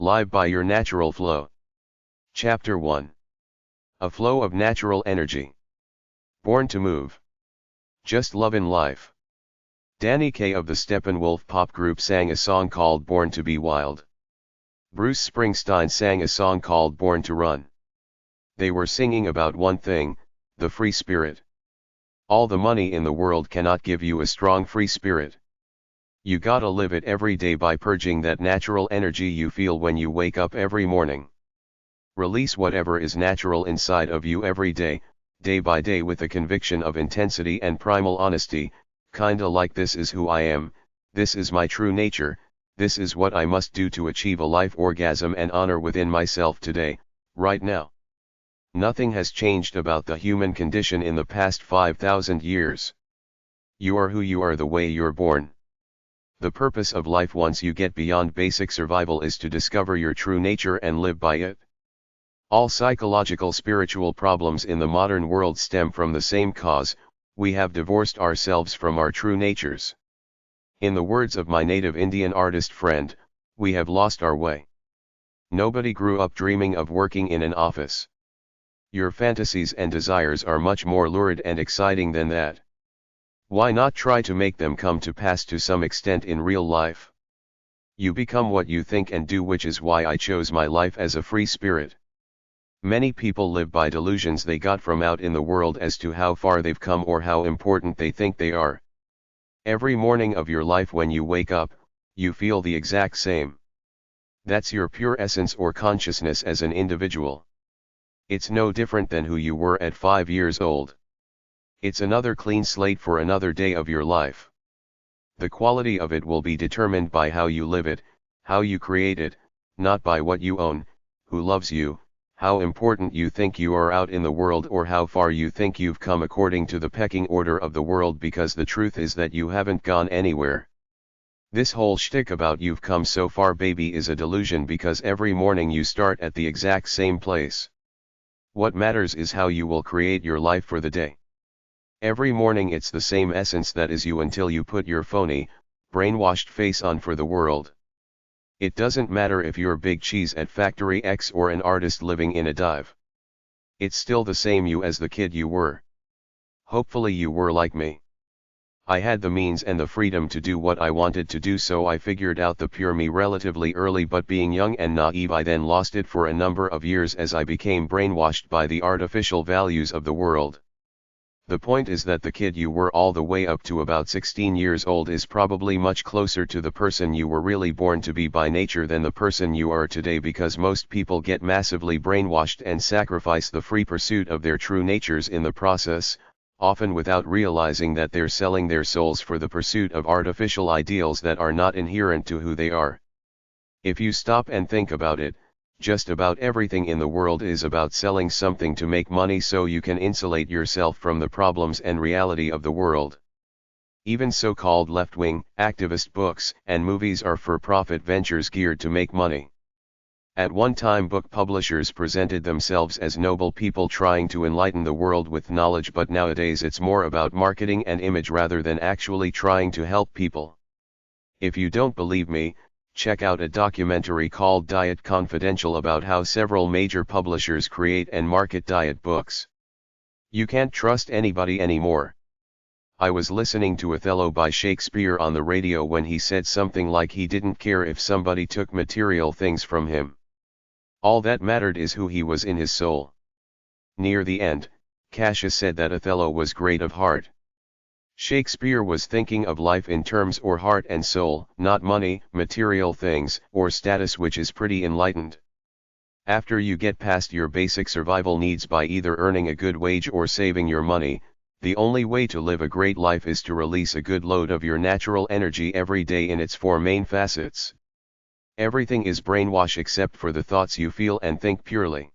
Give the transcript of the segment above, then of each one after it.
Live by your natural flow. Chapter 1. A flow of natural energy. Born to move. Just love in life. Danny Kaye of the Steppenwolf pop group sang a song called Born to be Wild. Bruce Springsteen sang a song called Born to Run. They were singing about one thing, the free spirit. All the money in the world cannot give you a strong free spirit. You gotta live it every day by purging that natural energy you feel when you wake up every morning. Release whatever is natural inside of you every day, day by day, with a conviction of intensity and primal honesty, kinda like this is who I am, this is my true nature, this is what I must do to achieve a life orgasm and honor within myself today, right now. Nothing has changed about the human condition in the past 5,000 years. You are who you are the way you're born. The purpose of life once you get beyond basic survival is to discover your true nature and live by it. All psychological spiritual problems in the modern world stem from the same cause: we have divorced ourselves from our true natures. In the words of my native Indian artist friend, we have lost our way. Nobody grew up dreaming of working in an office. Your fantasies and desires are much more lurid and exciting than that. Why not try to make them come to pass to some extent in real life? You become what you think and do, which is why I chose my life as a free spirit. Many people live by delusions they got from out in the world as to how far they've come or how important they think they are. Every morning of your life when you wake up, you feel the exact same. That's your pure essence or consciousness as an individual. It's no different than who you were at 5 years old. It's another clean slate for another day of your life. The quality of it will be determined by how you live it, how you create it, not by what you own, who loves you, how important you think you are out in the world, or how far you think you've come according to the pecking order of the world, because the truth is that you haven't gone anywhere. This whole shtick about "you've come so far, baby" is a delusion, because every morning you start at the exact same place. What matters is how you will create your life for the day. Every morning it's the same essence that is you until you put your phony, brainwashed face on for the world. It doesn't matter if you're Big Cheese at Factory X or an artist living in a dive. It's still the same you as the kid you were. Hopefully you were like me. I had the means and the freedom to do what I wanted to do, so I figured out the pure me relatively early, but being young and naive I then lost it for a number of years as I became brainwashed by the artificial values of the world. The point is that the kid you were all the way up to about 16 years old is probably much closer to the person you were really born to be by nature than the person you are today, because most people get massively brainwashed and sacrifice the free pursuit of their true natures in the process, often without realizing that they're selling their souls for the pursuit of artificial ideals that are not inherent to who they are. If you stop and think about it, just about everything in the world is about selling something to make money so you can insulate yourself from the problems and reality of the world. Even so-called left-wing, activist books and movies are for-profit ventures geared to make money. At one time, book publishers presented themselves as noble people trying to enlighten the world with knowledge, but nowadays it's more about marketing and image rather than actually trying to help people. If you don't believe me, check out a documentary called Diet Confidential about how several major publishers create and market diet books. You can't trust anybody anymore. I was listening to Othello by Shakespeare on the radio when he said something like he didn't care if somebody took material things from him. All that mattered is who he was in his soul. Near the end, Cassius said that Othello was great of heart. Shakespeare was thinking of life in terms or heart and soul, not money, material things, or status, which is pretty enlightened. After you get past your basic survival needs by either earning a good wage or saving your money, the only way to live a great life is to release a good load of your natural energy every day in its 4 main facets. Everything is brainwash except for the thoughts you feel and think purely.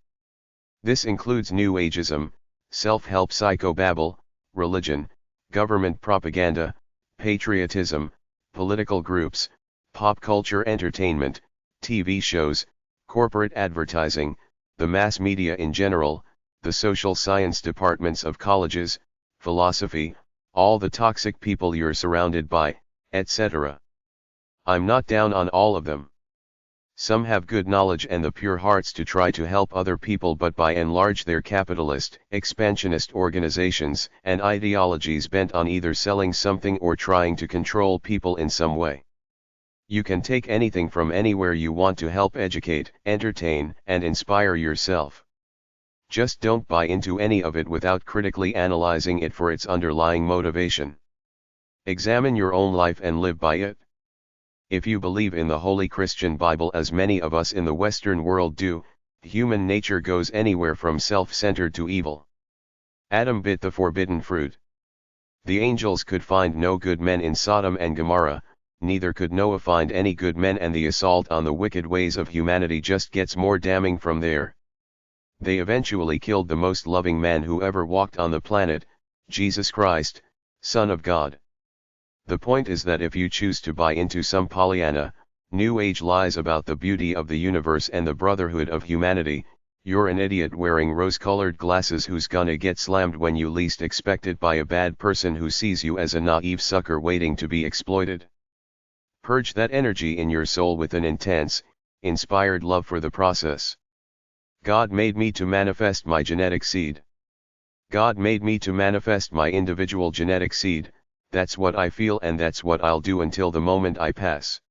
This includes New Ageism, self-help psychobabble, religion, government propaganda, patriotism, political groups, pop culture entertainment, TV shows, corporate advertising, the mass media in general, the social science departments of colleges, philosophy, all the toxic people you're surrounded by, etc. I'm not down on all of them. Some have good knowledge and the pure hearts to try to help other people, but by and large they're capitalist, expansionist organizations and ideologies bent on either selling something or trying to control people in some way. You can take anything from anywhere you want to help educate, entertain, and inspire yourself. Just don't buy into any of it without critically analyzing it for its underlying motivation. Examine your own life and live by it. If you believe in the Holy Christian Bible as many of us in the Western world do, human nature goes anywhere from self-centered to evil. Adam bit the forbidden fruit. The angels could find no good men in Sodom and Gomorrah, neither could Noah find any good men, and the assault on the wicked ways of humanity just gets more damning from there. They eventually killed the most loving man who ever walked on the planet, Jesus Christ, Son of God. The point is that if you choose to buy into some Pollyanna, New Age lies about the beauty of the universe and the brotherhood of humanity, you're an idiot wearing rose-colored glasses who's gonna get slammed when you least expect it by a bad person who sees you as a naive sucker waiting to be exploited. Purge that energy in your soul with an intense, inspired love for the process. God made me to manifest my genetic seed. God made me to manifest my individual genetic seed. That's what I feel and that's what I'll do until the moment I pass.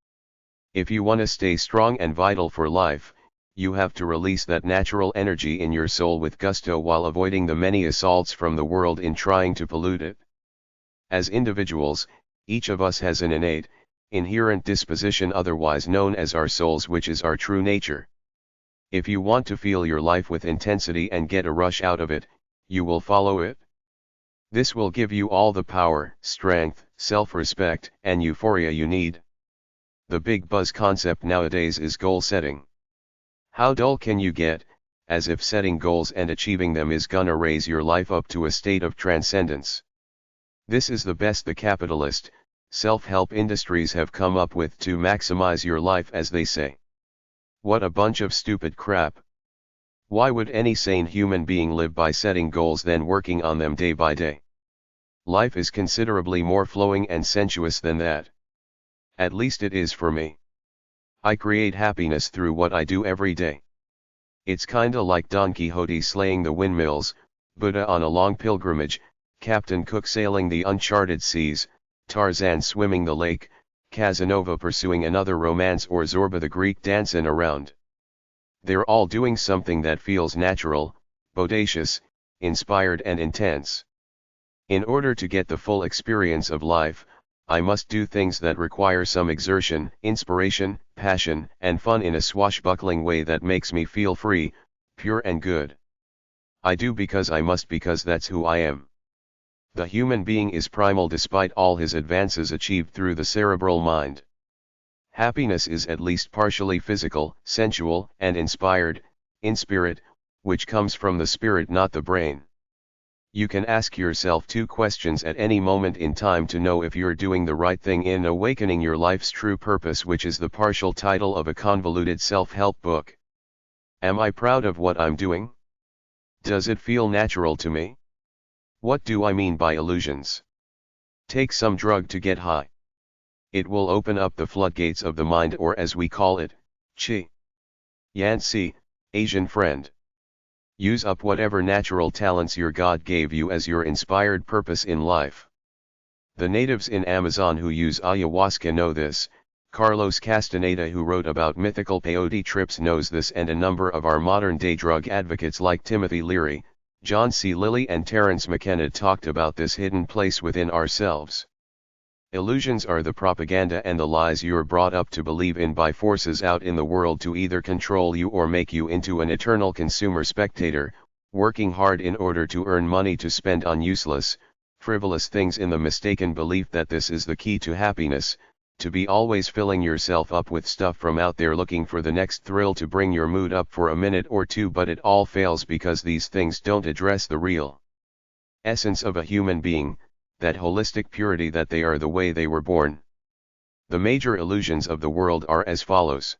If you want to stay strong and vital for life, you have to release that natural energy in your soul with gusto while avoiding the many assaults from the world in trying to pollute it. As individuals, each of us has an innate, inherent disposition otherwise known as our souls, which is our true nature. If you want to feel your life with intensity and get a rush out of it, you will follow it. This will give you all the power, strength, self-respect, and euphoria you need. The big buzz concept nowadays is goal setting. How dull can you get, as if setting goals and achieving them is gonna raise your life up to a state of transcendence. This is the best the capitalist, self-help industries have come up with to maximize your life, as they say. What a bunch of stupid crap. Why would any sane human being live by setting goals than working on them day by day? Life is considerably more flowing and sensuous than that. At least it is for me. I create happiness through what I do every day. It's kinda like Don Quixote slaying the windmills, Buddha on a long pilgrimage, Captain Cook sailing the uncharted seas, Tarzan swimming the lake, Casanova pursuing another romance, or Zorba the Greek dancing around. They're all doing something that feels natural, bodacious, inspired and intense. In order to get the full experience of life, I must do things that require some exertion, inspiration, passion, and fun in a swashbuckling way that makes me feel free, pure and good. I do because I must, because that's who I am. The human being is primal despite all his advances achieved through the cerebral mind. Happiness is at least partially physical, sensual, and inspired, in spirit, which comes from the spirit, not the brain. You can ask yourself 2 questions at any moment in time to know if you're doing the right thing in awakening your life's true purpose, which is the partial title of a convoluted self-help book. Am I proud of what I'm doing? Does it feel natural to me? What do I mean by illusions? Take some drug to get high. It will open up the floodgates of the mind, or as we call it, qi. Yanxi, Asian friend. Use up whatever natural talents your God gave you as your inspired purpose in life. The natives in Amazon who use ayahuasca know this, Carlos Castaneda, who wrote about mythical peyote trips, knows this, and a number of our modern-day drug advocates like Timothy Leary, John C. Lilly and Terence McKenna talked about this hidden place within ourselves. Illusions are the propaganda and the lies you're brought up to believe in by forces out in the world to either control you or make you into an eternal consumer spectator, working hard in order to earn money to spend on useless, frivolous things in the mistaken belief that this is the key to happiness, to be always filling yourself up with stuff from out there looking for the next thrill to bring your mood up for a minute or two, but it all fails because these things don't address the real essence of a human being, that holistic purity that they are the way they were born. The major illusions of the world are as follows.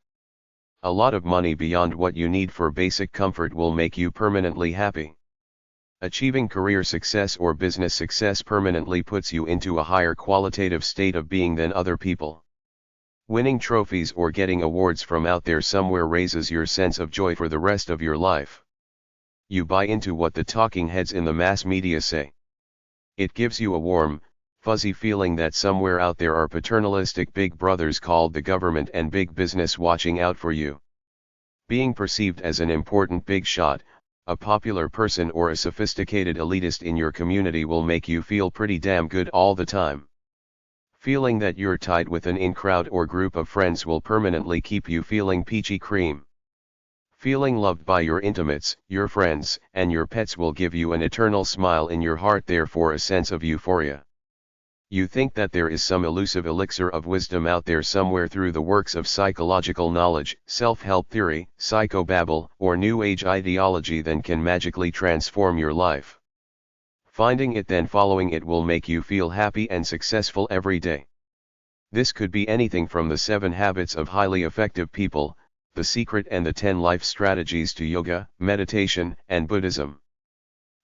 A lot of money beyond what you need for basic comfort will make you permanently happy. Achieving career success or business success permanently puts you into a higher qualitative state of being than other people. Winning trophies or getting awards from out there somewhere raises your sense of joy for the rest of your life. You buy into what the talking heads in the mass media say. It gives you a warm, fuzzy feeling that somewhere out there are paternalistic big brothers called the government and big business watching out for you. Being perceived as an important big shot, a popular person or a sophisticated elitist in your community will make you feel pretty damn good all the time. Feeling that you're tight with an in-crowd or group of friends will permanently keep you feeling peachy cream. Feeling loved by your intimates, your friends, and your pets will give you an eternal smile in your heart, therefore a sense of euphoria. You think that there is some elusive elixir of wisdom out there somewhere through the works of psychological knowledge, self-help theory, psychobabble, or New Age ideology that can magically transform your life. Finding it then following it will make you feel happy and successful every day. This could be anything from the 7 habits of highly effective people, The Secret and the 10 life strategies to yoga, meditation, and Buddhism.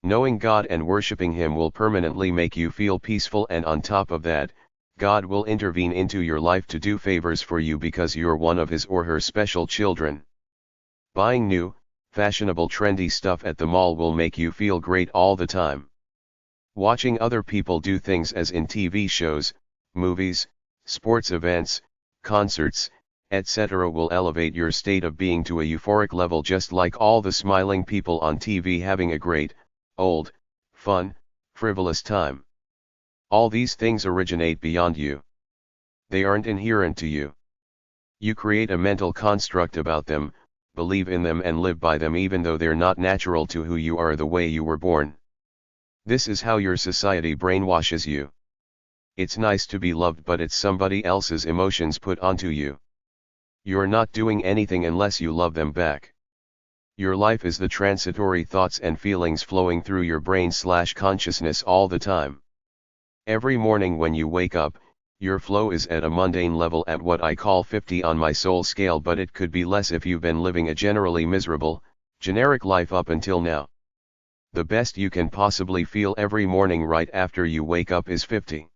Knowing God and worshipping Him will permanently make you feel peaceful, and on top of that, God will intervene into your life to do favors for you because you're one of His or her special children. Buying new, fashionable trendy stuff at the mall will make you feel great all the time. Watching other people do things as in TV shows, movies, sports events, concerts, etc. will elevate your state of being to a euphoric level, just like all the smiling people on TV having a great, old, fun, frivolous time. All these things originate beyond you. They aren't inherent to you. You create a mental construct about them, believe in them and live by them even though they're not natural to who you are, the way you were born. This is how your society brainwashes you. It's nice to be loved, but it's somebody else's emotions put onto you. You're not doing anything unless you love them back. Your life is the transitory thoughts and feelings flowing through your brain/consciousness all the time. Every morning when you wake up, your flow is at a mundane level at what I call 50 on my soul scale, but it could be less if you've been living a generally miserable, generic life up until now. The best you can possibly feel every morning right after you wake up is 50.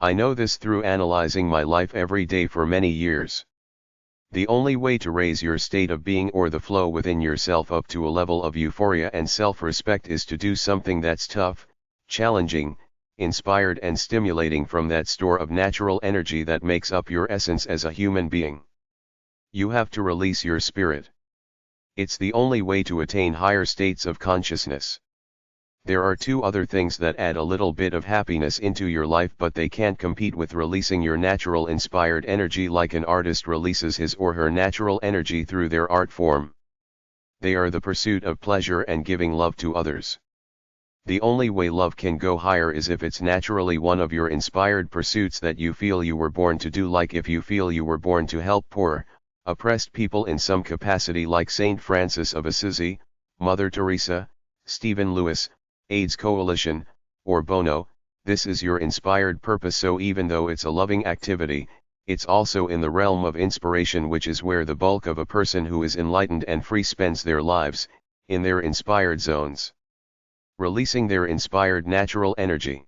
I know this through analyzing my life every day for many years. The only way to raise your state of being or the flow within yourself up to a level of euphoria and self-respect is to do something that's tough, challenging, inspired and stimulating from that store of natural energy that makes up your essence as a human being. You have to release your spirit. It's the only way to attain higher states of consciousness. There are 2 other things that add a little bit of happiness into your life, but they can't compete with releasing your natural inspired energy like an artist releases his or her natural energy through their art form. They are the pursuit of pleasure and giving love to others. The only way love can go higher is if it's naturally one of your inspired pursuits that you feel you were born to do, like if you feel you were born to help poor, oppressed people in some capacity like Saint Francis of Assisi, Mother Teresa, Stephen Lewis, AIDS Coalition, or Bono. This is your inspired purpose, so even though it's a loving activity, it's also in the realm of inspiration, which is where the bulk of a person who is enlightened and free spends their lives, in their inspired zones. Releasing their inspired natural energy.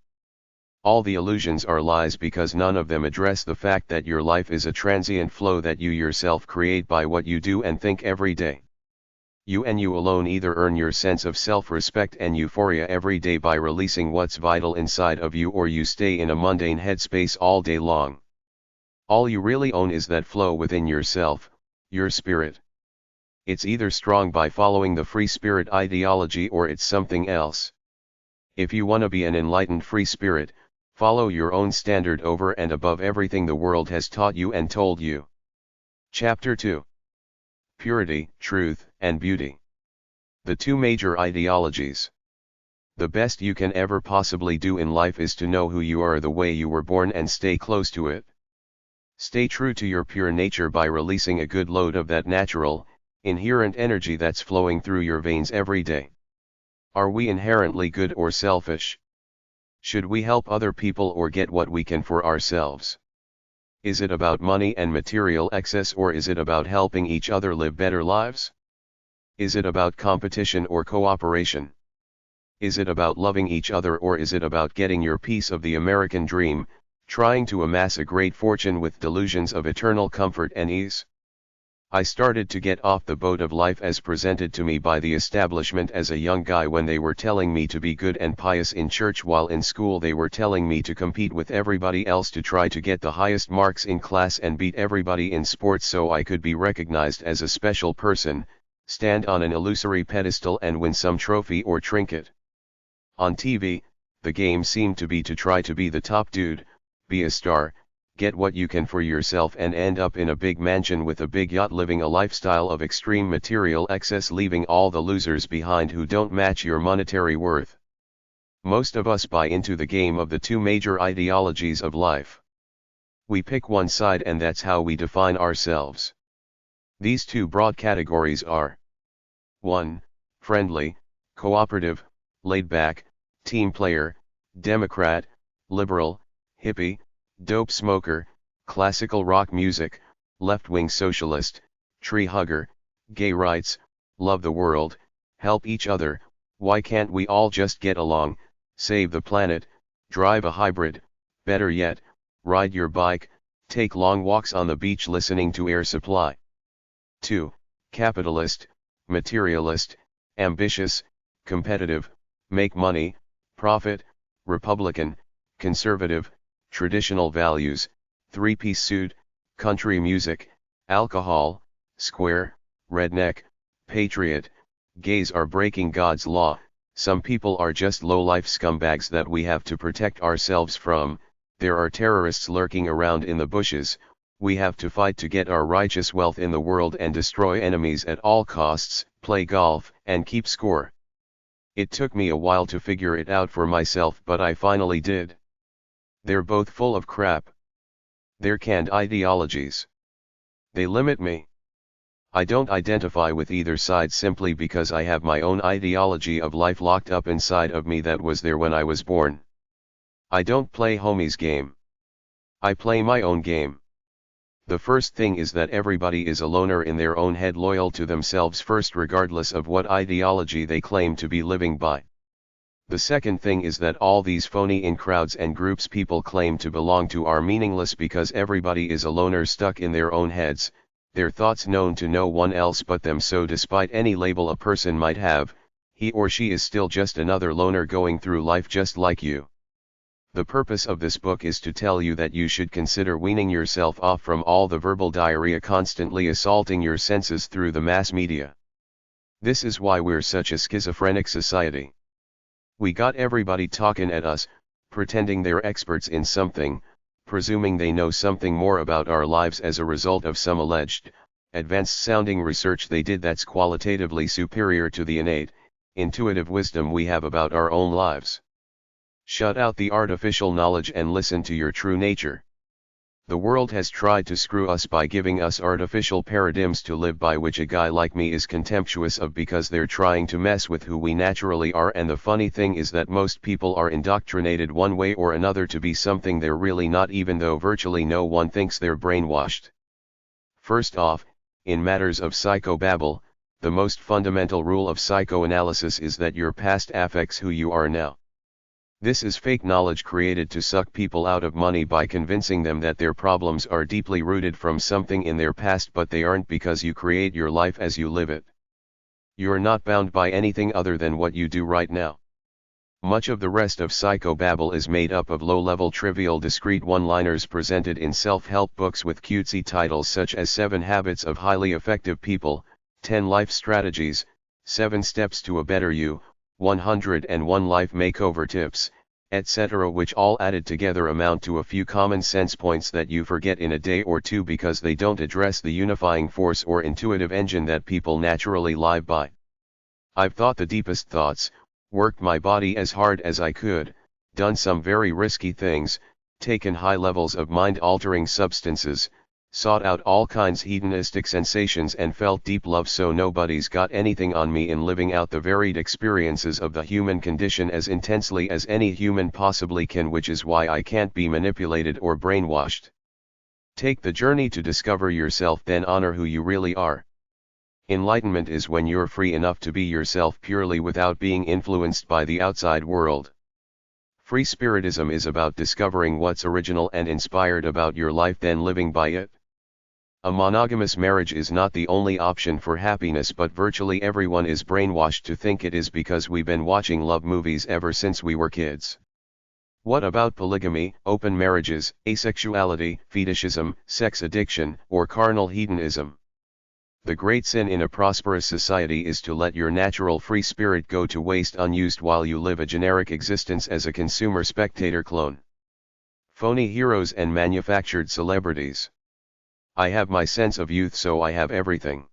All the illusions are lies because none of them address the fact that your life is a transient flow that you yourself create by what you do and think every day. You and you alone either earn your sense of self-respect and euphoria every day by releasing what's vital inside of you, or you stay in a mundane headspace all day long. All you really own is that flow within yourself, your spirit. It's either strong by following the free spirit ideology or it's something else. If you want to be an enlightened free spirit, follow your own standard over and above everything the world has taught you and told you. Chapter 2. Purity, Truth, and Beauty. The 2 major ideologies. The best you can ever possibly do in life is to know who you are the way you were born and stay close to it. Stay true to your pure nature by releasing a good load of that natural, inherent energy that's flowing through your veins every day. Are we inherently good or selfish? Should we help other people or get what we can for ourselves? Is it about money and material excess, or is it about helping each other live better lives? Is it about competition or cooperation? Is it about loving each other, or is it about getting your piece of the American dream, trying to amass a great fortune with delusions of eternal comfort and ease. I started to get off the boat of life as presented to me by the establishment as a young guy, when they were telling me to be good and pious in church, while in school they were telling me to compete with everybody else to try to get the highest marks in class and beat everybody in sports so I could be recognized as a special person, stand on an illusory pedestal and win some trophy or trinket. On TV, the game seemed to be to try to be the top dude, be a star, get what you can for yourself and end up in a big mansion with a big yacht, living a lifestyle of extreme material excess, leaving all the losers behind who don't match your monetary worth. Most of us buy into the game of the two major ideologies of life. We pick one side and that's how we define ourselves. These two broad categories are 1. Friendly, cooperative, laid back, team player, Democrat, liberal, hippie, dope smoker, classical rock music, left-wing socialist, tree hugger, gay rights, love the world, help each other, why can't we all just get along, save the planet, drive a hybrid, better yet, ride your bike, take long walks on the beach listening to Air Supply. 2. Capitalist, materialist, ambitious, competitive, make money, profit, Republican, conservative, traditional values, three-piece suit, country music, alcohol, square, redneck, patriot, gays are breaking God's law, some people are just low-life scumbags that we have to protect ourselves from, there are terrorists lurking around in the bushes, we have to fight to get our righteous wealth in the world and destroy enemies at all costs, play golf, and keep score. It took me a while to figure it out for myself, but I finally did. They're both full of crap. They're canned ideologies. They limit me. I don't identify with either side simply because I have my own ideology of life locked up inside of me that was there when I was born. I don't play homie's game. I play my own game. The first thing is that everybody is a loner in their own head, loyal to themselves first regardless of what ideology they claim to be living by. The second thing is that all these phony in crowds and groups people claim to belong to are meaningless because everybody is a loner stuck in their own heads, their thoughts known to no one else but them, so despite any label a person might have, he or she is still just another loner going through life just like you. The purpose of this book is to tell you that you should consider weaning yourself off from all the verbal diarrhea constantly assaulting your senses through the mass media. This is why we're such a schizophrenic society. We got everybody talking at us, pretending they're experts in something, presuming they know something more about our lives as a result of some alleged, advanced-sounding research they did that's qualitatively superior to the innate, intuitive wisdom we have about our own lives. Shut out the artificial knowledge and listen to your true nature. The world has tried to screw us by giving us artificial paradigms to live by, which a guy like me is contemptuous of because they're trying to mess with who we naturally are, and the funny thing is that most people are indoctrinated one way or another to be something they're really not, even though virtually no one thinks they're brainwashed. First off, in matters of psychobabble, the most fundamental rule of psychoanalysis is that your past affects who you are now. This is fake knowledge created to suck people out of money by convincing them that their problems are deeply rooted from something in their past, but they aren't, because you create your life as you live it. You're not bound by anything other than what you do right now. Much of the rest of psychobabble is made up of low-level trivial discrete one-liners presented in self-help books with cutesy titles such as 7 Habits of Highly Effective People, 10 Life Strategies, 7 Steps to a Better You, 101 Life Makeover Tips, etc., which all added together amount to a few common sense points that you forget in a day or two because they don't address the unifying force or intuitive engine that people naturally live by. I've thought the deepest thoughts, worked my body as hard as I could, done some very risky things, taken high levels of mind-altering substances, sought out all kinds hedonistic sensations, and felt deep love, so nobody's got anything on me in living out the varied experiences of the human condition as intensely as any human possibly can, which is why I can't be manipulated or brainwashed. Take the journey to discover yourself, then honor who you really are. Enlightenment is when you're free enough to be yourself purely without being influenced by the outside world. Free spiritism is about discovering what's original and inspired about your life, then living by it. A monogamous marriage is not the only option for happiness, but virtually everyone is brainwashed to think it is because we've been watching love movies ever since we were kids. What about polygamy, open marriages, asexuality, fetishism, sex addiction, or carnal hedonism? The great sin in a prosperous society is to let your natural free spirit go to waste unused while you live a generic existence as a consumer spectator clone. Phony heroes and manufactured celebrities. I have my sense of youth, so I have everything.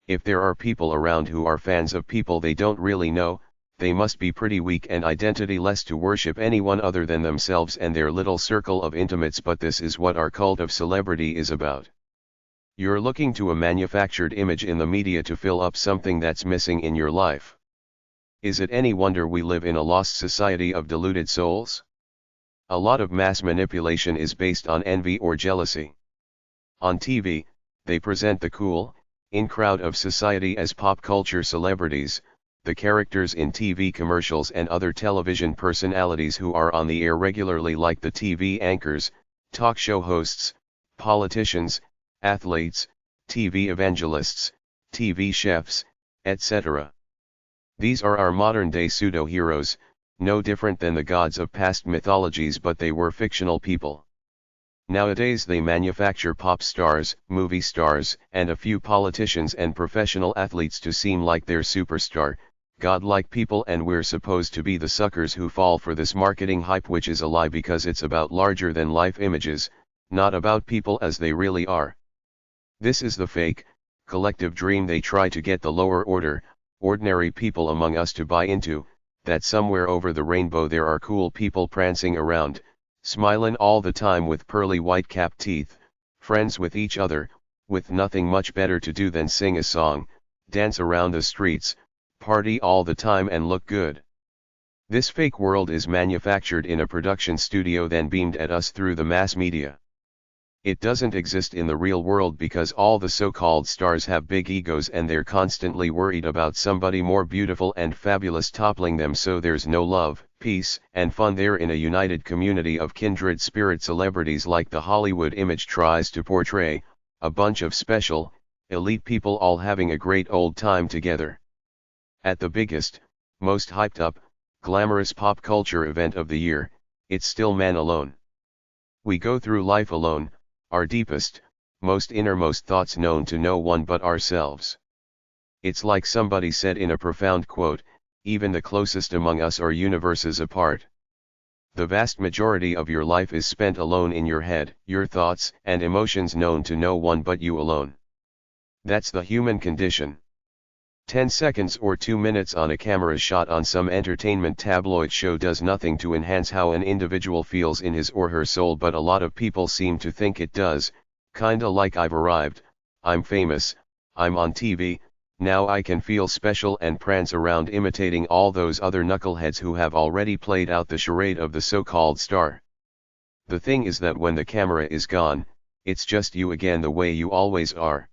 If there are people around who are fans of people they don't really know, they must be pretty weak and identityless to worship anyone other than themselves and their little circle of intimates, but this is what our cult of celebrity is about. You're looking to a manufactured image in the media to fill up something that's missing in your life. Is it any wonder we live in a lost society of deluded souls? A lot of mass manipulation is based on envy or jealousy. On TV, they present the cool, in crowd of society as pop culture celebrities, the characters in TV commercials and other television personalities who are on the air regularly, like the TV anchors, talk show hosts, politicians, athletes, TV evangelists, TV chefs, etc. These are our modern-day pseudo-heroes, no different than the gods of past mythologies, but they were fictional people. Nowadays they manufacture pop stars, movie stars, and a few politicians and professional athletes to seem like they're superstar, godlike people, and we're supposed to be the suckers who fall for this marketing hype, which is a lie because it's about larger-than-life images, not about people as they really are. This is the fake, collective dream they try to get the lower order, ordinary people among us to buy into, that somewhere over the rainbow there are cool people prancing around, smilin' all the time with pearly white-capped teeth, friends with each other, with nothing much better to do than sing a song, dance around the streets, party all the time and look good. This fake world is manufactured in a production studio, then beamed at us through the mass media. It doesn't exist in the real world because all the so-called stars have big egos and they're constantly worried about somebody more beautiful and fabulous toppling them, so there's no love, peace, and fun there in a united community of kindred spirit celebrities like the Hollywood image tries to portray, a bunch of special, elite people all having a great old time together. At the biggest, most hyped up, glamorous pop culture event of the year, it's still man alone. We go through life alone, our deepest, most innermost thoughts known to no one but ourselves. It's like somebody said in a profound quote, even the closest among us are universes apart. The vast majority of your life is spent alone in your head, your thoughts and emotions known to no one but you alone. That's the human condition. 10 seconds or 2 minutes on a camera shot on some entertainment tabloid show does nothing to enhance how an individual feels in his or her soul, but a lot of people seem to think it does, kinda like I've arrived, I'm famous, I'm on TV, now I can feel special and prance around imitating all those other knuckleheads who have already played out the charade of the so-called star. The thing is that when the camera is gone, it's just you again, the way you always are.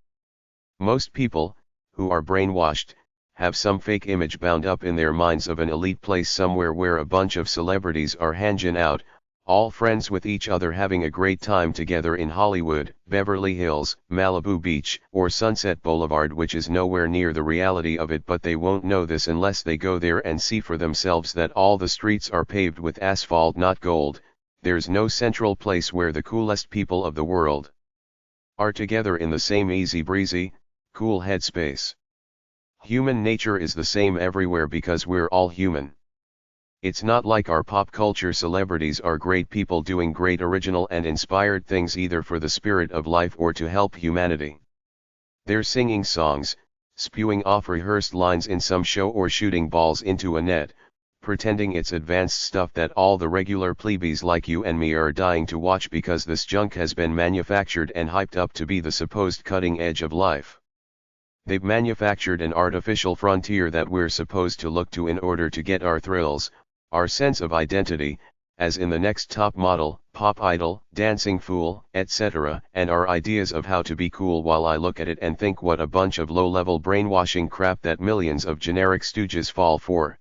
Most people, who are brainwashed, have some fake image bound up in their minds of an elite place somewhere where a bunch of celebrities are hanging out, all friends with each other, having a great time together in Hollywood, Beverly Hills, Malibu Beach, or Sunset Boulevard, which is nowhere near the reality of it, but they won't know this unless they go there and see for themselves that all the streets are paved with asphalt, not gold. There's no central place where the coolest people of the world are together in the same easy breezy, cool headspace. Human nature is the same everywhere because we're all human. It's not like our pop culture celebrities are great people doing great original and inspired things either for the spirit of life or to help humanity. They're singing songs, spewing off rehearsed lines in some show, or shooting balls into a net, pretending it's advanced stuff that all the regular plebeies like you and me are dying to watch because this junk has been manufactured and hyped up to be the supposed cutting edge of life. They've manufactured an artificial frontier that we're supposed to look to in order to get our thrills, our sense of identity, as in the next top model, pop idol, dancing fool, etc., and our ideas of how to be cool, while I look at it and think what a bunch of low-level brainwashing crap that millions of generic stooges fall for.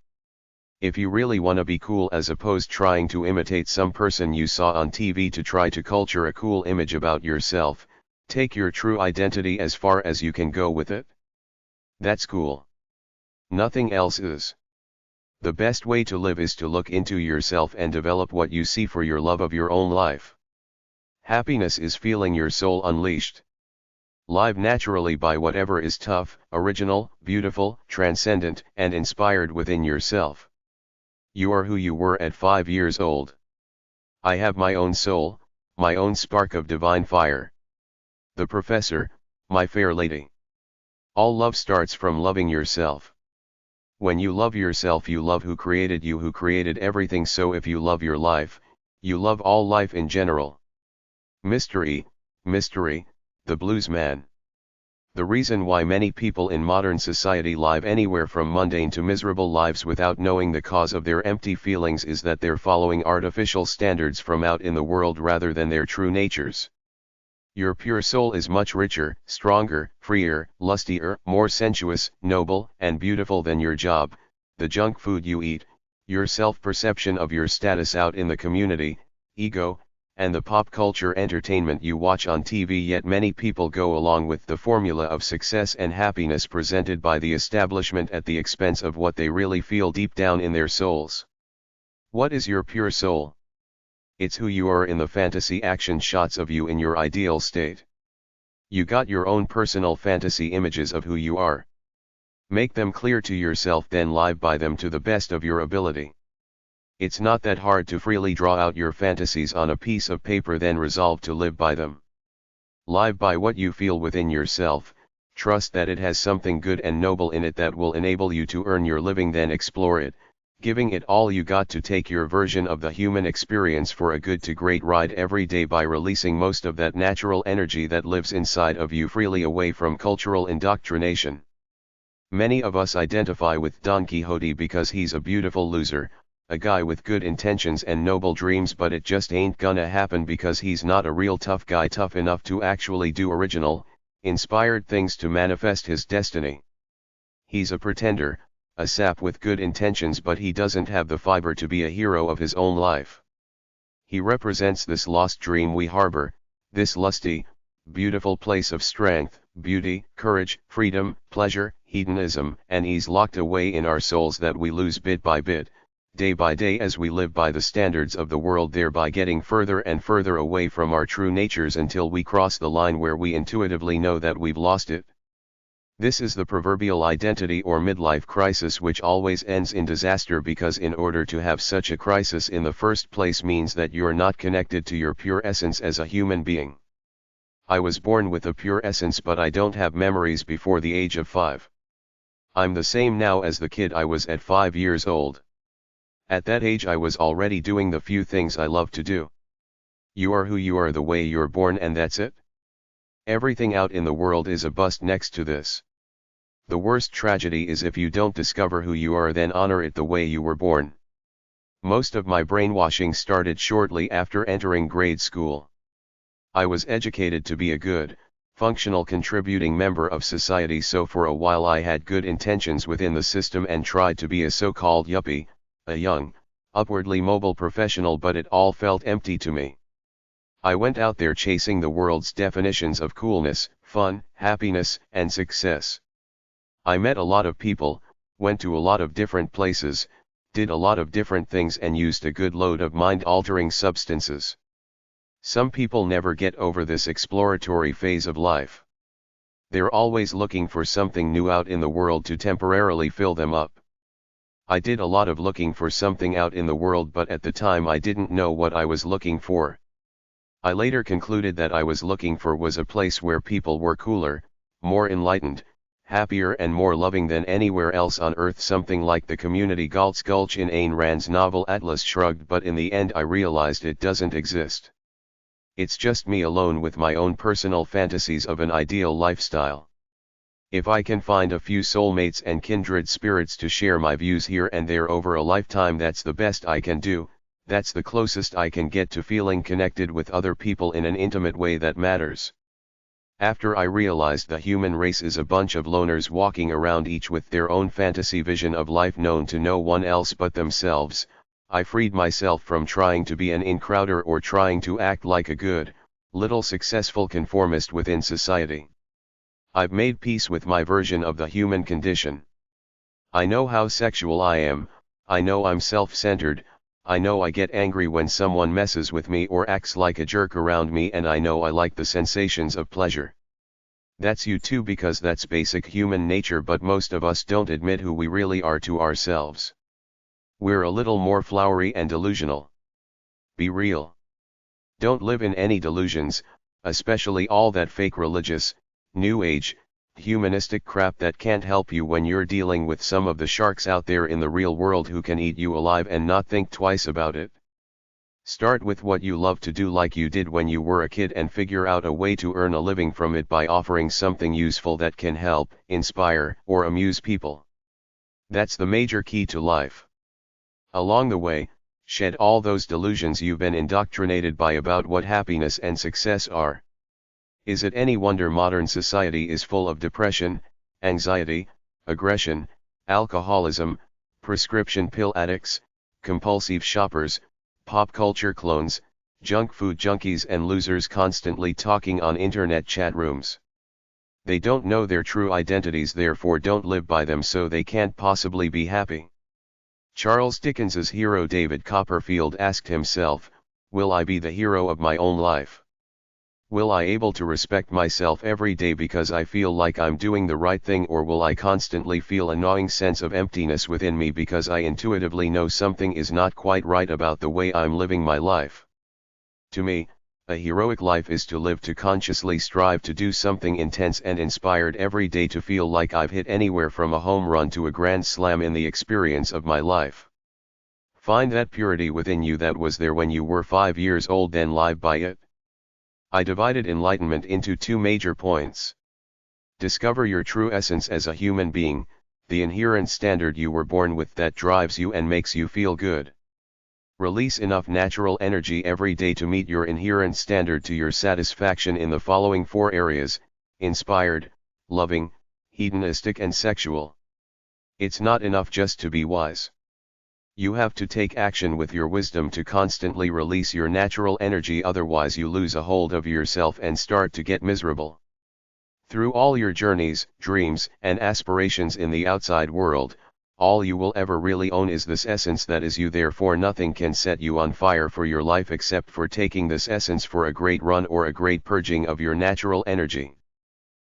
If you really wanna be cool as opposed trying to imitate some person you saw on TV to try to culture a cool image about yourself, take your true identity as far as you can go with it. That's cool. Nothing else is. The best way to live is to look into yourself and develop what you see for your love of your own life. Happiness is feeling your soul unleashed. Live naturally by whatever is tough, original, beautiful, transcendent, and inspired within yourself. You are who you were at 5 years old. I have my own soul, my own spark of divine fire. The professor, my fair lady. All love starts from loving yourself. When you love yourself, you love who created everything. So if you love your life, you love all life in general. Mystery, the blues man. The reason why many people in modern society live anywhere from mundane to miserable lives without knowing the cause of their empty feelings is that they're following artificial standards from out in the world rather than their true natures. Your pure soul is much richer, stronger, freer, lustier, more sensuous, noble, and beautiful than your job, the junk food you eat, your self-perception of your status out in the community, ego, and the pop culture entertainment you watch on TV. Yet many people go along with the formula of success and happiness presented by the establishment at the expense of what they really feel deep down in their souls. What is your pure soul? It's who you are in the fantasy action shots of you in your ideal state. You got your own personal fantasy images of who you are. Make them clear to yourself, then live by them to the best of your ability. It's not that hard to freely draw out your fantasies on a piece of paper, then resolve to live by them. Live by what you feel within yourself, trust that it has something good and noble in it that will enable you to earn your living, then explore it, giving it all you got to take your version of the human experience for a good to great ride every day by releasing most of that natural energy that lives inside of you freely away from cultural indoctrination. Many of us identify with Don Quixote because he's a beautiful loser, a guy with good intentions and noble dreams, but it just ain't gonna happen because he's not a real tough guy, tough enough to actually do original, inspired things to manifest his destiny. He's a pretender, a sap with good intentions, but he doesn't have the fiber to be a hero of his own life. He represents this lost dream we harbor, this lusty, beautiful place of strength, beauty, courage, freedom, pleasure, hedonism and ease locked away in our souls that we lose bit by bit, day by day as we live by the standards of the world, thereby getting further and further away from our true natures until we cross the line where we intuitively know that we've lost it. This is the proverbial identity or midlife crisis, which always ends in disaster, because in order to have such a crisis in the first place means that you're not connected to your pure essence as a human being. I was born with a pure essence, but I don't have memories before the age of 5. I'm the same now as the kid I was at 5 years old. At that age I was already doing the few things I love to do. You are who you are the way you're born, and that's it. Everything out in the world is a bust next to this. The worst tragedy is if you don't discover who you are, then honor it the way you were born. Most of my brainwashing started shortly after entering grade school. I was educated to be a good, functional, contributing member of society, so for a while I had good intentions within the system and tried to be a so-called yuppie, a young, upwardly mobile professional, but it all felt empty to me. I went out there chasing the world's definitions of coolness, fun, happiness, and success. I met a lot of people, went to a lot of different places, did a lot of different things, and used a good load of mind-altering substances. Some people never get over this exploratory phase of life. They're always looking for something new out in the world to temporarily fill them up. I did a lot of looking for something out in the world, but at the time I didn't know what I was looking for. I later concluded that I was looking for was a place where people were cooler, more enlightened, happier and more loving than anywhere else on earth, something like the community Galt's Gulch in Ayn Rand's novel Atlas Shrugged, but in the end I realized it doesn't exist. It's just me alone with my own personal fantasies of an ideal lifestyle. If I can find a few soulmates and kindred spirits to share my views here and there over a lifetime, that's the best I can do, that's the closest I can get to feeling connected with other people in an intimate way that matters. After I realized the human race is a bunch of loners walking around each with their own fantasy vision of life known to no one else but themselves, I freed myself from trying to be an in-crowder or trying to act like a good, little successful conformist within society. I've made peace with my version of the human condition. I know how sexual I am, I know I'm self-centered, I know I get angry when someone messes with me or acts like a jerk around me, and I know I like the sensations of pleasure. That's you too, because that's basic human nature, but most of us don't admit who we really are to ourselves. We're a little more flowery and delusional. Be real. Don't live in any delusions, especially all that fake religious, new age, humanistic crap that can't help you when you're dealing with some of the sharks out there in the real world who can eat you alive and not think twice about it. Start with what you love to do like you did when you were a kid, and figure out a way to earn a living from it by offering something useful that can help, inspire, or amuse people. That's the major key to life. Along the way, shed all those delusions you've been indoctrinated by about what happiness and success are. Is it any wonder modern society is full of depression, anxiety, aggression, alcoholism, prescription pill addicts, compulsive shoppers, pop culture clones, junk food junkies, and losers constantly talking on internet chat rooms? They don't know their true identities, therefore don't live by them, so they can't possibly be happy. Charles Dickens's hero David Copperfield asked himself, will I be the hero of my own life? Will I able to respect myself every day because I feel like I'm doing the right thing, or will I constantly feel a gnawing sense of emptiness within me because I intuitively know something is not quite right about the way I'm living my life? To me, a heroic life is to live to consciously strive to do something intense and inspired every day, to feel like I've hit anywhere from a home run to a grand slam in the experience of my life. Find that purity within you that was there when you were 5 years old, then live by it. I divided enlightenment into 2 major points. Discover your true essence as a human being, the inherent standard you were born with that drives you and makes you feel good. Release enough natural energy every day to meet your inherent standard to your satisfaction in the following 4 areas: inspired, loving, hedonistic, and sexual. It's not enough just to be wise. You have to take action with your wisdom to constantly release your natural energy, otherwise you lose a hold of yourself and start to get miserable. Through all your journeys, dreams, and aspirations in the outside world, all you will ever really own is this essence that is you, therefore nothing can set you on fire for your life except for taking this essence for a great run or a great purging of your natural energy.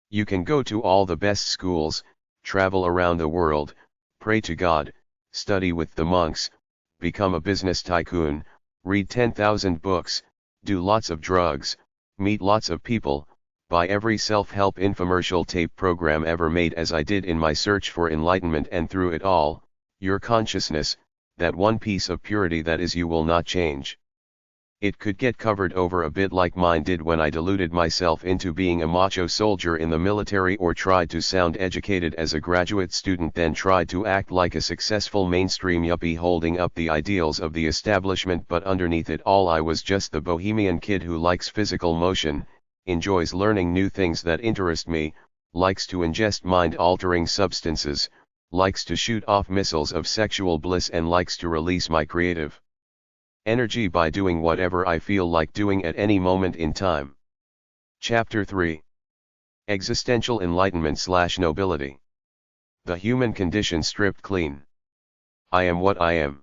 You can go to all the best schools, travel around the world, pray to God, study with the monks, become a business tycoon, read 10,000 books, do lots of drugs, meet lots of people, buy every self-help infomercial tape program ever made, as I did in my search for enlightenment, and through it all, your consciousness, that one piece of purity that is you, will not change. It could get covered over a bit like mine did when I deluded myself into being a macho soldier in the military, or tried to sound educated as a graduate student, then tried to act like a successful mainstream yuppie holding up the ideals of the establishment, but underneath it all I was just the bohemian kid who likes physical motion, enjoys learning new things that interest me, likes to ingest mind-altering substances, likes to shoot off missiles of sexual bliss, and likes to release my creative energy by doing whatever I feel like doing at any moment in time. Chapter 3. Existential Enlightenment/Nobility. The human condition stripped clean. I am what I am.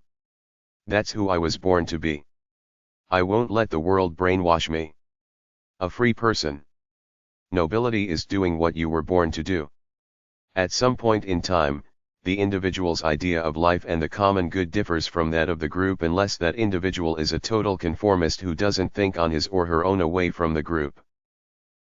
That's who I was born to be. I won't let the world brainwash me. A free person. Nobility is doing what you were born to do. At some point in time, the individual's idea of life and the common good differs from that of the group, unless that individual is a total conformist who doesn't think on his or her own away from the group.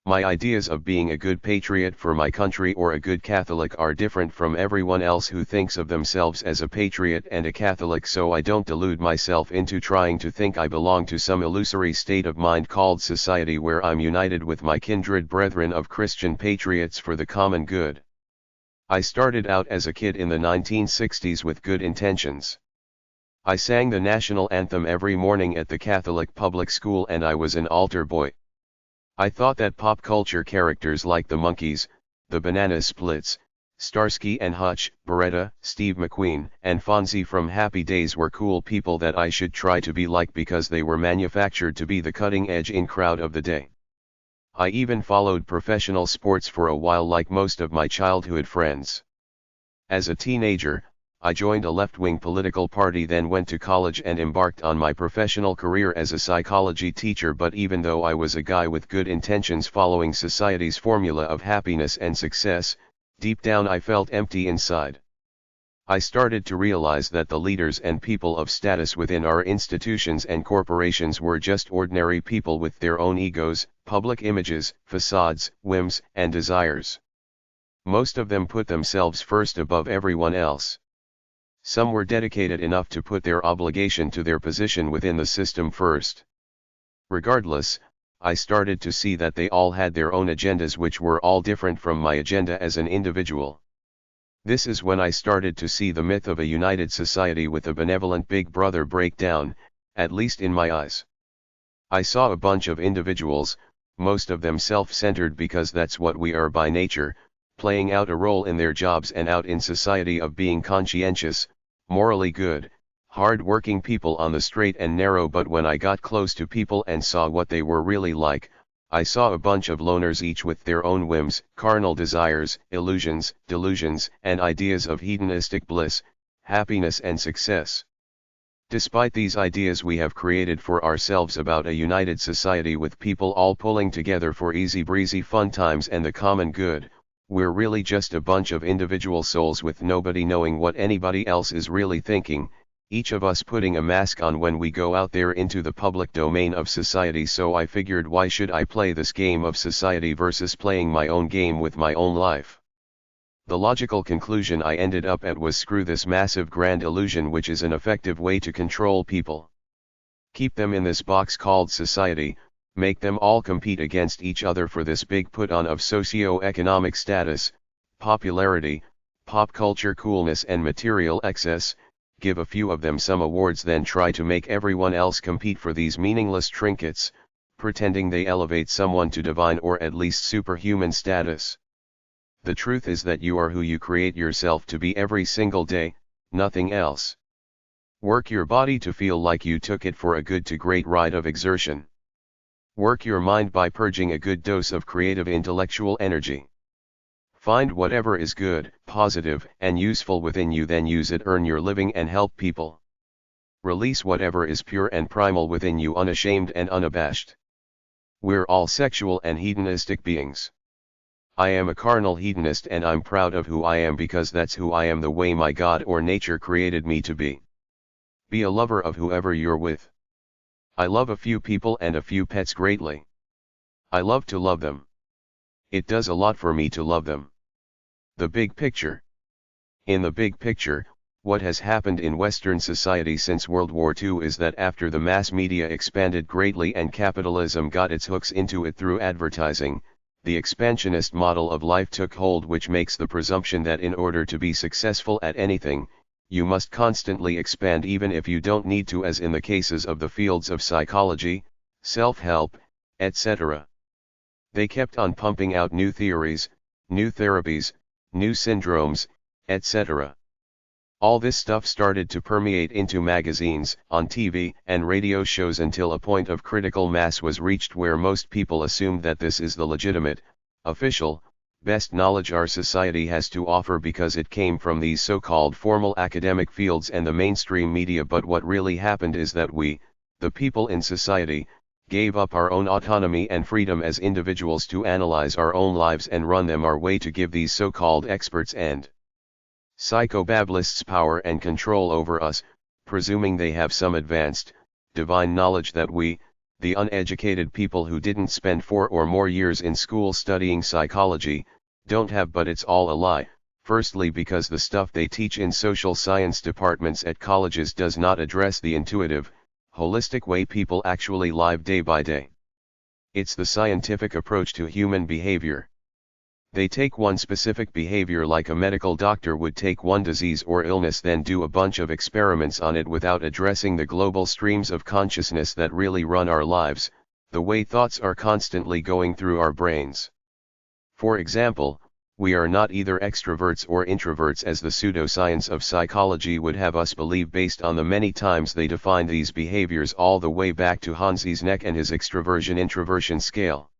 My ideas of being a good patriot for my country or a good Catholic are different from everyone else who thinks of themselves as a patriot and a Catholic, so I don't delude myself into trying to think I belong to some illusory state of mind called society where I'm united with my kindred brethren of Christian patriots for the common good. I started out as a kid in the 1960s with good intentions. I sang the national anthem every morning at the Catholic public school, and I was an altar boy. I thought that pop culture characters like the Monkees, the Banana Splits, Starsky and Hutch, Beretta, Steve McQueen, and Fonzie from Happy Days were cool people that I should try to be like because they were manufactured to be the cutting edge in crowd of the day. I even followed professional sports for a while like most of my childhood friends. As a teenager, I joined a left-wing political party, then went to college and embarked on my professional career as a psychology teacher. But even though I was a guy with good intentions following society's formula of happiness and success, deep down I felt empty inside. I started to realize that the leaders and people of status within our institutions and corporations were just ordinary people with their own egos, public images, facades, whims, and desires. Most of them put themselves first above everyone else. Some were dedicated enough to put their obligation to their position within the system first. Regardless, I started to see that they all had their own agendas which were all different from my agenda as an individual. This is when I started to see the myth of a united society with a benevolent big brother break down, at least in my eyes. I saw a bunch of individuals, most of them self-centered because that's what we are by nature, playing out a role in their jobs and out in society of being conscientious, morally good, hard-working people on the straight and narrow. But when I got close to people and saw what they were really like, I saw a bunch of loners, each with their own whims, carnal desires, illusions, delusions, and ideas of hedonistic bliss, happiness and success. Despite these ideas we have created for ourselves about a united society with people all pulling together for easy breezy fun times and the common good, we're really just a bunch of individual souls with nobody knowing what anybody else is really thinking, each of us putting a mask on when we go out there into the public domain of society. So I figured, why should I play this game of society versus playing my own game with my own life? The logical conclusion I ended up at was screw this massive grand illusion, which is an effective way to control people. Keep them in this box called society, make them all compete against each other for this big put-on of socio-economic status, popularity, pop culture coolness and material excess, give a few of them some awards, then try to make everyone else compete for these meaningless trinkets, pretending they elevate someone to divine or at least superhuman status. The truth is that you are who you create yourself to be every single day, nothing else. Work your body to feel like you took it for a good to great ride of exertion. Work your mind by purging a good dose of creative intellectual energy. Find whatever is good, positive, and useful within you, then use it, earn your living and help people. Release whatever is pure and primal within you, unashamed and unabashed. We're all sexual and hedonistic beings. I am a carnal hedonist and I'm proud of who I am because that's who I am, the way my God or nature created me to be. Be a lover of whoever you're with. I love a few people and a few pets greatly. I love to love them. It does a lot for me to love them. The big picture. In the big picture, what has happened in Western society since World War II is that after the mass media expanded greatly and capitalism got its hooks into it through advertising, the expansionist model of life took hold, which makes the presumption that in order to be successful at anything, you must constantly expand even if you don't need to, as in the cases of the fields of psychology, self-help, etc. They kept on pumping out new theories, new therapies, new syndromes, etc. All this stuff started to permeate into magazines, on TV, and radio shows until a point of critical mass was reached where most people assumed that this is the legitimate, official, best knowledge our society has to offer because it came from these so-called formal academic fields and the mainstream media. But what really happened is that we, the people in society, gave up our own autonomy and freedom as individuals to analyze our own lives and run them our way to give these so-called experts and psychobablists power and control over us, presuming they have some advanced, divine knowledge that we, the uneducated people who didn't spend 4 or more years in school studying psychology, don't have. But it's all a lie, firstly because the stuff they teach in social science departments at colleges does not address the intuitive, holistic way people actually live day by day. It's the scientific approach to human behavior. They take one specific behavior like a medical doctor would take one disease or illness, then do a bunch of experiments on it without addressing the global streams of consciousness that really run our lives, the way thoughts are constantly going through our brains. For example, we are not either extroverts or introverts as the pseudoscience of psychology would have us believe based on the many times they defined these behaviors all the way back to Hans Eysenck and his extroversion-introversion scale.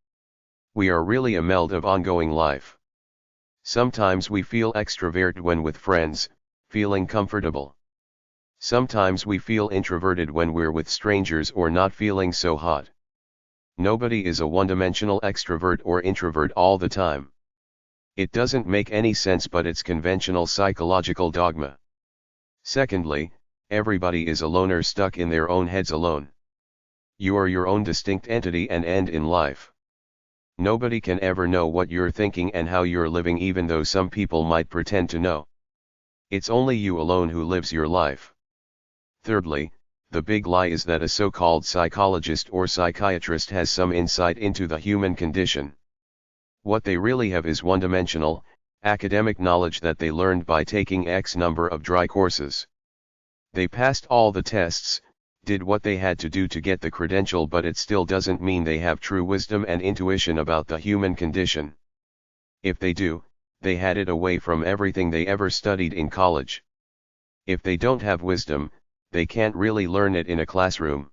We are really a meld of ongoing life. Sometimes we feel extrovert when with friends, feeling comfortable. Sometimes we feel introverted when we're with strangers or not feeling so hot. Nobody is a one-dimensional extrovert or introvert all the time. It doesn't make any sense, but it's conventional psychological dogma. Secondly, everybody is a loner stuck in their own heads alone. You are your own distinct entity and end in life. Nobody can ever know what you're thinking and how you're living, even though some people might pretend to know. It's only you alone who lives your life. Thirdly, the big lie is that a so-called psychologist or psychiatrist has some insight into the human condition. What they really have is one-dimensional, academic knowledge that they learned by taking X number of dry courses. They passed all the tests, did what they had to do to get the credential, but it still doesn't mean they have true wisdom and intuition about the human condition. If they do, they had it away from everything they ever studied in college. If they don't have wisdom, they can't really learn it in a classroom.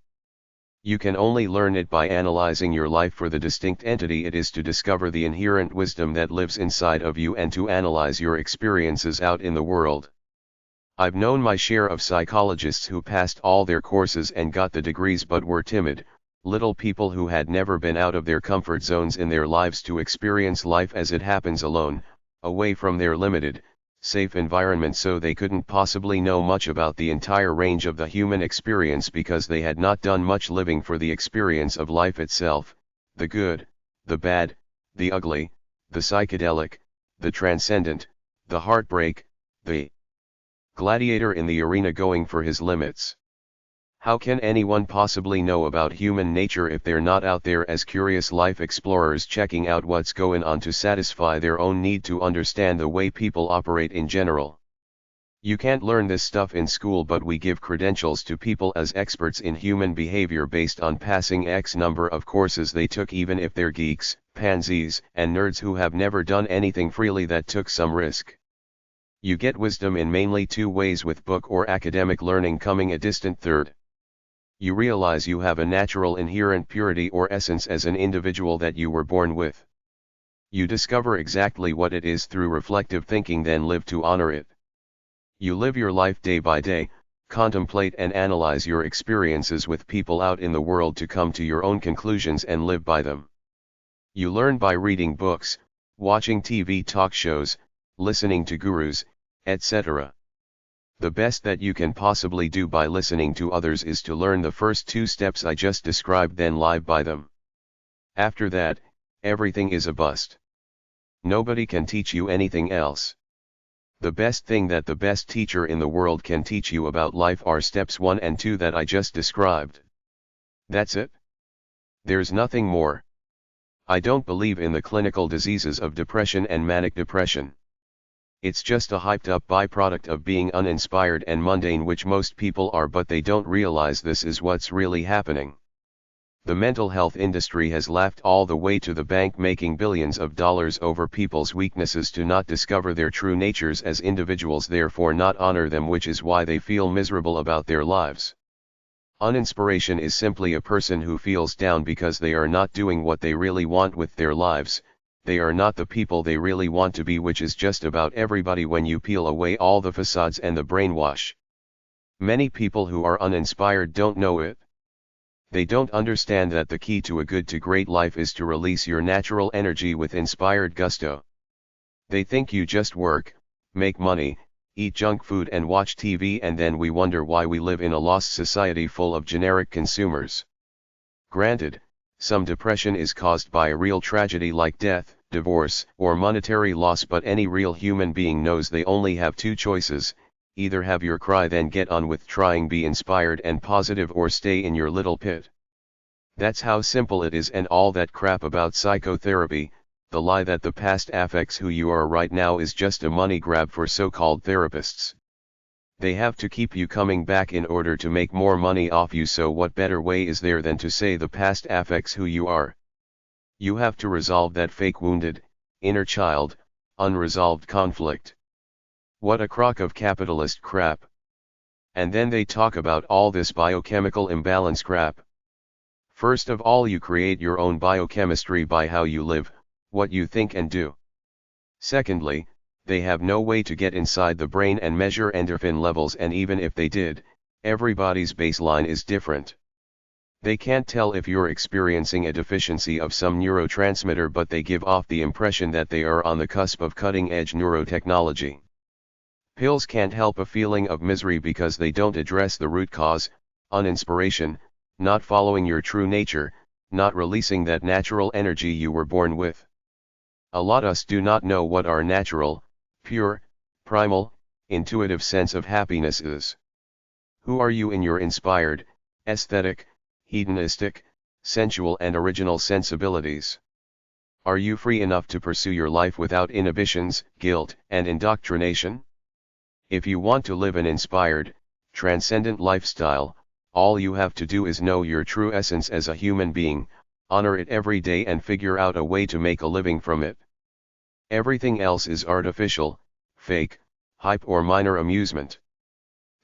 You can only learn it by analyzing your life for the distinct entity it is, to discover the inherent wisdom that lives inside of you and to analyze your experiences out in the world. I've known my share of psychologists who passed all their courses and got the degrees but were timid, little people who had never been out of their comfort zones in their lives to experience life as it happens alone, away from their limited, safe environment, so they couldn't possibly know much about the entire range of the human experience because they had not done much living for the experience of life itself, the good, the bad, the ugly, the psychedelic, the transcendent, the heartbreak, the gladiator in the arena going for his limits. How can anyone possibly know about human nature if they're not out there as curious life explorers checking out what's going on to satisfy their own need to understand the way people operate in general? You can't learn this stuff in school, but we give credentials to people as experts in human behavior based on passing X number of courses they took, even if they're geeks, pansies, and nerds who have never done anything freely that took some risk. You get wisdom in mainly two ways, with book or academic learning coming a distant third. You realize you have a natural inherent purity or essence as an individual that you were born with. You discover exactly what it is through reflective thinking, then live to honor it. You live your life day by day, contemplate and analyze your experiences with people out in the world to come to your own conclusions and live by them. You learn by reading books, watching TV talk shows, listening to gurus, etc. The best that you can possibly do by listening to others is to learn the first two steps I just described, then live by them. After that, everything is a bust. Nobody can teach you anything else. The best thing that the best teacher in the world can teach you about life are steps 1 and 2 that I just described. That's it. There's nothing more. I don't believe in the clinical diseases of depression and manic depression. It's just a hyped-up byproduct of being uninspired and mundane, which most people are, but they don't realize this is what's really happening. The mental health industry has laughed all the way to the bank, making billions of dollars over people's weaknesses to not discover their true natures as individuals, therefore not honor them, which is why they feel miserable about their lives. Uninspiration is simply a person who feels down because they are not doing what they really want with their lives. They are not the people they really want to be, which is just about everybody when you peel away all the facades and the brainwash. Many people who are uninspired don't know it. They don't understand that the key to a good to great life is to release your natural energy with inspired gusto. They think you just work, make money, eat junk food and watch TV, and then we wonder why we live in a lost society full of generic consumers. Granted, some depression is caused by a real tragedy like death, divorce, or monetary loss, but any real human being knows they only have two choices: either have your cry, then get on with trying, be inspired and positive, or stay in your little pit. That's how simple it is, and all that crap about psychotherapy, the lie that the past affects who you are right now, is just a money grab for so-called therapists. They have to keep you coming back in order to make more money off you, so what better way is there than to say the past affects who you are? You have to resolve that fake wounded, inner child, unresolved conflict. What a crock of capitalist crap. And then they talk about all this biochemical imbalance crap. First of all, you create your own biochemistry by how you live, what you think and do. Secondly, they have no way to get inside the brain and measure endorphin levels, and even if they did, everybody's baseline is different. They can't tell if you're experiencing a deficiency of some neurotransmitter, but they give off the impression that they are on the cusp of cutting-edge neurotechnology. Pills can't help a feeling of misery because they don't address the root cause, uninspiration, not following your true nature, not releasing that natural energy you were born with. A lot of us do not know what our natural, pure, primal, intuitive sense of happiness is. Who are you in your inspired, aesthetic, hedonistic, sensual and original sensibilities? Are you free enough to pursue your life without inhibitions, guilt, and indoctrination? If you want to live an inspired, transcendent lifestyle, all you have to do is know your true essence as a human being, honor it every day and figure out a way to make a living from it. Everything else is artificial, fake, hype or minor amusement.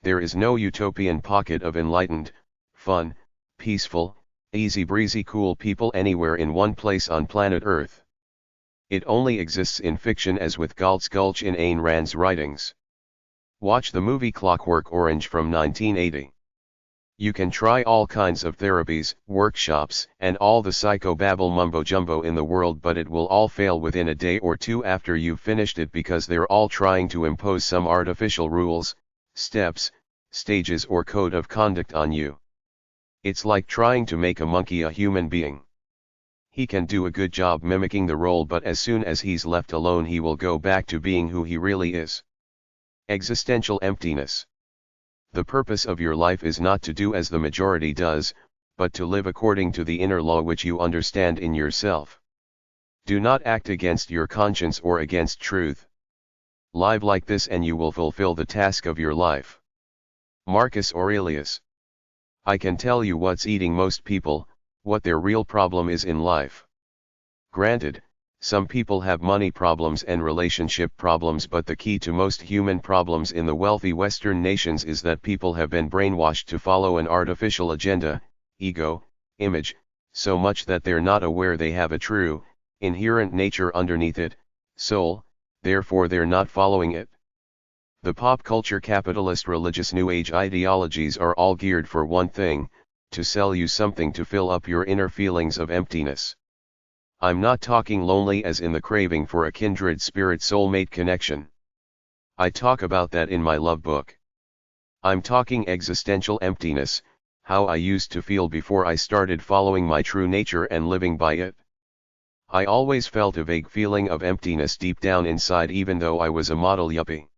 There is no utopian pocket of enlightened, fun, peaceful, easy breezy cool people anywhere in one place on planet Earth. It only exists in fiction, as with Galt's Gulch in Ayn Rand's writings. Watch the movie Clockwork Orange from 1980. You can try all kinds of therapies, workshops, and all the psychobabble mumbo-jumbo in the world, but it will all fail within a day or two after you've finished it, because they're all trying to impose some artificial rules, steps, stages or code of conduct on you. It's like trying to make a monkey a human being. He can do a good job mimicking the role, but as soon as he's left alone he will go back to being who he really is. Existential emptiness. The purpose of your life is not to do as the majority does, but to live according to the inner law which you understand in yourself. Do not act against your conscience or against truth. Live like this and you will fulfill the task of your life. Marcus Aurelius. I can tell you what's eating most people, what their real problem is in life. Granted, some people have money problems and relationship problems, but the key to most human problems in the wealthy Western nations is that people have been brainwashed to follow an artificial agenda, ego, image, so much that they're not aware they have a true, inherent nature underneath it, soul, therefore they're not following it. The pop culture capitalist religious New Age ideologies are all geared for one thing, to sell you something to fill up your inner feelings of emptiness. I'm not talking lonely as in the craving for a kindred spirit soulmate connection. I talk about that in my love book. I'm talking existential emptiness, how I used to feel before I started following my true nature and living by it. I always felt a vague feeling of emptiness deep down inside, even though I was a model yuppie.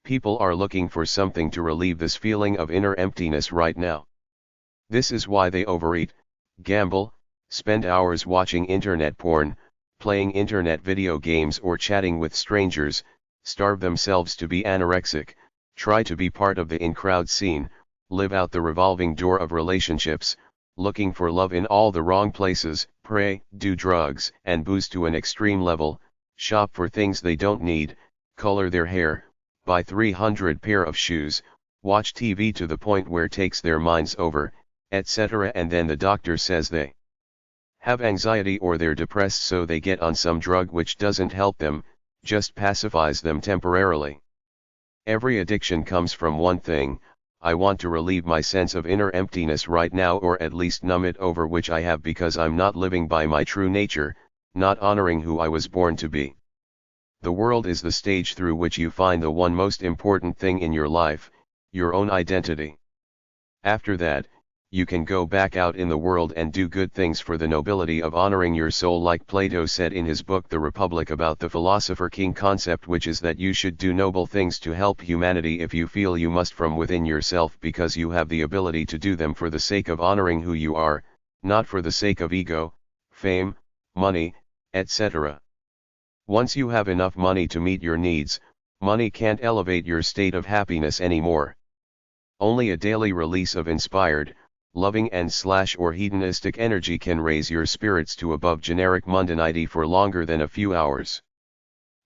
People are looking for something to relieve this feeling of inner emptiness right now. This is why they overeat, gamble, spend hours watching internet porn, playing internet video games or chatting with strangers, starve themselves to be anorexic, try to be part of the in-crowd scene, live out the revolving door of relationships, looking for love in all the wrong places, pray, do drugs and booze to an extreme level, shop for things they don't need, color their hair, buy 300 pair of shoes, watch TV to the point where takes their minds over, etc. And then the doctor says they have anxiety or they're depressed, so they get on some drug which doesn't help them, just pacifies them temporarily. Every addiction comes from one thing: I want to relieve my sense of inner emptiness right now, or at least numb it over, which I have because I'm not living by my true nature, not honoring who I was born to be. The world is the stage through which you find the one most important thing in your life, your own identity. After that, you can go back out in the world and do good things for the nobility of honoring your soul, like Plato said in his book The Republic about the philosopher king concept, which is that you should do noble things to help humanity if you feel you must from within yourself, because you have the ability to do them for the sake of honoring who you are, not for the sake of ego, fame, money, etc. Once you have enough money to meet your needs, Money can't elevate your state of happiness anymore. Only a daily release of inspired, loving and/or hedonistic energy can raise your spirits to above generic mundanity for longer than a few hours.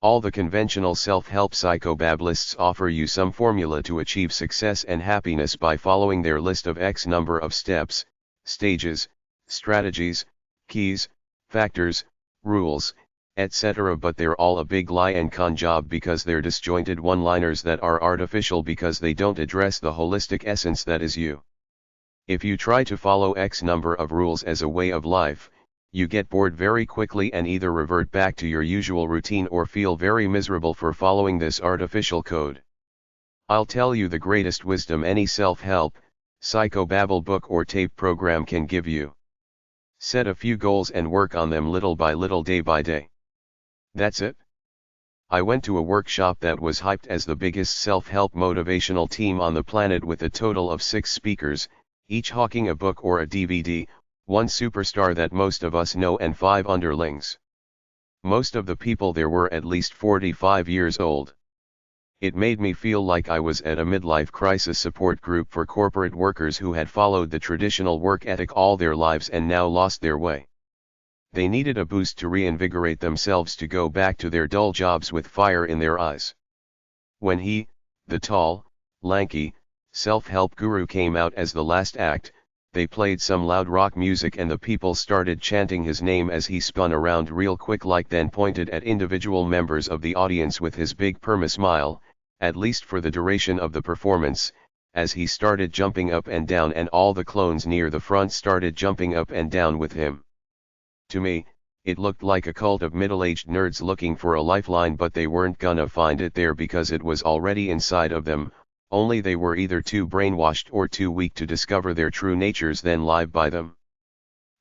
All the conventional self-help psychobablists offer you some formula to achieve success and happiness by following their list of X number of steps, stages, strategies, keys, factors, rules, etc. But they're all a big lie and con job because they're disjointed one-liners that are artificial because they don't address the holistic essence that is you. If you try to follow X number of rules as a way of life, you get bored very quickly and either revert back to your usual routine or feel very miserable for following this artificial code. I'll tell you the greatest wisdom any self-help, psychobabble book or tape program can give you. Set a few goals and work on them little by little, day by day. That's it. I went to a workshop that was hyped as the biggest self-help motivational team on the planet with a total of 6 speakers, each hawking a book or a DVD, 1 superstar that most of us know and 5 underlings. Most of the people there were at least 45 years old. It made me feel like I was at a midlife crisis support group for corporate workers who had followed the traditional work ethic all their lives and now lost their way. They needed a boost to reinvigorate themselves to go back to their dull jobs with fire in their eyes. When he, the tall, lanky, self-help guru came out as the last act, they played some loud rock music and the people started chanting his name as he spun around real quick, like then pointed at individual members of the audience with his big perma smile, at least for the duration of the performance, as he started jumping up and down and all the clones near the front started jumping up and down with him. To me, it looked like a cult of middle-aged nerds looking for a lifeline, but they weren't gonna find it there because it was already inside of them. Only they were either too brainwashed or too weak to discover their true natures then live by them.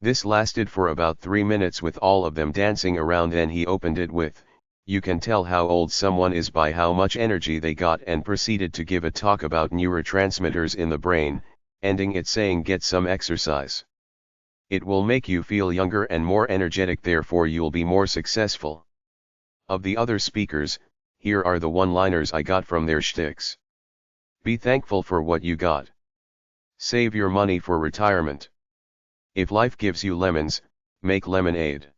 This lasted for about 3 minutes with all of them dancing around. Then he opened it with, "You can tell how old someone is by how much energy they got," and proceeded to give a talk about neurotransmitters in the brain, ending it saying, "Get some exercise. It will make you feel younger and more energetic, therefore you'll be more successful." Of the other speakers, here are the one-liners I got from their shticks. Be thankful for what you got. Save your money for retirement. If life gives you lemons, make lemonade.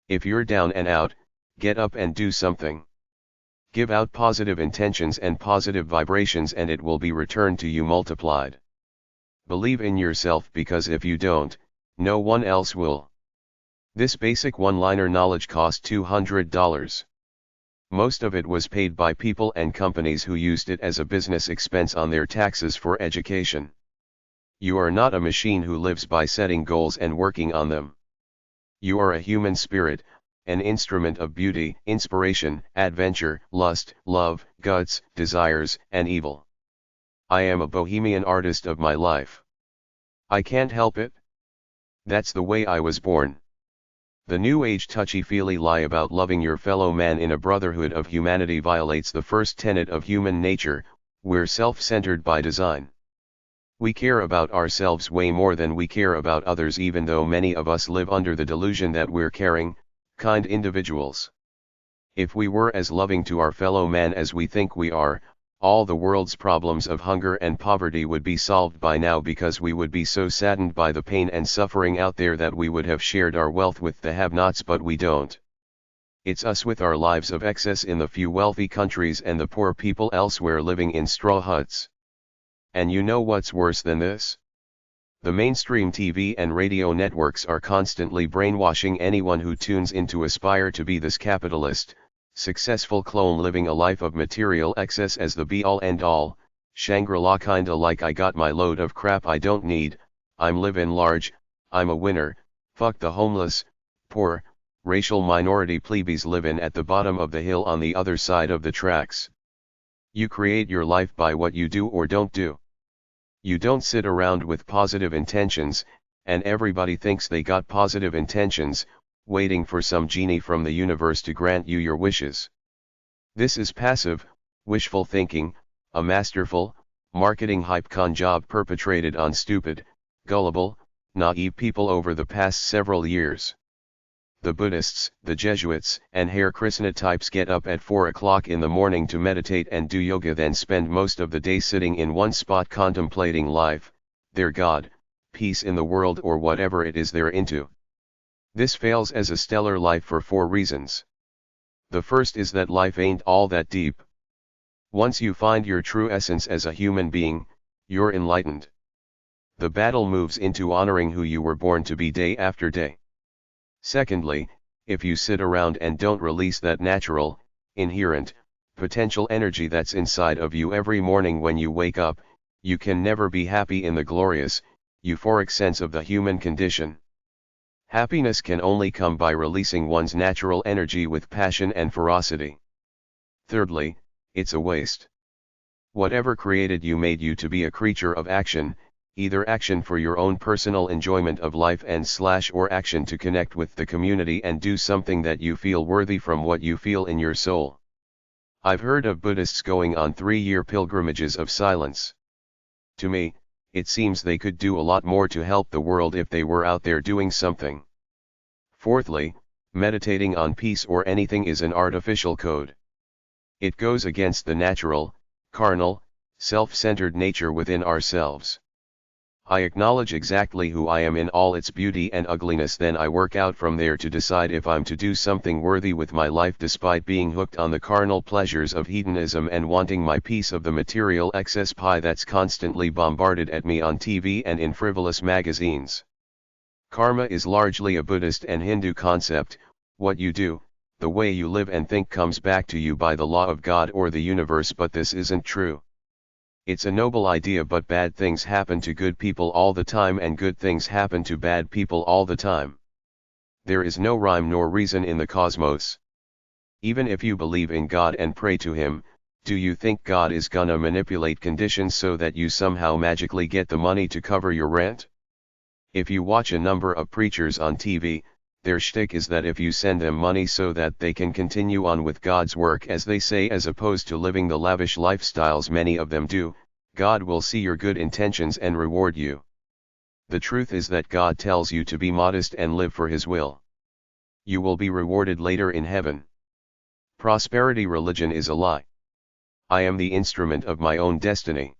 If you're down and out, get up and do something. Give out positive intentions and positive vibrations and it will be returned to you multiplied. Believe in yourself because if you don't, no one else will. This basic one-liner knowledge cost $200. Most of it was paid by people and companies who used it as a business expense on their taxes for education. You are not a machine who lives by setting goals and working on them. You are a human spirit, an instrument of beauty, inspiration, adventure, lust, love, guts, desires, and evil. I am a bohemian artist of my life. I can't help it. That's the way I was born. The New Age touchy-feely lie about loving your fellow man in a brotherhood of humanity violates the first tenet of human nature: we're self-centered by design. We care about ourselves way more than we care about others, even though many of us live under the delusion that we're caring, kind individuals. If we were as loving to our fellow man as we think we are, all the world's problems of hunger and poverty would be solved by now, because we would be so saddened by the pain and suffering out there that we would have shared our wealth with the have-nots, but we don't. It's us with our lives of excess in the few wealthy countries and the poor people elsewhere living in straw huts. And you know what's worse than this? The mainstream TV and radio networks are constantly brainwashing anyone who tunes in to aspire to be this capitalist, successful clone living a life of material excess as the be-all end-all, Shangri-La kinda like I got my load of crap I don't need, I'm living large, I'm a winner, fuck the homeless, poor, racial minority plebeies living at the bottom of the hill on the other side of the tracks. You create your life by what you do or don't do. You don't sit around with positive intentions, and everybody thinks they got positive intentions, waiting for some genie from the universe to grant you your wishes. This is passive, wishful thinking, a masterful, marketing hype con job perpetrated on stupid, gullible, naive people over the past several years. The Buddhists, the Jesuits, and Hare Krishna types get up at 4 o'clock in the morning to meditate and do yoga, then spend most of the day sitting in one spot contemplating life, their God, peace in the world, or whatever it is they're into. This fails as a stellar life for 4 reasons. The first is that life ain't all that deep. Once you find your true essence as a human being, you're enlightened. The battle moves into honoring who you were born to be day after day. Secondly, if you sit around and don't release that natural, inherent, potential energy that's inside of you every morning when you wake up, you can never be happy in the glorious, euphoric sense of the human condition. Happiness can only come by releasing one's natural energy with passion and ferocity. Thirdly, it's a waste. Whatever created you made you to be a creature of action, either action for your own personal enjoyment of life or action to connect with the community and do something that you feel worthy from what you feel in your soul. I've heard of Buddhists going on 3-year pilgrimages of silence. To me, it seems they could do a lot more to help the world if they were out there doing something. Fourthly, meditating on peace or anything is an artificial code. It goes against the natural, carnal, self-centered nature within ourselves. I acknowledge exactly who I am in all its beauty and ugliness, then I work out from there to decide if I'm to do something worthy with my life despite being hooked on the carnal pleasures of hedonism and wanting my piece of the material excess pie that's constantly bombarded at me on TV and in frivolous magazines. Karma is largely a Buddhist and Hindu concept. What you do, the way you live and think comes back to you by the law of God or the universe, but this isn't true. It's a noble idea, but bad things happen to good people all the time and good things happen to bad people all the time. There is no rhyme nor reason in the cosmos. Even if you believe in God and pray to Him, do you think God is gonna manipulate conditions so that you somehow magically get the money to cover your rent? If you watch a number of preachers on TV, their shtick is that if you send them money so that they can continue on with God's work, as they say, as opposed to living the lavish lifestyles many of them do, God will see your good intentions and reward you. The truth is that God tells you to be modest and live for His will. You will be rewarded later in heaven. Prosperity religion is a lie. I am the instrument of my own destiny.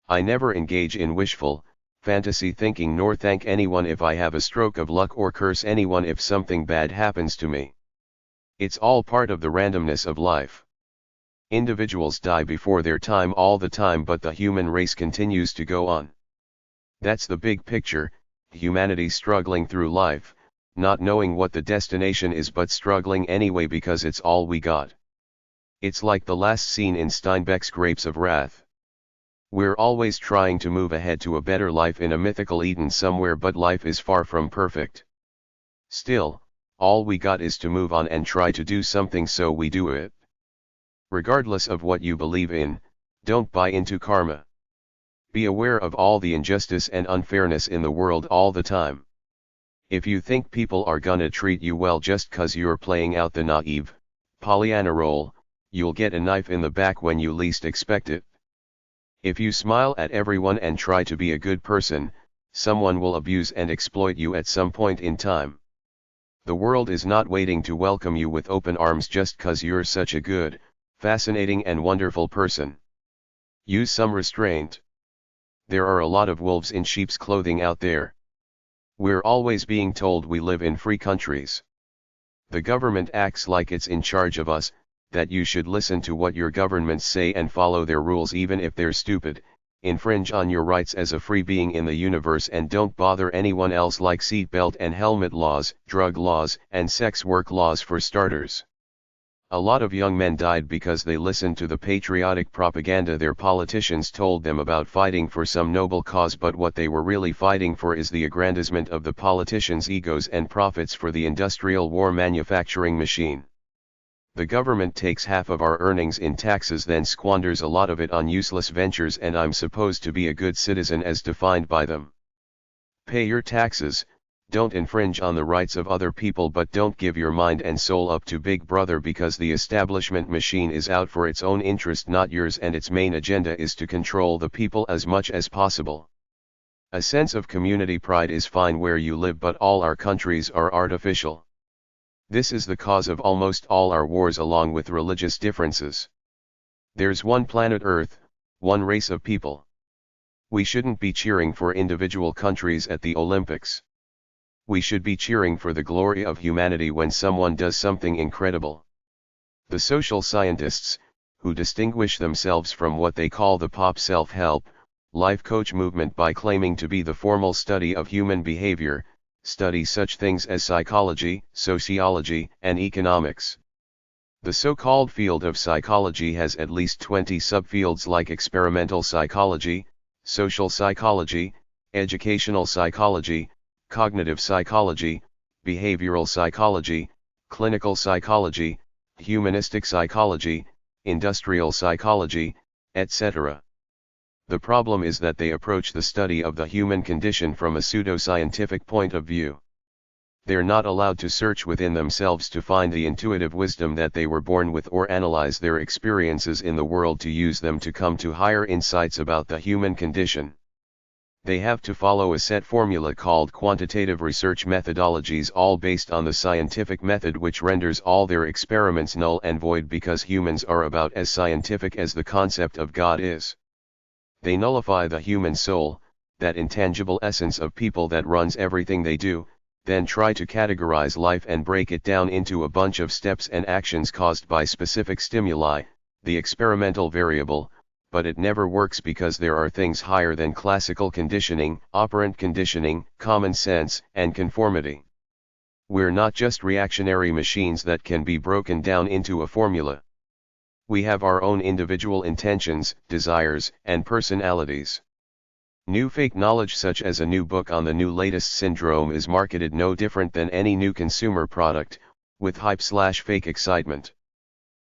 I never engage in wishful, fantasy thinking, nor thank anyone if I have a stroke of luck or curse anyone if something bad happens to me. It's all part of the randomness of life. Individuals die before their time all the time, but the human race continues to go on. That's the big picture, humanity struggling through life, not knowing what the destination is but struggling anyway because it's all we got. It's like the last scene in Steinbeck's Grapes of Wrath. We're always trying to move ahead to a better life in a mythical Eden somewhere, but life is far from perfect. Still, all we got is to move on and try to do something, so we do it. Regardless of what you believe in, don't buy into karma. Be aware of all the injustice and unfairness in the world all the time. If you think people are gonna treat you well just 'cause you're playing out the naive, Pollyanna role, you'll get a knife in the back when you least expect it. If you smile at everyone and try to be a good person, someone will abuse and exploit you at some point in time. The world is not waiting to welcome you with open arms just 'cause you're such a good, fascinating and wonderful person. Use some restraint. There are a lot of wolves in sheep's clothing out there. We're always being told we live in free countries. The government acts like it's in charge of us, that you should listen to what your governments say and follow their rules even if they're stupid, infringe on your rights as a free being in the universe, and don't bother anyone else, like seatbelt and helmet laws, drug laws, and sex work laws for starters. A lot of young men died because they listened to the patriotic propaganda their politicians told them about fighting for some noble cause, but what they were really fighting for is the aggrandizement of the politicians' egos and profits for the industrial war manufacturing machine. The government takes half of our earnings in taxes, then squanders a lot of it on useless ventures, and I'm supposed to be a good citizen as defined by them. Pay your taxes, don't infringe on the rights of other people, but don't give your mind and soul up to Big Brother, because the establishment machine is out for its own interest, not yours, and its main agenda is to control the people as much as possible. A sense of community pride is fine where you live, but all our countries are artificial. This is the cause of almost all our wars along with religious differences. There's one planet Earth, one race of people. We shouldn't be cheering for individual countries at the Olympics. We should be cheering for the glory of humanity when someone does something incredible. The social scientists, who distinguish themselves from what they call the pop self-help, life coach movement by claiming to be the formal study of human behavior, study such things as psychology, sociology, and economics. The so-called field of psychology has at least 20 subfields like experimental psychology, social psychology, educational psychology, cognitive psychology, behavioral psychology, clinical psychology, humanistic psychology, industrial psychology, etc. The problem is that they approach the study of the human condition from a pseudo-scientific point of view. They're not allowed to search within themselves to find the intuitive wisdom that they were born with or analyze their experiences in the world to use them to come to higher insights about the human condition. They have to follow a set formula called quantitative research methodologies, all based on the scientific method, which renders all their experiments null and void because humans are about as scientific as the concept of God is. They nullify the human soul, that intangible essence of people that runs everything they do, then try to categorize life and break it down into a bunch of steps and actions caused by specific stimuli, the experimental variable, but it never works because there are things higher than classical conditioning, operant conditioning, common sense, and conformity. We're not just reactionary machines that can be broken down into a formula. We have our own individual intentions, desires, and personalities. New fake knowledge such as a new book on the new latest syndrome is marketed no different than any new consumer product, with hype/fake excitement.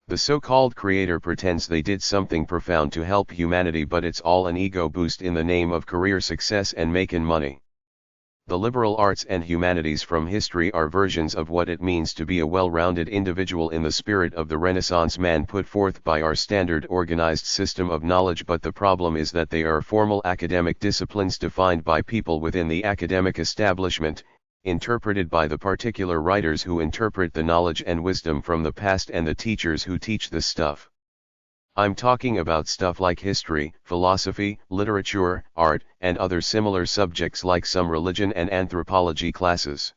The so-called creator pretends they did something profound to help humanity, but it's all an ego boost in the name of career success and making money. The liberal arts and humanities from history are versions of what it means to be a well-rounded individual in the spirit of the Renaissance man put forth by our standard organized system of knowledge, but the problem is that they are formal academic disciplines defined by people within the academic establishment, interpreted by the particular writers who interpret the knowledge and wisdom from the past and the teachers who teach this stuff. I'm talking about stuff like history, philosophy, literature, art, and other similar subjects like some religion and anthropology classes.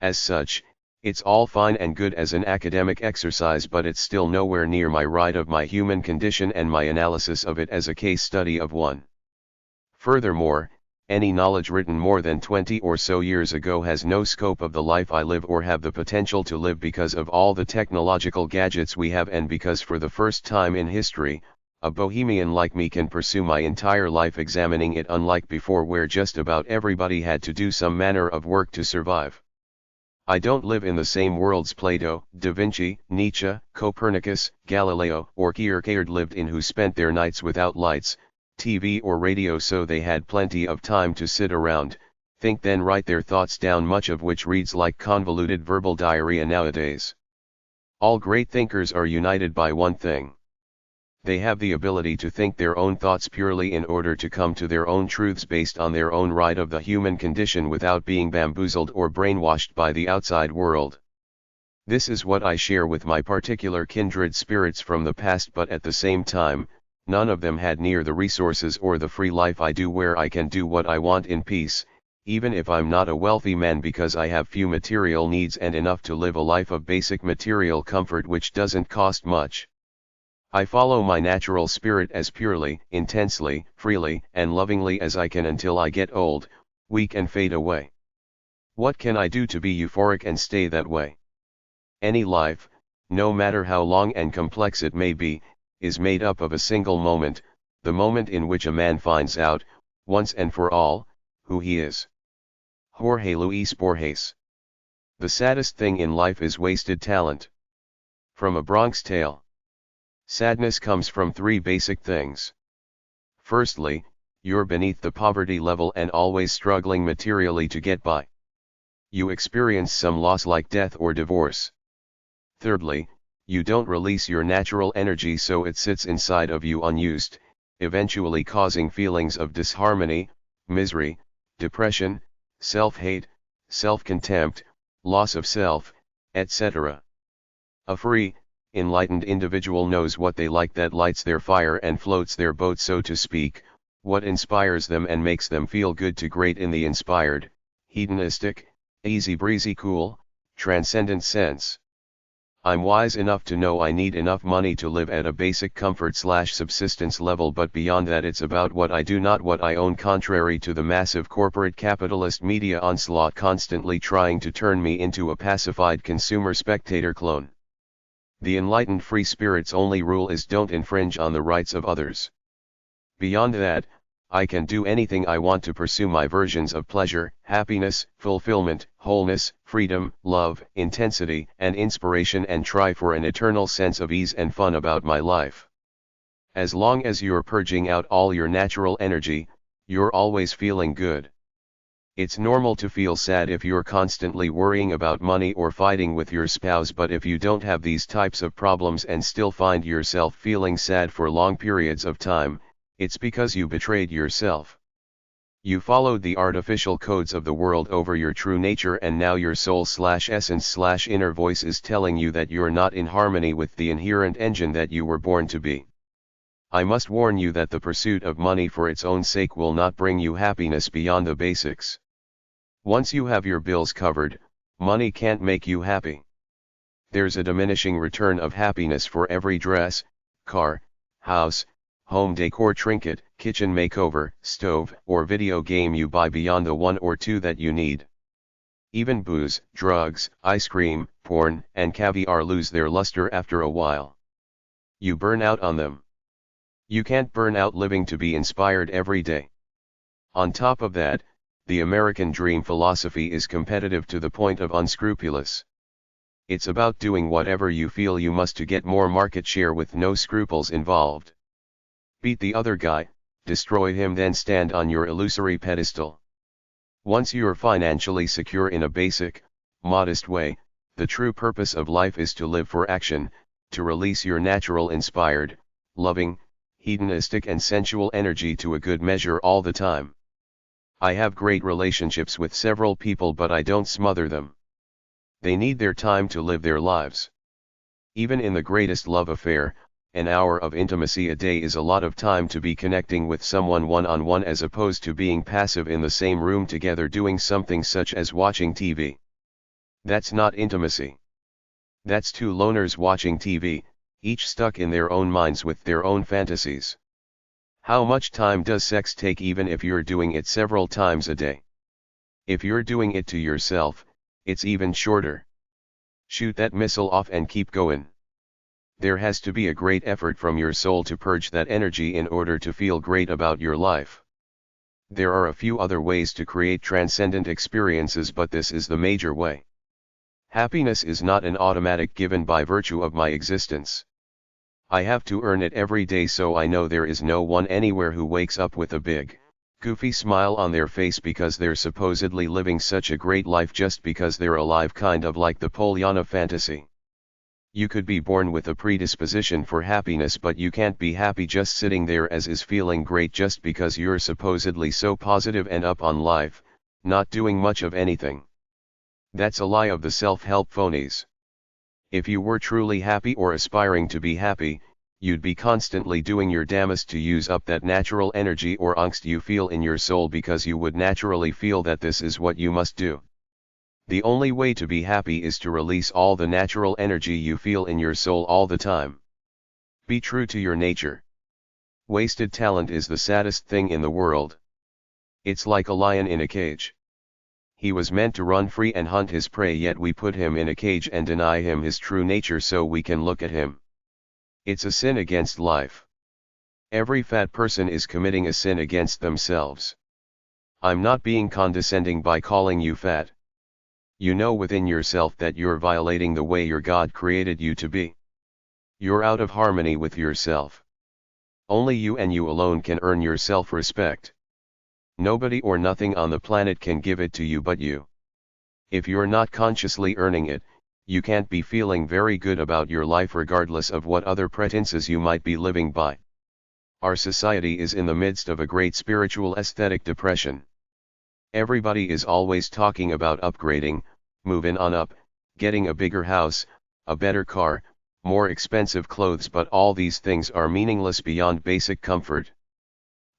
As such, it's all fine and good as an academic exercise, but it's still nowhere near my ride of my human condition and my analysis of it as a case study of one. Furthermore, any knowledge written more than 20 or so years ago has no scope of the life I live or have the potential to live because of all the technological gadgets we have, and because for the first time in history, a bohemian like me can pursue my entire life examining it, unlike before where just about everybody had to do some manner of work to survive. I don't live in the same worlds Plato, Da Vinci, Nietzsche, Copernicus, Galileo, or Kierkegaard lived in, who spent their nights without lights, TV or radio, so they had plenty of time to sit around, think, then write their thoughts down, much of which reads like convoluted verbal diarrhea nowadays. All great thinkers are united by one thing. They have the ability to think their own thoughts purely in order to come to their own truths based on their own ride of the human condition without being bamboozled or brainwashed by the outside world. This is what I share with my particular kindred spirits from the past, but at the same time, none of them had near the resources or the free life I do, where I can do what I want in peace, even if I'm not a wealthy man, because I have few material needs and enough to live a life of basic material comfort which doesn't cost much. I follow my natural spirit as purely, intensely, freely, and lovingly as I can until I get old, weak, and fade away. What can I do to be euphoric and stay that way? Any life, no matter how long and complex it may be, is made up of a single moment, the moment in which a man finds out, once and for all, who he is. Jorge Luis Borges. The saddest thing in life is wasted talent. From A Bronx Tale. Sadness comes from three basic things. Firstly, you're beneath the poverty level and always struggling materially to get by. You experience some loss like death or divorce. Thirdly, you don't release your natural energy, so it sits inside of you unused, eventually causing feelings of disharmony, misery, depression, self-hate, self-contempt, loss of self, etc. A free, enlightened individual knows what they like that lights their fire and floats their boat, so to speak, what inspires them and makes them feel good to great in the inspired, hedonistic, easy-breezy cool, transcendent sense. I'm wise enough to know I need enough money to live at a basic comfort/subsistence level, but beyond that it's about what I do, not what I own, contrary to the massive corporate capitalist media onslaught constantly trying to turn me into a pacified consumer spectator clone. The enlightened free spirit's only rule is don't infringe on the rights of others. Beyond that, I can do anything I want to pursue my versions of pleasure, happiness, fulfillment, wholeness, freedom, love, intensity, and inspiration, and try for an eternal sense of ease and fun about my life. As long as you're purging out all your natural energy, you're always feeling good. It's normal to feel sad if you're constantly worrying about money or fighting with your spouse, but if you don't have these types of problems and still find yourself feeling sad for long periods of time, it's because you betrayed yourself. You followed the artificial codes of the world over your true nature, and now your soul/essence/inner voice is telling you that you're not in harmony with the inherent engine that you were born to be. I must warn you that the pursuit of money for its own sake will not bring you happiness beyond the basics. Once you have your bills covered, money can't make you happy. There's a diminishing return of happiness for every dress, car, house, home decor trinket, kitchen makeover, stove, or video game you buy beyond the one or two that you need. Even booze, drugs, ice cream, porn, and caviar lose their luster after a while. You burn out on them. You can't burn out living to be inspired every day. On top of that, the American dream philosophy is competitive to the point of unscrupulous. It's about doing whatever you feel you must to get more market share with no scruples involved. Beat the other guy, destroy him, then stand on your illusory pedestal. Once you're financially secure in a basic, modest way, the true purpose of life is to live for action, to release your natural inspired, loving, hedonistic and sensual energy to a good measure all the time. I have great relationships with several people, but I don't smother them. They need their time to live their lives. Even in the greatest love affair, an hour of intimacy a day is a lot of time to be connecting with someone one-on-one, as opposed to being passive in the same room together doing something such as watching TV. That's not intimacy. That's two loners watching TV, each stuck in their own minds with their own fantasies. How much time does sex take, even if you're doing it several times a day? If you're doing it to yourself, it's even shorter. Shoot that missile off and keep going. There has to be a great effort from your soul to purge that energy in order to feel great about your life. There are a few other ways to create transcendent experiences, but this is the major way. Happiness is not an automatic given by virtue of my existence. I have to earn it every day, so I know there is no one anywhere who wakes up with a big, goofy smile on their face because they're supposedly living such a great life just because they're alive, kind of like the Pollyanna fantasy. You could be born with a predisposition for happiness, but you can't be happy just sitting there as is feeling great just because you're supposedly so positive and up on life, not doing much of anything. That's a lie of the self-help phonies. If you were truly happy or aspiring to be happy, you'd be constantly doing your damnest to use up that natural energy or angst you feel in your soul, because you would naturally feel that this is what you must do. The only way to be happy is to release all the natural energy you feel in your soul all the time. Be true to your nature. Wasted talent is the saddest thing in the world. It's like a lion in a cage. He was meant to run free and hunt his prey, yet we put him in a cage and deny him his true nature so we can look at him. It's a sin against life. Every fat person is committing a sin against themselves. I'm not being condescending by calling you fat. You know within yourself that you're violating the way your God created you to be. You're out of harmony with yourself. Only you and you alone can earn your self-respect. Nobody or nothing on the planet can give it to you but you. If you're not consciously earning it, you can't be feeling very good about your life regardless of what other pretenses you might be living by. Our society is in the midst of a great spiritual aesthetic depression. Everybody is always talking about upgrading, moving on up, getting a bigger house, a better car, more expensive clothes, but all these things are meaningless beyond basic comfort.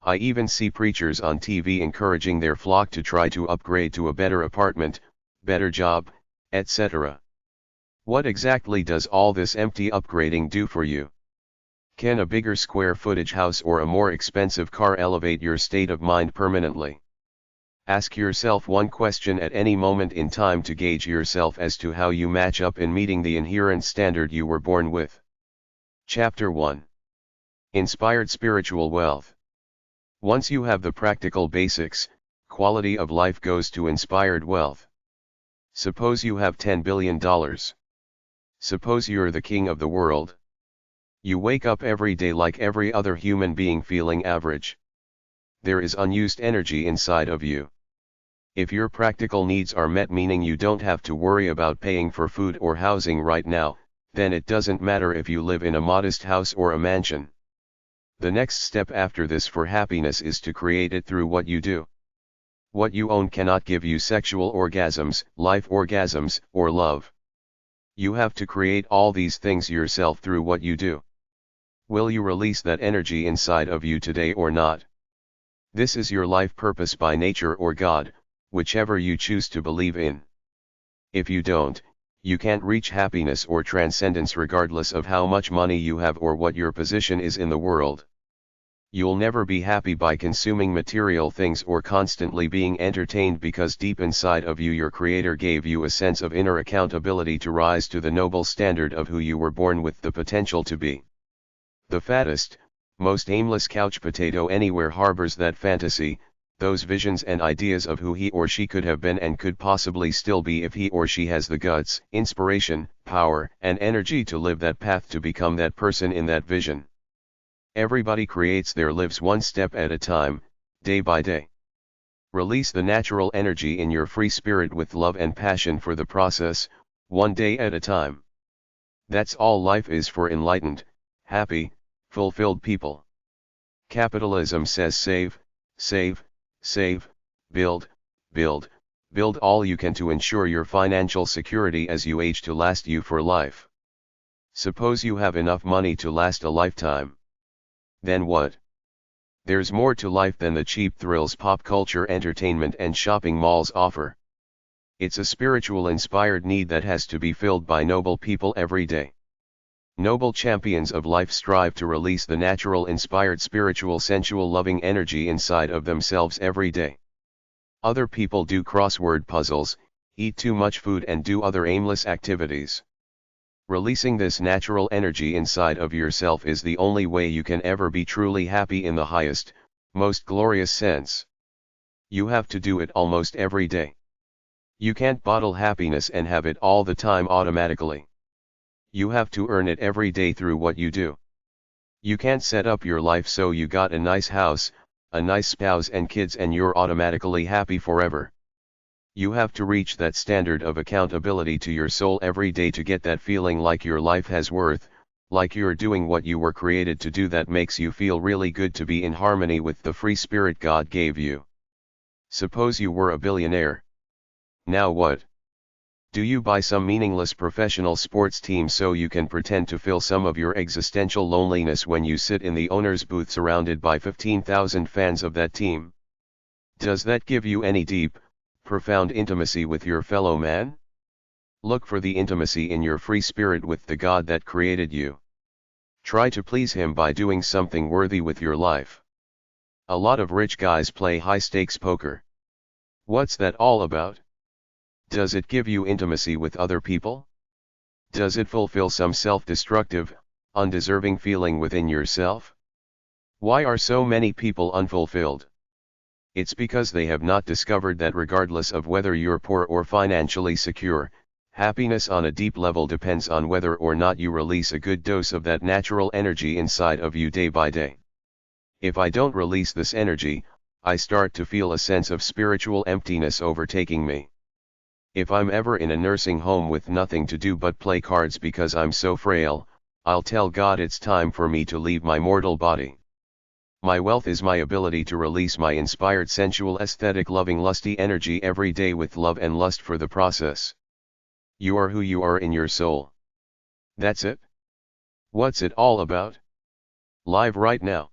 I even see preachers on TV encouraging their flock to try to upgrade to a better apartment, better job, etc. What exactly does all this empty upgrading do for you? Can a bigger square footage house or a more expensive car elevate your state of mind permanently? Ask yourself one question at any moment in time to gauge yourself as to how you match up in meeting the inherent standard you were born with. Chapter 1. Inspired Spiritual Wealth. Once you have the practical basics, quality of life goes to inspired wealth. Suppose you have $10 billion. Suppose you're the king of the world. You wake up every day like every other human being feeling average. There is unused energy inside of you. If your practical needs are met, meaning you don't have to worry about paying for food or housing right now, then it doesn't matter if you live in a modest house or a mansion. The next step after this for happiness is to create it through what you do. What you own cannot give you sexual orgasms, life orgasms, or love. You have to create all these things yourself through what you do. Will you release that energy inside of you today or not? This is your life purpose by nature or God, whichever you choose to believe in. If you don't, you can't reach happiness or transcendence regardless of how much money you have or what your position is in the world. You'll never be happy by consuming material things or constantly being entertained, because deep inside of you your Creator gave you a sense of inner accountability to rise to the noble standard of who you were born with the potential to be. The fattest, most aimless couch potato anywhere harbors that fantasy, those visions and ideas of who he or she could have been and could possibly still be if he or she has the guts, inspiration, power, and energy to live that path to become that person in that vision. Everybody creates their lives one step at a time, day by day. Release the natural energy in your free spirit with love and passion for the process, one day at a time. That's all life is for enlightened, happy, fulfilled people. Capitalism says save, save, save, build, build, build all you can to ensure your financial security as you age to last you for life. Suppose you have enough money to last a lifetime. Then what? There's more to life than the cheap thrills pop culture entertainment and shopping malls offer. It's a spiritual inspired need that has to be filled by noble people every day. Noble champions of life strive to release the natural inspired spiritual sensual loving energy inside of themselves every day. Other people do crossword puzzles, eat too much food and do other aimless activities. Releasing this natural energy inside of yourself is the only way you can ever be truly happy in the highest, most glorious sense. You have to do it almost every day. You can't bottle happiness and have it all the time automatically. You have to earn it every day through what you do. You can't set up your life so you got a nice house, a nice spouse and kids and you're automatically happy forever. You have to reach that standard of accountability to your soul every day to get that feeling like your life has worth, like you're doing what you were created to do, that makes you feel really good to be in harmony with the free spirit God gave you. Suppose you were a billionaire. Now what? Do you buy some meaningless professional sports team so you can pretend to fill some of your existential loneliness when you sit in the owner's booth surrounded by 15,000 fans of that team? Does that give you any deep, profound intimacy with your fellow man? Look for the intimacy in your free spirit with the God that created you. Try to please Him by doing something worthy with your life. A lot of rich guys play high-stakes poker. What's that all about? Does it give you intimacy with other people? Does it fulfill some self-destructive, undeserving feeling within yourself? Why are so many people unfulfilled? It's because they have not discovered that regardless of whether you're poor or financially secure, happiness on a deep level depends on whether or not you release a good dose of that natural energy inside of you day by day. If I don't release this energy, I start to feel a sense of spiritual emptiness overtaking me. If I'm ever in a nursing home with nothing to do but play cards because I'm so frail, I'll tell God it's time for me to leave my mortal body. My wealth is my ability to release my inspired sensual aesthetic loving lusty energy every day with love and lust for the process. You are who you are in your soul. That's it. What's it all about? Live right now.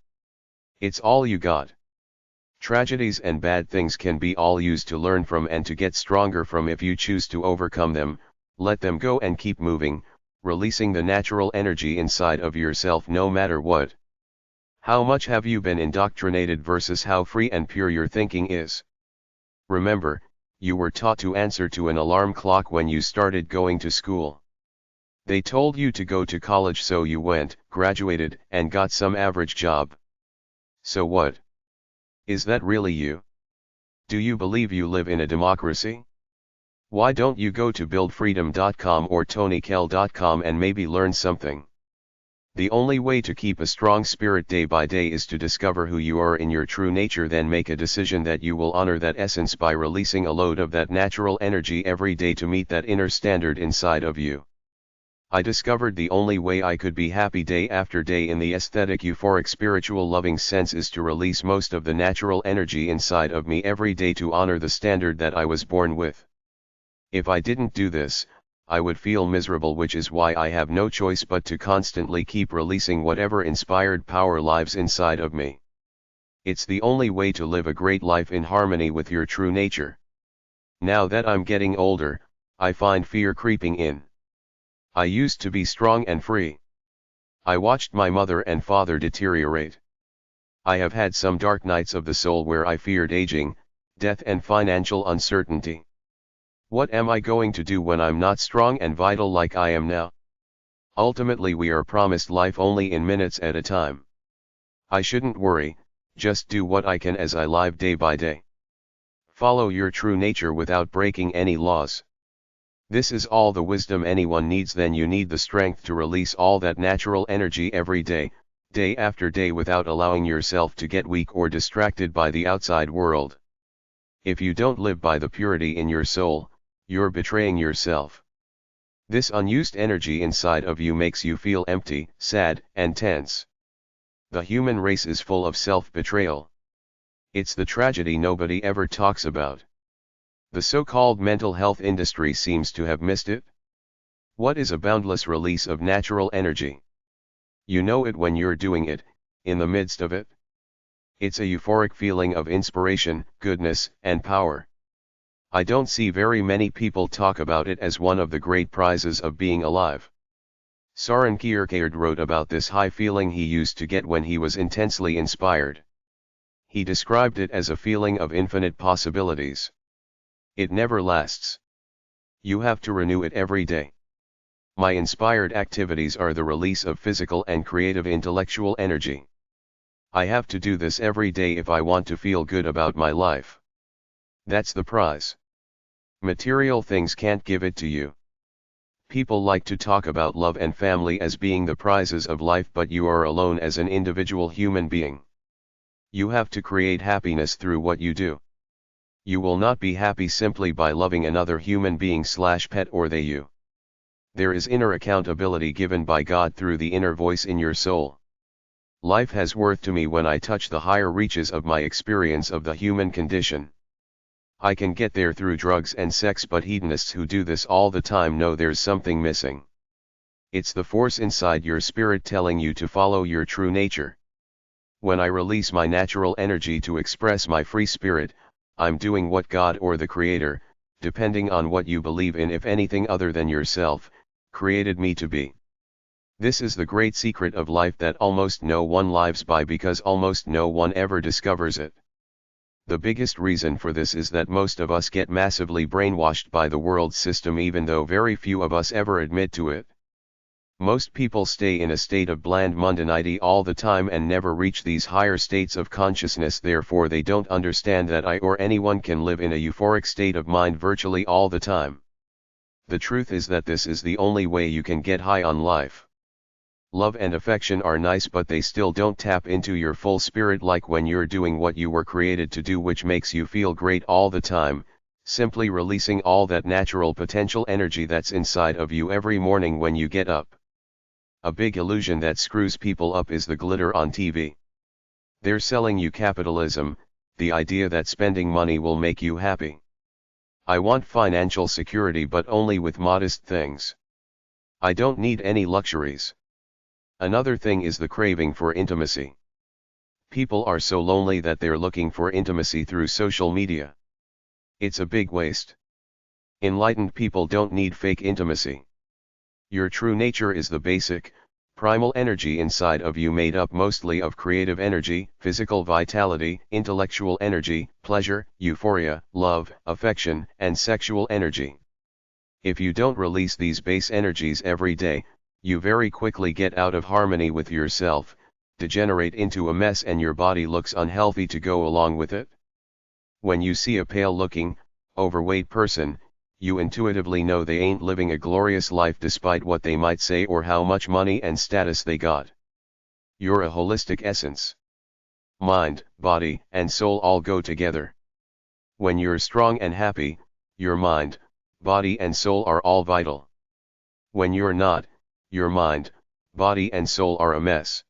It's all you got. Tragedies and bad things can be all used to learn from and to get stronger from if you choose to overcome them, let them go and keep moving, releasing the natural energy inside of yourself no matter what. How much have you been indoctrinated versus how free and pure your thinking is? Remember, you were taught to answer to an alarm clock when you started going to school. They told you to go to college, so you went, graduated, and got some average job. So what? Is that really you? Do you believe you live in a democracy? Why don't you go to buildfreedom.com or tonykell.com and maybe learn something? The only way to keep a strong spirit day by day is to discover who you are in your true nature, then make a decision that you will honor that essence by releasing a load of that natural energy every day to meet that inner standard inside of you. I discovered the only way I could be happy day after day in the aesthetic, euphoric, spiritual, loving sense is to release most of the natural energy inside of me every day to honor the standard that I was born with. If I didn't do this, I would feel miserable, which is why I have no choice but to constantly keep releasing whatever inspired power lives inside of me. It's the only way to live a great life in harmony with your true nature. Now that I'm getting older, I find fear creeping in. I used to be strong and free. I watched my mother and father deteriorate. I have had some dark nights of the soul where I feared aging, death, and financial uncertainty. What am I going to do when I'm not strong and vital like I am now? Ultimately, we are promised life only in minutes at a time. I shouldn't worry, just do what I can as I live day by day. Follow your true nature without breaking any laws. This is all the wisdom anyone needs. Then you need the strength to release all that natural energy every day, day after day, without allowing yourself to get weak or distracted by the outside world. If you don't live by the purity in your soul, you're betraying yourself. This unused energy inside of you makes you feel empty, sad, and tense. The human race is full of self-betrayal. It's the tragedy nobody ever talks about. The so-called mental health industry seems to have missed it. What is a boundless release of natural energy? You know it when you're doing it, in the midst of it. It's a euphoric feeling of inspiration, goodness, and power. I don't see very many people talk about it as one of the great prizes of being alive. Søren Kierkegaard wrote about this high feeling he used to get when he was intensely inspired. He described it as a feeling of infinite possibilities. It never lasts. You have to renew it every day. My inspired activities are the release of physical and creative intellectual energy. I have to do this every day if I want to feel good about my life. That's the prize. Material things can't give it to you. People like to talk about love and family as being the prizes of life, but you are alone as an individual human being. You have to create happiness through what you do. You will not be happy simply by loving another human being / pet or they you. There is inner accountability given by God through the inner voice in your soul. Life has worth to me when I touch the higher reaches of my experience of the human condition. I can get there through drugs and sex, but hedonists who do this all the time know there's something missing. It's the force inside your spirit telling you to follow your true nature. When I release my natural energy to express my free spirit, I'm doing what God or the Creator, depending on what you believe in, if anything other than yourself, created me to be. This is the great secret of life that almost no one lives by because almost no one ever discovers it. The biggest reason for this is that most of us get massively brainwashed by the world system, even though very few of us ever admit to it. Most people stay in a state of bland mundanity all the time and never reach these higher states of consciousness. Therefore, they don't understand that I or anyone can live in a euphoric state of mind virtually all the time. The truth is that this is the only way you can get high on life. Love and affection are nice, but they still don't tap into your full spirit like when you're doing what you were created to do, which makes you feel great all the time, simply releasing all that natural potential energy that's inside of you every morning when you get up. A big illusion that screws people up is the glitter on TV. They're selling you capitalism, the idea that spending money will make you happy. I want financial security but only with modest things. I don't need any luxuries. Another thing is the craving for intimacy. People are so lonely that they're looking for intimacy through social media. It's a big waste. Enlightened people don't need fake intimacy. Your true nature is the basic, primal energy inside of you, made up mostly of creative energy, physical vitality, intellectual energy, pleasure, euphoria, love, affection, and sexual energy. If you don't release these base energies every day, you very quickly get out of harmony with yourself, degenerate into a mess, and your body looks unhealthy to go along with it. When you see a pale-looking, overweight person, you intuitively know they ain't living a glorious life despite what they might say or how much money and status they got. You're a holistic essence. Mind, body, and soul all go together. When you're strong and happy, your mind, body, and soul are all vital. When you're not, your mind, body, and soul are a mess.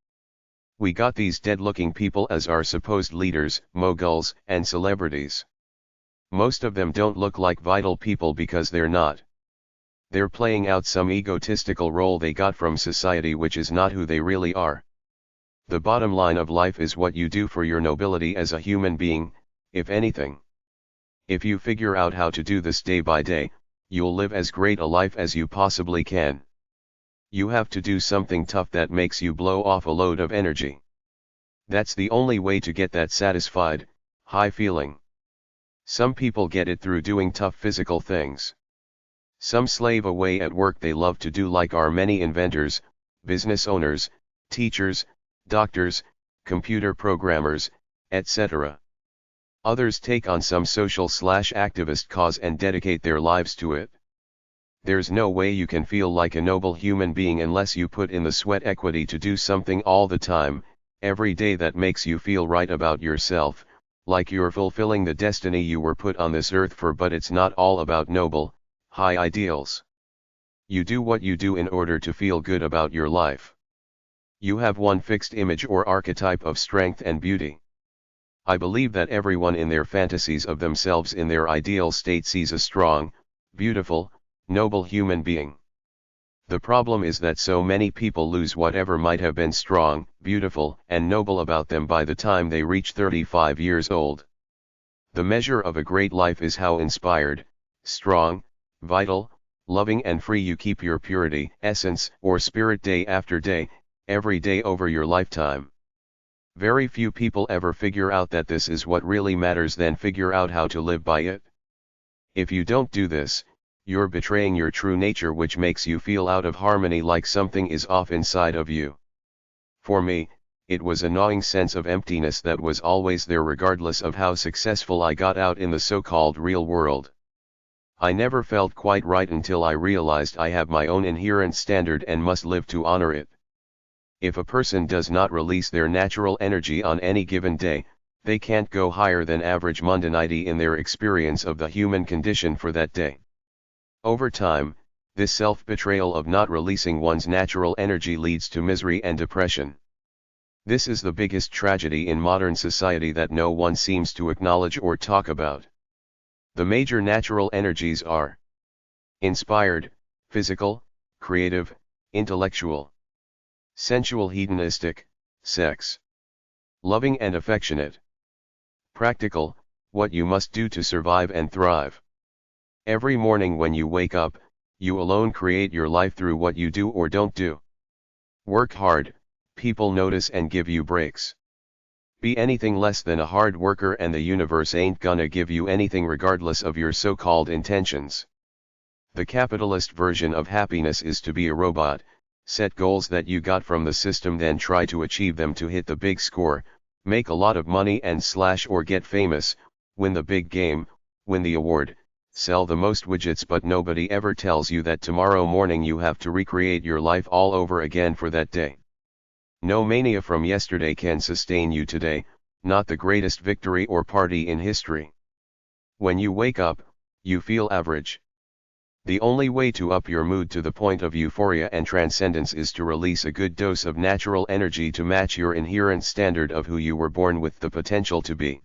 We got these dead-looking people as our supposed leaders, moguls, and celebrities. Most of them don't look like vital people because they're not. They're playing out some egotistical role they got from society, which is not who they really are. The bottom line of life is what you do for your nobility as a human being, if anything. If you figure out how to do this day by day, you'll live as great a life as you possibly can. You have to do something tough that makes you blow off a load of energy. That's the only way to get that satisfied, high feeling. Some people get it through doing tough physical things. Some slave away at work they love to do, like our many inventors, business owners, teachers, doctors, computer programmers, etc. Others take on some social/activist cause and dedicate their lives to it. There's no way you can feel like a noble human being unless you put in the sweat equity to do something all the time, every day, that makes you feel right about yourself, like you're fulfilling the destiny you were put on this earth for. But it's not all about noble, high ideals. You do what you do in order to feel good about your life. You have one fixed image or archetype of strength and beauty. I believe that everyone in their fantasies of themselves in their ideal state sees a strong, beautiful, noble human being. The problem is that so many people lose whatever might have been strong, beautiful, and noble about them by the time they reach 35 years old. The measure of a great life is how inspired, strong, vital, loving, and free you keep your purity, essence, or spirit day after day, every day over your lifetime. Very few people ever figure out that this is what really matters, then figure out how to live by it. If you don't do this, you're betraying your true nature, which makes you feel out of harmony, like something is off inside of you. For me, it was a gnawing sense of emptiness that was always there regardless of how successful I got out in the so-called real world. I never felt quite right until I realized I have my own inherent standard and must live to honor it. If a person does not release their natural energy on any given day, they can't go higher than average mundanity in their experience of the human condition for that day. Over time, this self-betrayal of not releasing one's natural energy leads to misery and depression. This is the biggest tragedy in modern society that no one seems to acknowledge or talk about. The major natural energies are inspired, physical, creative, intellectual, sensual, hedonistic, sex, loving and affectionate, practical, what you must do to survive and thrive. Every morning when you wake up, you alone create your life through what you do or don't do. Work hard, people notice and give you breaks. Be anything less than a hard worker and the universe ain't gonna give you anything regardless of your so-called intentions. The capitalist version of happiness is to be a robot, set goals that you got from the system, then try to achieve them to hit the big score, make a lot of money and or get famous, win the big game, win the award, sell the most widgets. But nobody ever tells you that tomorrow morning you have to recreate your life all over again for that day. No mania from yesterday can sustain you today, not the greatest victory or party in history. When you wake up, you feel average. The only way to up your mood to the point of euphoria and transcendence is to release a good dose of natural energy to match your inherent standard of who you were born with the potential to be.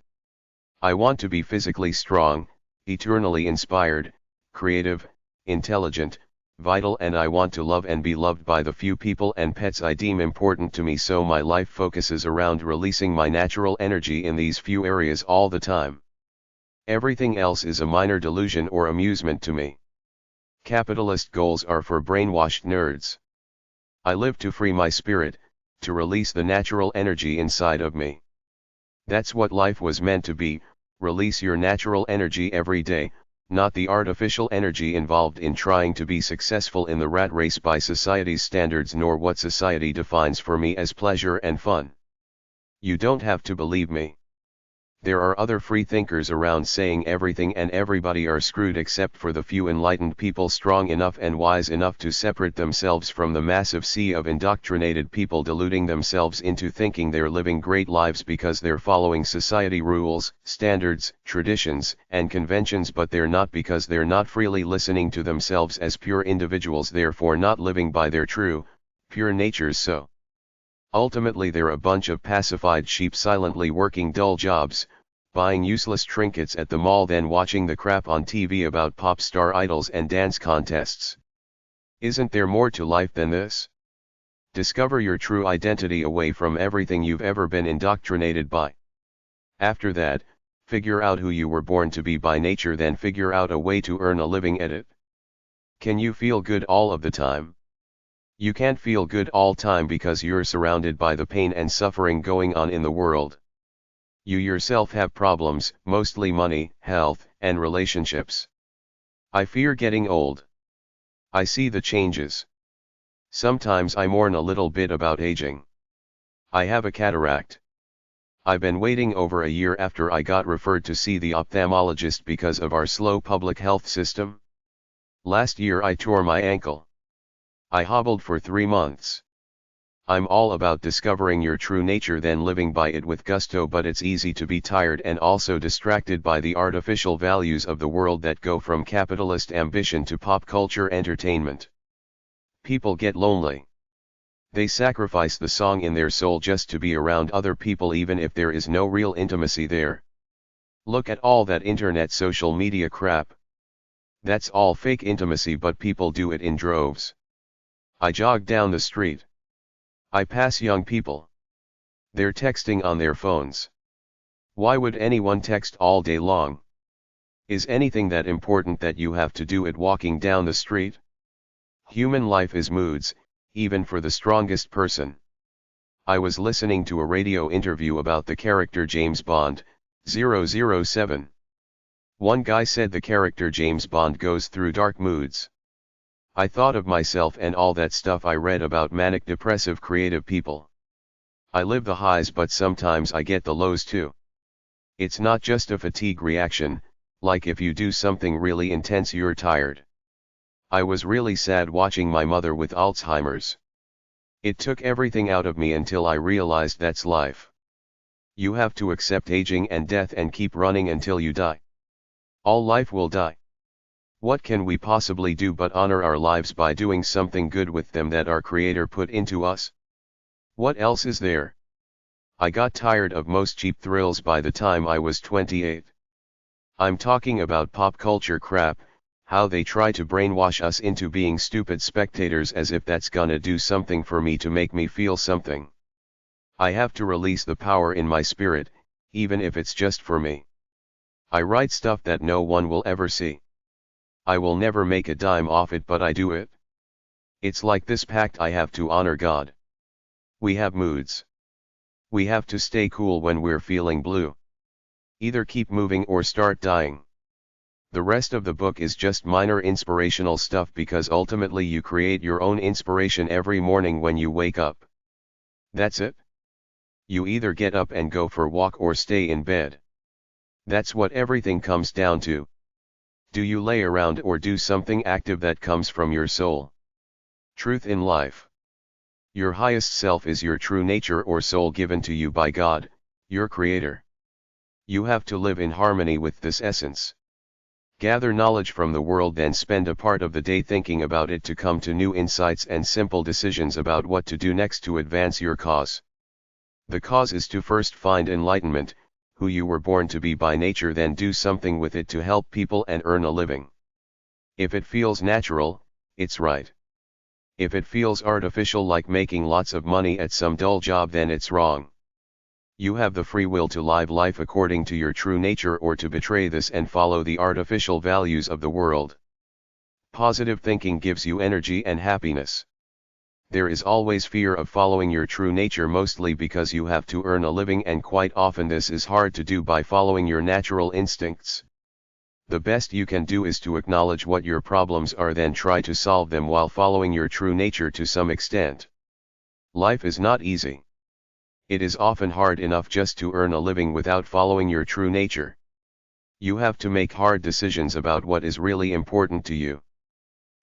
I want to be physically strong, eternally inspired, creative, intelligent, vital, and I want to love and be loved by the few people and pets I deem important to me, so my life focuses around releasing my natural energy in these few areas all the time. Everything else is a minor delusion or amusement to me. Capitalist goals are for brainwashed nerds. I live to free my spirit, to release the natural energy inside of me. That's what life was meant to be. Release your natural energy every day, not the artificial energy involved in trying to be successful in the rat race by society's standards, nor what society defines for me as pleasure and fun. You don't have to believe me. There are other free thinkers around saying everything and everybody are screwed except for the few enlightened people strong enough and wise enough to separate themselves from the massive sea of indoctrinated people deluding themselves into thinking they're living great lives because they're following society rules, standards, traditions, and conventions, but they're not, because they're not freely listening to themselves as pure individuals, therefore not living by their true, pure natures. So ultimately they're a bunch of pacified sheep silently working dull jobs, buying useless trinkets at the mall, then watching the crap on TV about pop star idols and dance contests. Isn't there more to life than this? Discover your true identity away from everything you've ever been indoctrinated by. After that, figure out who you were born to be by nature, then figure out a way to earn a living at it. Can you feel good all of the time? You can't feel good all time because you're surrounded by the pain and suffering going on in the world. You yourself have problems, mostly money, health, and relationships. I fear getting old. I see the changes. Sometimes I mourn a little bit about aging. I have a cataract. I've been waiting over a year after I got referred to see the ophthalmologist because of our slow public health system. Last year I tore my ankle. I hobbled for 3 months. I'm all about discovering your true nature, then living by it with gusto, but it's easy to be tired and also distracted by the artificial values of the world that go from capitalist ambition to pop culture entertainment. People get lonely. They sacrifice the song in their soul just to be around other people, even if there is no real intimacy there. Look at all that internet social media crap. That's all fake intimacy, but people do it in droves. I jog down the street. I pass young people. They're texting on their phones. Why would anyone text all day long? Is anything that important that you have to do it walking down the street? Human life is moods, even for the strongest person. I was listening to a radio interview about the character James Bond, 007. One guy said the character James Bond goes through dark moods. I thought of myself and all that stuff I read about manic depressive creative people. I live the highs, but sometimes I get the lows too. It's not just a fatigue reaction, like if you do something really intense you're tired. I was really sad watching my mother with Alzheimer's. It took everything out of me until I realized that's life. You have to accept aging and death and keep running until you die. All life will die. What can we possibly do but honor our lives by doing something good with them that our Creator put into us? What else is there? I got tired of most cheap thrills by the time I was 28. I'm talking about pop culture crap, how they try to brainwash us into being stupid spectators as if that's gonna do something for me to make me feel something. I have to release the power in my spirit, even if it's just for me. I write stuff that no one will ever see. I will never make a dime off it, but I do it. It's like this pact I have to honor God. We have moods. We have to stay cool when we're feeling blue. Either keep moving or start dying. The rest of the book is just minor inspirational stuff because ultimately you create your own inspiration every morning when you wake up. That's it. You either get up and go for a walk or stay in bed. That's what everything comes down to. Do you lay around or do something active that comes from your soul? Truth in life. Your highest self is your true nature or soul given to you by God, your Creator. You have to live in harmony with this essence. Gather knowledge from the world, then spend a part of the day thinking about it to come to new insights and simple decisions about what to do next to advance your cause. The cause is to first find enlightenment, who you were born to be by nature, then do something with it to help people and earn a living. If it feels natural, it's right. If it feels artificial, like making lots of money at some dull job, then it's wrong. You have the free will to live life according to your true nature, or to betray this and follow the artificial values of the world. Positive thinking gives you energy and happiness. There is always fear of following your true nature, mostly because you have to earn a living, and quite often this is hard to do by following your natural instincts. The best you can do is to acknowledge what your problems are, then try to solve them while following your true nature to some extent. Life is not easy. It is often hard enough just to earn a living without following your true nature. You have to make hard decisions about what is really important to you.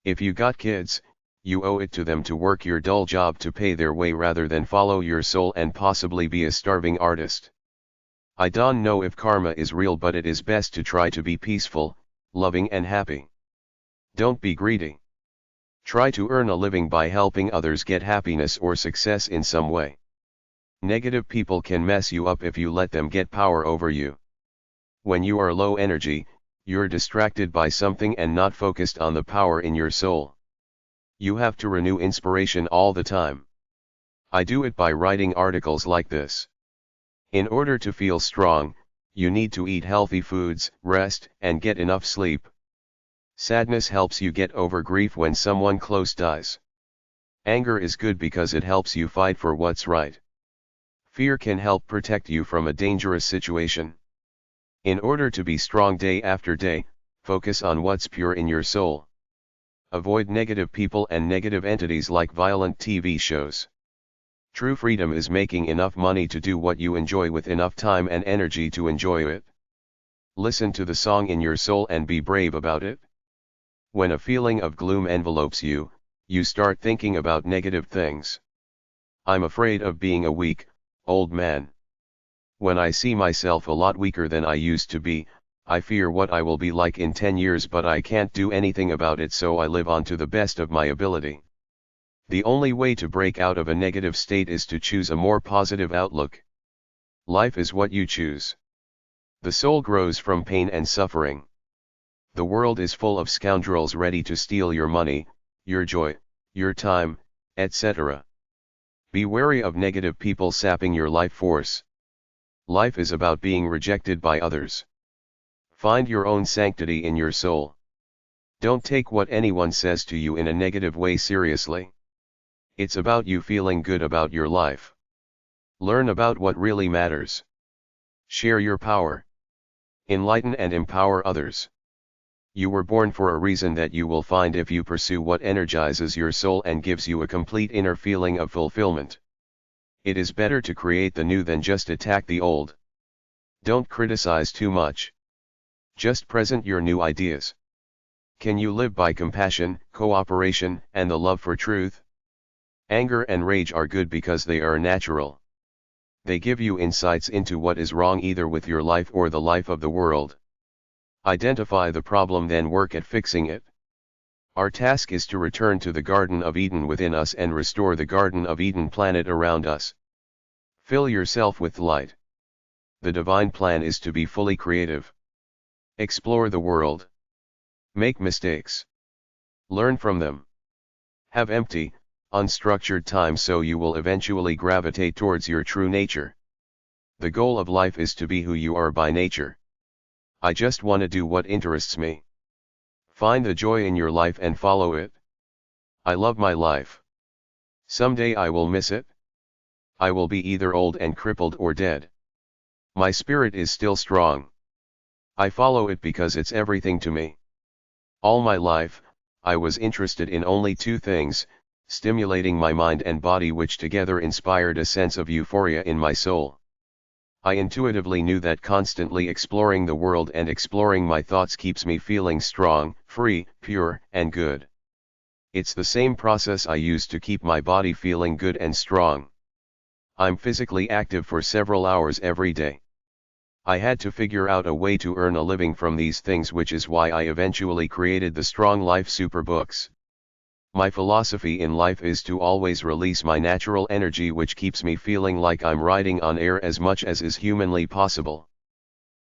If you got kids, you owe it to them to work your dull job to pay their way rather than follow your soul and possibly be a starving artist. I don't know if karma is real, but it is best to try to be peaceful, loving and happy. Don't be greedy. Try to earn a living by helping others get happiness or success in some way. Negative people can mess you up if you let them get power over you. When you are low energy, you're distracted by something and not focused on the power in your soul. You have to renew inspiration all the time. I do it by writing articles like this. In order to feel strong, you need to eat healthy foods, rest, and get enough sleep. Sadness helps you get over grief when someone close dies. Anger is good because it helps you fight for what's right. Fear can help protect you from a dangerous situation. In order to be strong day after day, focus on what's pure in your soul. Avoid negative people and negative entities like violent TV shows. True freedom is making enough money to do what you enjoy with enough time and energy to enjoy it. Listen to the song in your soul and be brave about it. When a feeling of gloom envelopes you, you start thinking about negative things. I'm afraid of being a weak, old man. When I see myself a lot weaker than I used to be, I fear what I will be like in 10 years, but I can't do anything about it, so I live on to the best of my ability. The only way to break out of a negative state is to choose a more positive outlook. Life is what you choose. The soul grows from pain and suffering. The world is full of scoundrels ready to steal your money, your joy, your time, etc. Be wary of negative people sapping your life force. Life is about being rejected by others. Find your own sanctity in your soul. Don't take what anyone says to you in a negative way seriously. It's about you feeling good about your life. Learn about what really matters. Share your power. Enlighten and empower others. You were born for a reason that you will find if you pursue what energizes your soul and gives you a complete inner feeling of fulfillment. It is better to create the new than just attack the old. Don't criticize too much. Just present your new ideas. Can you live by compassion, cooperation, and the love for truth? Anger and rage are good because they are natural. They give you insights into what is wrong either with your life or the life of the world. Identify the problem, then work at fixing it. Our task is to return to the Garden of Eden within us and restore the Garden of Eden planet around us. Fill yourself with light. The divine plan is to be fully creative. Explore the world. Make mistakes. Learn from them. Have empty, unstructured time so you will eventually gravitate towards your true nature. The goal of life is to be who you are by nature. I just want to do what interests me. Find the joy in your life and follow it. I love my life. Someday I will miss it. I will be either old and crippled or dead. My spirit is still strong. I follow it because it's everything to me. All my life, I was interested in only two things, stimulating my mind and body, which together inspired a sense of euphoria in my soul. I intuitively knew that constantly exploring the world and exploring my thoughts keeps me feeling strong, free, pure, and good. It's the same process I use to keep my body feeling good and strong. I'm physically active for several hours every day. I had to figure out a way to earn a living from these things, which is why I eventually created the Strong Life Superbooks. My philosophy in life is to always release my natural energy, which keeps me feeling like I'm riding on air as much as is humanly possible.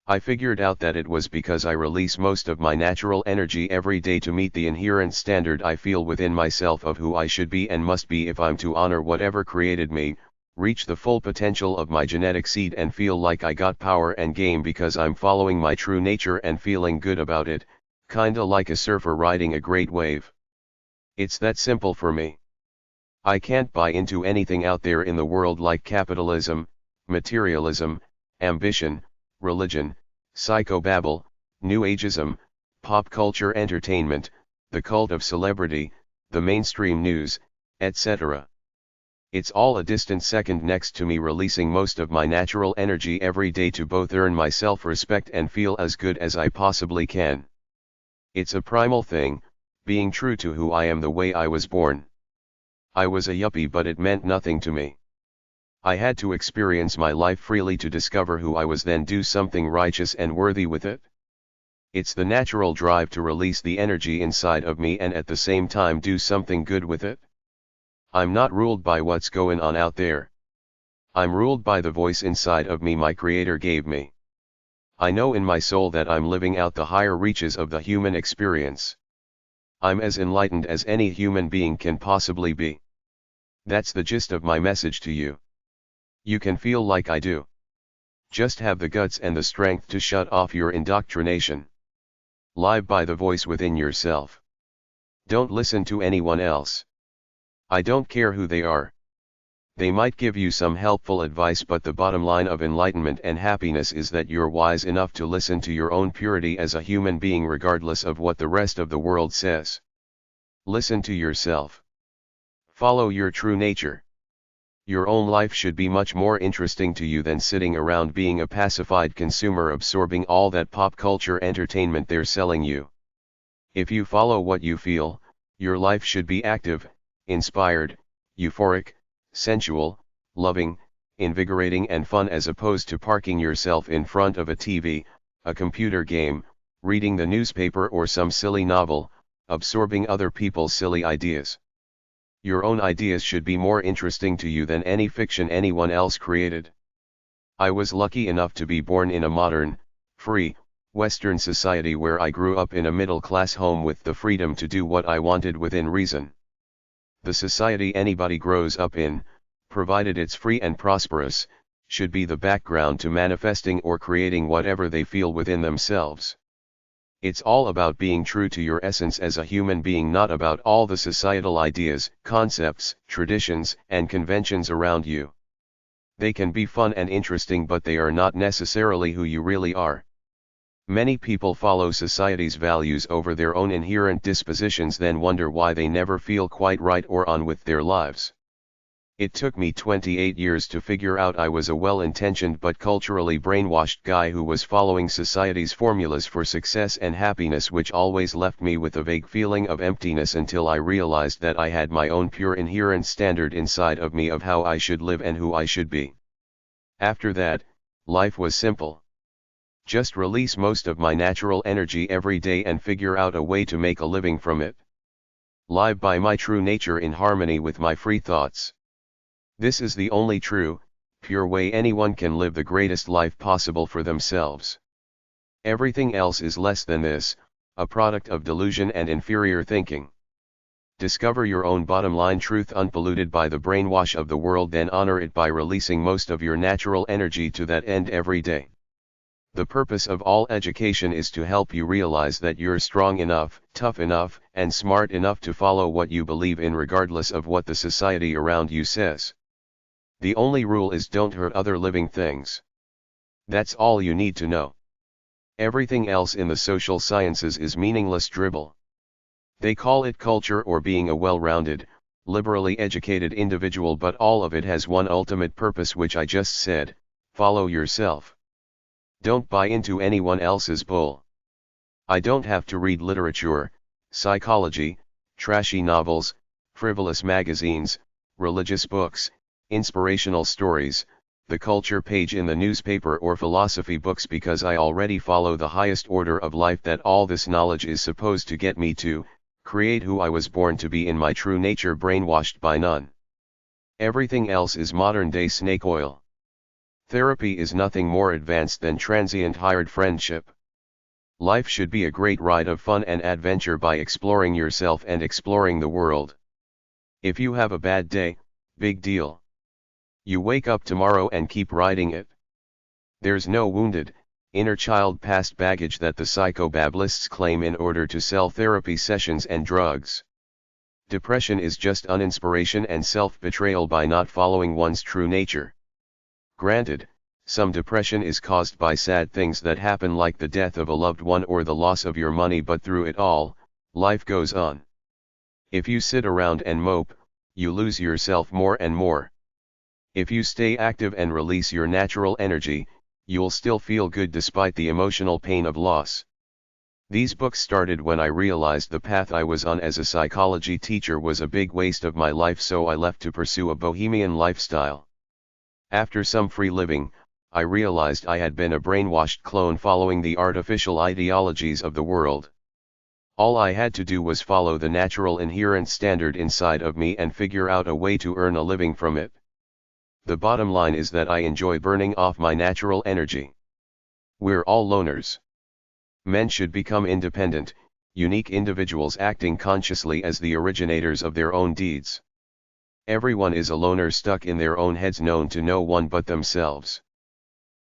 I figured out that it was because I release most of my natural energy every day to meet the inherent standard I feel within myself of who I should be and must be if I'm to honor whatever created me, reach the full potential of my genetic seed and feel like I got power and game because I'm following my true nature and feeling good about it, kinda like a surfer riding a great wave. It's that simple for me. I can't buy into anything out there in the world like capitalism, materialism, ambition, religion, psychobabble, New Ageism, pop culture entertainment, the cult of celebrity, the mainstream news, etc. It's all a distant second next to me releasing most of my natural energy every day to both earn my self-respect and feel as good as I possibly can. It's a primal thing, being true to who I am the way I was born. I was a yuppie but it meant nothing to me. I had to experience my life freely to discover who I was, then do something righteous and worthy with it. It's the natural drive to release the energy inside of me and at the same time do something good with it. I'm not ruled by what's going on out there. I'm ruled by the voice inside of me my Creator gave me. I know in my soul that I'm living out the higher reaches of the human experience. I'm as enlightened as any human being can possibly be. That's the gist of my message to you. You can feel like I do. Just have the guts and the strength to shut off your indoctrination. Live by the voice within yourself. Don't listen to anyone else. I don't care who they are. They might give you some helpful advice, but the bottom line of enlightenment and happiness is that you're wise enough to listen to your own purity as a human being regardless of what the rest of the world says. Listen to yourself. Follow your true nature. Your own life should be much more interesting to you than sitting around being a pacified consumer absorbing all that pop culture entertainment they're selling you. If you follow what you feel, your life should be active, inspired, euphoric, sensual, loving, invigorating and fun as opposed to parking yourself in front of a TV, a computer game, reading the newspaper or some silly novel, absorbing other people's silly ideas. Your own ideas should be more interesting to you than any fiction anyone else created. I was lucky enough to be born in a modern, free, Western society where I grew up in a middle-class home with the freedom to do what I wanted within reason. The society anybody grows up in, provided it's free and prosperous, should be the background to manifesting or creating whatever they feel within themselves. It's all about being true to your essence as a human being, not about all the societal ideas, concepts, traditions, and conventions around you. They can be fun and interesting, but they are not necessarily who you really are. Many people follow society's values over their own inherent dispositions, then wonder why they never feel quite right or on with their lives. It took me 28 years to figure out I was a well-intentioned but culturally brainwashed guy who was following society's formulas for success and happiness, which always left me with a vague feeling of emptiness until I realized that I had my own pure inherent standard inside of me of how I should live and who I should be. After that, life was simple. Just release most of my natural energy every day and figure out a way to make a living from it. Live by my true nature in harmony with my free thoughts. This is the only true, pure way anyone can live the greatest life possible for themselves. Everything else is less than this, a product of delusion and inferior thinking. Discover your own bottom line truth unpolluted by the brainwash of the world, then honor it by releasing most of your natural energy to that end every day. The purpose of all education is to help you realize that you're strong enough, tough enough, and smart enough to follow what you believe in regardless of what the society around you says. The only rule is don't hurt other living things. That's all you need to know. Everything else in the social sciences is meaningless dribble. They call it culture or being a well-rounded, liberally educated individual, but all of it has one ultimate purpose, which I just said: follow yourself. Don't buy into anyone else's bull. I don't have to read literature, psychology, trashy novels, frivolous magazines, religious books, inspirational stories, the culture page in the newspaper, or philosophy books, because I already follow the highest order of life that all this knowledge is supposed to get me to, create who I was born to be in my true nature, brainwashed by none. Everything else is modern day snake oil. Therapy is nothing more advanced than transient hired friendship. Life should be a great ride of fun and adventure by exploring yourself and exploring the world. If you have a bad day, big deal. You wake up tomorrow and keep riding it. There's no wounded, inner child past baggage that the psychobablists claim in order to sell therapy sessions and drugs. Depression is just uninspiration and self-betrayal by not following one's true nature. Granted, some depression is caused by sad things that happen like the death of a loved one or the loss of your money, but through it all, life goes on. If you sit around and mope, you lose yourself more and more. If you stay active and release your natural energy, you'll still feel good despite the emotional pain of loss. These books started when I realized the path I was on as a psychology teacher was a big waste of my life, so I left to pursue a bohemian lifestyle. After some free living, I realized I had been a brainwashed clone following the artificial ideologies of the world. All I had to do was follow the natural inherent standard inside of me and figure out a way to earn a living from it. The bottom line is that I enjoy burning off my natural energy. We're all loners. Men should become independent, unique individuals acting consciously as the originators of their own deeds. Everyone is a loner stuck in their own heads, known to no one but themselves.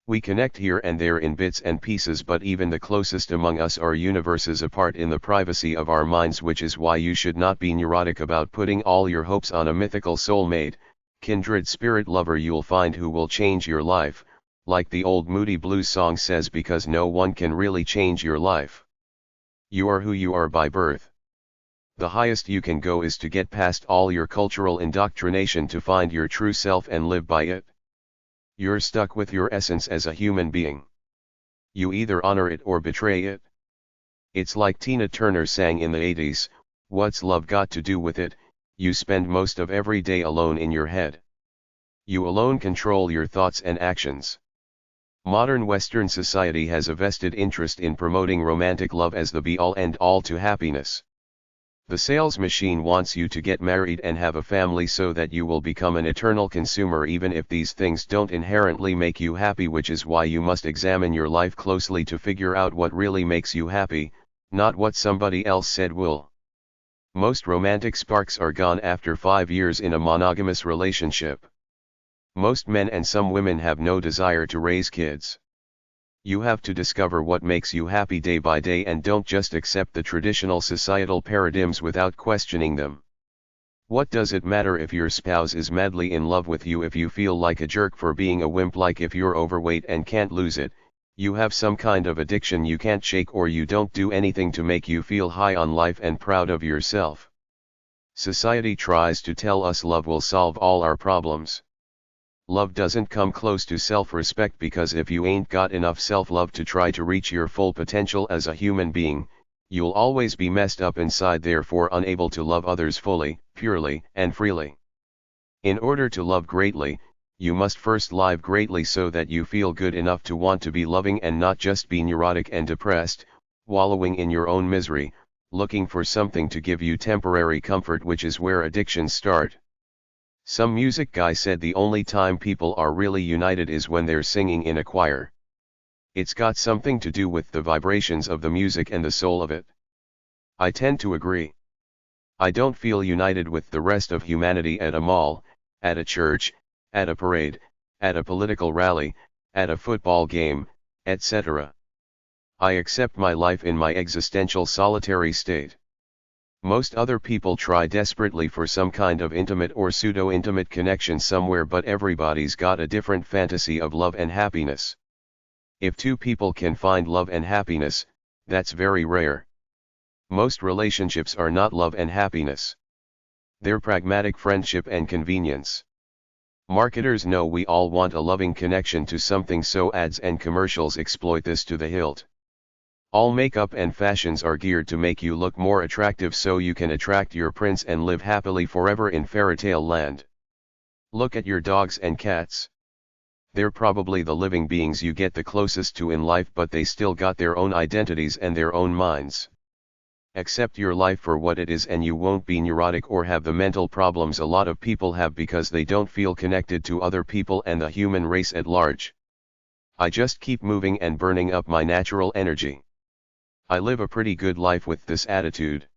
We connect here and there in bits and pieces, but even the closest among us are universes apart in the privacy of our minds, which is why you should not be neurotic about putting all your hopes on a mythical soulmate, kindred spirit lover you'll find who will change your life, like the old Moody Blues song says, because no one can really change your life. You are who you are by birth. The highest you can go is to get past all your cultural indoctrination to find your true self and live by it. You're stuck with your essence as a human being. You either honor it or betray it. It's like Tina Turner sang in the 80s, "What's love got to do with it? You spend most of every day alone in your head. You alone control your thoughts and actions." Modern Western society has a vested interest in promoting romantic love as the be-all and all to happiness. The sales machine wants you to get married and have a family so that you will become an eternal consumer, even if these things don't inherently make you happy, which is why you must examine your life closely to figure out what really makes you happy, not what somebody else said will. Most romantic sparks are gone after 5 years in a monogamous relationship. Most men and some women have no desire to raise kids. You have to discover what makes you happy day by day, and don't just accept the traditional societal paradigms without questioning them. What does it matter if your spouse is madly in love with you if you feel like a jerk for being a wimp? Like if you're overweight and can't lose it, you have some kind of addiction you can't shake, or you don't do anything to make you feel high on life and proud of yourself. Society tries to tell us love will solve all our problems. Love doesn't come close to self-respect, because if you ain't got enough self-love to try to reach your full potential as a human being, you'll always be messed up inside, therefore unable to love others fully, purely, and freely. In order to love greatly, you must first live greatly so that you feel good enough to want to be loving and not just be neurotic and depressed, wallowing in your own misery, looking for something to give you temporary comfort, which is where addictions start. Some music guy said the only time people are really united is when they're singing in a choir. It's got something to do with the vibrations of the music and the soul of it. I tend to agree. I don't feel united with the rest of humanity at a mall, at a church, at a parade, at a political rally, at a football game, etc. I accept my life in my existential solitary state. Most other people try desperately for some kind of intimate or pseudo-intimate connection somewhere, but everybody's got a different fantasy of love and happiness. If two people can find love and happiness, that's very rare. Most relationships are not love and happiness. They're pragmatic friendship and convenience. Marketers know we all want a loving connection to something, so ads and commercials exploit this to the hilt. All makeup and fashions are geared to make you look more attractive so you can attract your prince and live happily forever in fairytale land. Look at your dogs and cats. They're probably the living beings you get the closest to in life, but they still got their own identities and their own minds. Accept your life for what it is and you won't be neurotic or have the mental problems a lot of people have because they don't feel connected to other people and the human race at large. I just keep moving and burning up my natural energy. I live a pretty good life with this attitude.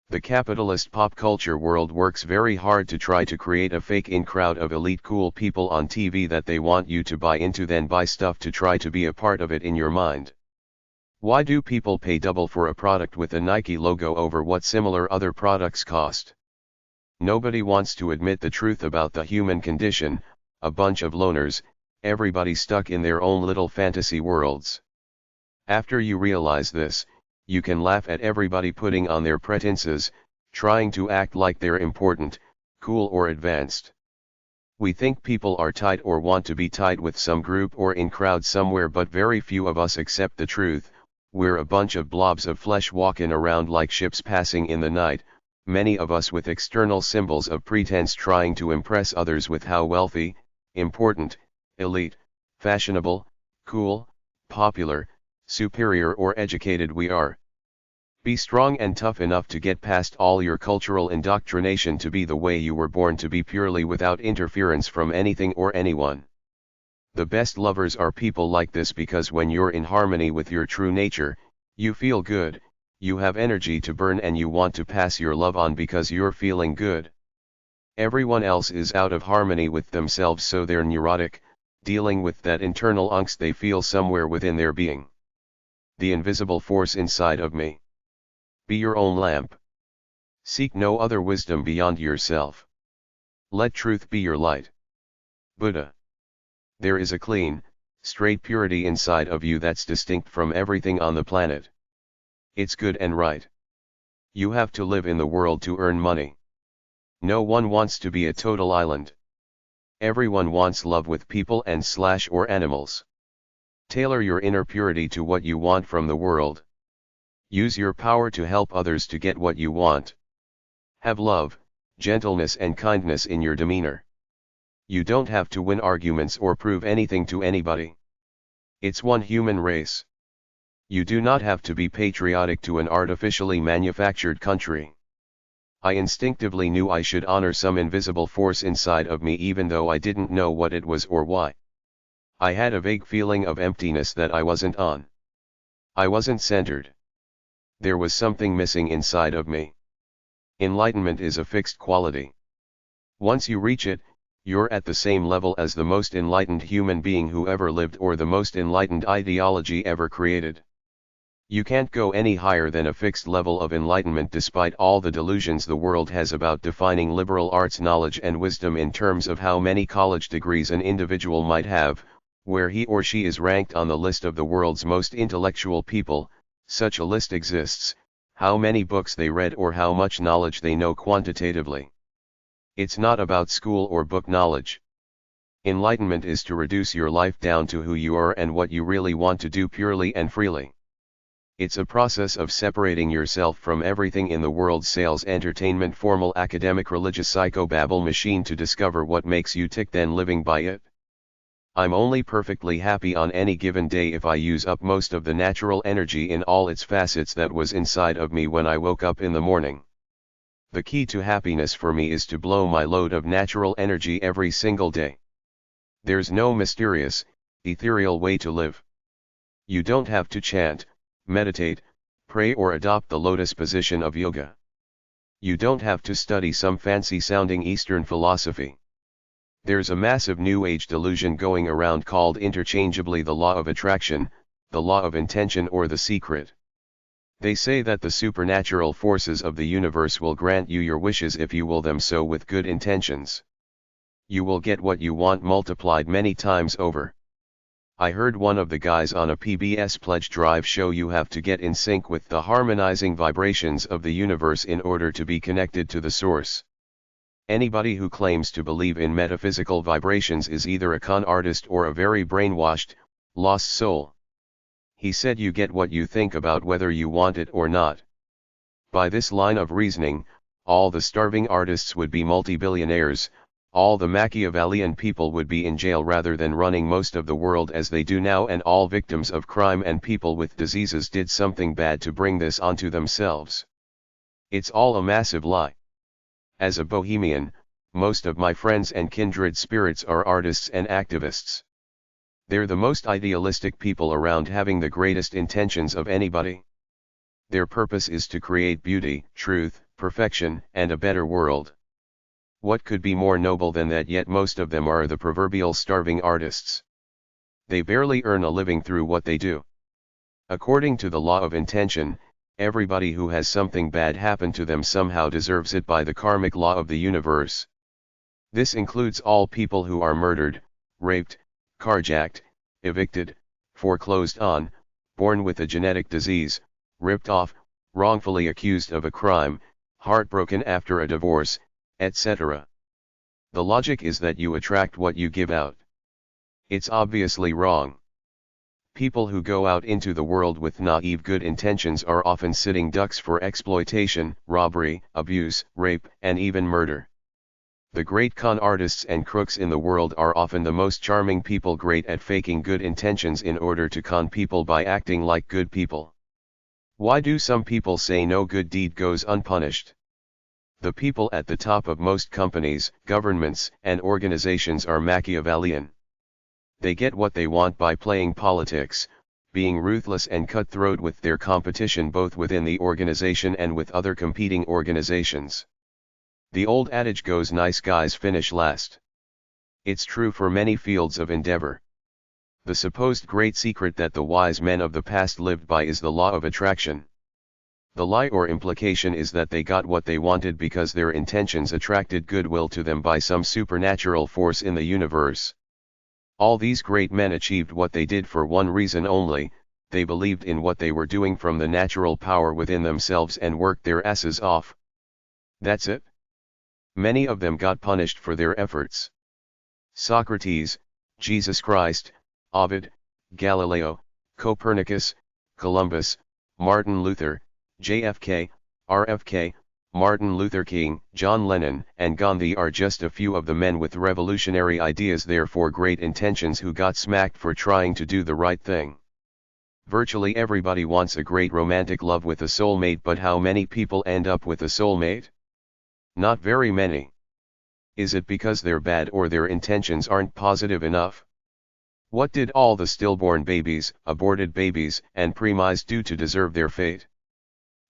The capitalist pop culture world works very hard to try to create a fake in crowd of elite cool people on TV that they want you to buy into, then buy stuff to try to be a part of it in your mind. Why do people pay double for a product with a Nike logo over what similar other products cost? Nobody wants to admit the truth about the human condition, a bunch of loners, everybody stuck in their own little fantasy worlds. After you realize this, you can laugh at everybody putting on their pretenses, trying to act like they're important, cool or advanced. We think people are tight or want to be tight with some group or in crowd somewhere, but very few of us accept the truth. We're a bunch of blobs of flesh walking around like ships passing in the night, many of us with external symbols of pretense trying to impress others with how wealthy, important, elite, fashionable, cool, popular, superior or educated we are. Be strong and tough enough to get past all your cultural indoctrination to be the way you were born to be, purely without interference from anything or anyone. The best lovers are people like this, because when you're in harmony with your true nature, you feel good, you have energy to burn, and you want to pass your love on because you're feeling good. Everyone else is out of harmony with themselves, so they're neurotic, dealing with that internal angst they feel somewhere within their being. The invisible force inside of me. Be your own lamp. Seek no other wisdom beyond yourself. Let truth be your light. Buddha. There is a clean, straight purity inside of you that's distinct from everything on the planet. It's good and right. You have to live in the world to earn money. No one wants to be a total island. Everyone wants love with people and / or animals. Tailor your inner purity to what you want from the world. Use your power to help others to get what you want. Have love, gentleness and kindness in your demeanor. You don't have to win arguments or prove anything to anybody. It's one human race. You do not have to be patriotic to an artificially manufactured country. I instinctively knew I should honor some invisible force inside of me, even though I didn't know what it was or why. I had a vague feeling of emptiness that I wasn't on. I wasn't centered. There was something missing inside of me. Enlightenment is a fixed quality. Once you reach it, you're at the same level as the most enlightened human being who ever lived, or the most enlightened ideology ever created. You can't go any higher than a fixed level of enlightenment, despite all the delusions the world has about defining liberal arts knowledge and wisdom in terms of how many college degrees an individual might have, where he or she is ranked on the list of the world's most intellectual people. Such a list exists, how many books they read or how much knowledge they know quantitatively. It's not about school or book knowledge. Enlightenment is to reduce your life down to who you are and what you really want to do purely and freely. It's a process of separating yourself from everything in the world's sales, entertainment, formal, academic, religious psychobabble machine to discover what makes you tick, then living by it. I'm only perfectly happy on any given day if I use up most of the natural energy in all its facets that was inside of me when I woke up in the morning. The key to happiness for me is to blow my load of natural energy every single day. There's no mysterious, ethereal way to live. You don't have to chant, meditate, pray or adopt the lotus position of yoga. You don't have to study some fancy-sounding Eastern philosophy. There's a massive New Age delusion going around called interchangeably the law of attraction, the law of intention, or the secret. They say that the supernatural forces of the universe will grant you your wishes if you will them so with good intentions. You will get what you want multiplied many times over. I heard one of the guys on a PBS pledge drive show you have to get in sync with the harmonizing vibrations of the universe in order to be connected to the source. Anybody who claims to believe in metaphysical vibrations is either a con artist or a very brainwashed, lost soul. He said you get what you think about whether you want it or not. By this line of reasoning, all the starving artists would be multi-billionaires, all the Machiavellian people would be in jail rather than running most of the world as they do now, and all victims of crime and people with diseases did something bad to bring this onto themselves. It's all a massive lie. As a bohemian, most of my friends and kindred spirits are artists and activists. They're the most idealistic people around, having the greatest intentions of anybody. Their purpose is to create beauty, truth, perfection, and a better world. What could be more noble than that? Yet most of them are the proverbial starving artists. They barely earn a living through what they do. According to the law of intention, everybody who has something bad happen to them somehow deserves it by the karmic law of the universe. This includes all people who are murdered, raped, carjacked, evicted, foreclosed on, born with a genetic disease, ripped off, wrongfully accused of a crime, heartbroken after a divorce, etc. The logic is that you attract what you give out. It's obviously wrong. People who go out into the world with naive good intentions are often sitting ducks for exploitation, robbery, abuse, rape, and even murder. The great con artists and crooks in the world are often the most charming people, great at faking good intentions in order to con people by acting like good people. Why do some people say no good deed goes unpunished? The people at the top of most companies, governments, and organizations are Machiavellian. They get what they want by playing politics, being ruthless and cutthroat with their competition both within the organization and with other competing organizations. The old adage goes, nice guys finish last. It's true for many fields of endeavor. The supposed great secret that the wise men of the past lived by is the law of attraction. The lie or implication is that they got what they wanted because their intentions attracted goodwill to them by some supernatural force in the universe. All these great men achieved what they did for one reason only: they believed in what they were doing from the natural power within themselves and worked their asses off. That's it. Many of them got punished for their efforts. Socrates, Jesus Christ, Ovid, Galileo, Copernicus, Columbus, Martin Luther, JFK, RFK, Martin Luther King, John Lennon, and Gandhi are just a few of the men with revolutionary ideas, therefore great intentions, who got smacked for trying to do the right thing. Virtually everybody wants a great romantic love with a soulmate, but how many people end up with a soulmate? Not very many. Is it because they're bad or their intentions aren't positive enough? What did all the stillborn babies, aborted babies, and preemies do to deserve their fate?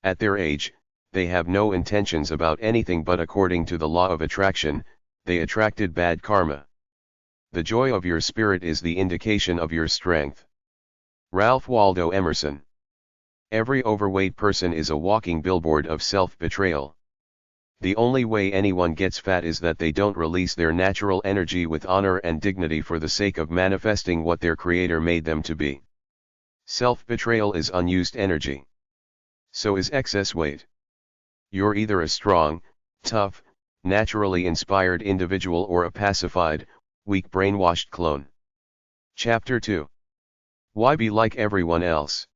At their age, they have no intentions about anything, but according to the law of attraction, they attracted bad karma. The joy of your spirit is the indication of your strength. Ralph Waldo Emerson. Every overweight person is a walking billboard of self-betrayal. The only way anyone gets fat is that they don't release their natural energy with honor and dignity for the sake of manifesting what their creator made them to be. Self-betrayal is unused energy. So is excess weight. You're either a strong, tough, naturally inspired individual or a pacified, weak brainwashed clone. Chapter 2. Why be like everyone else?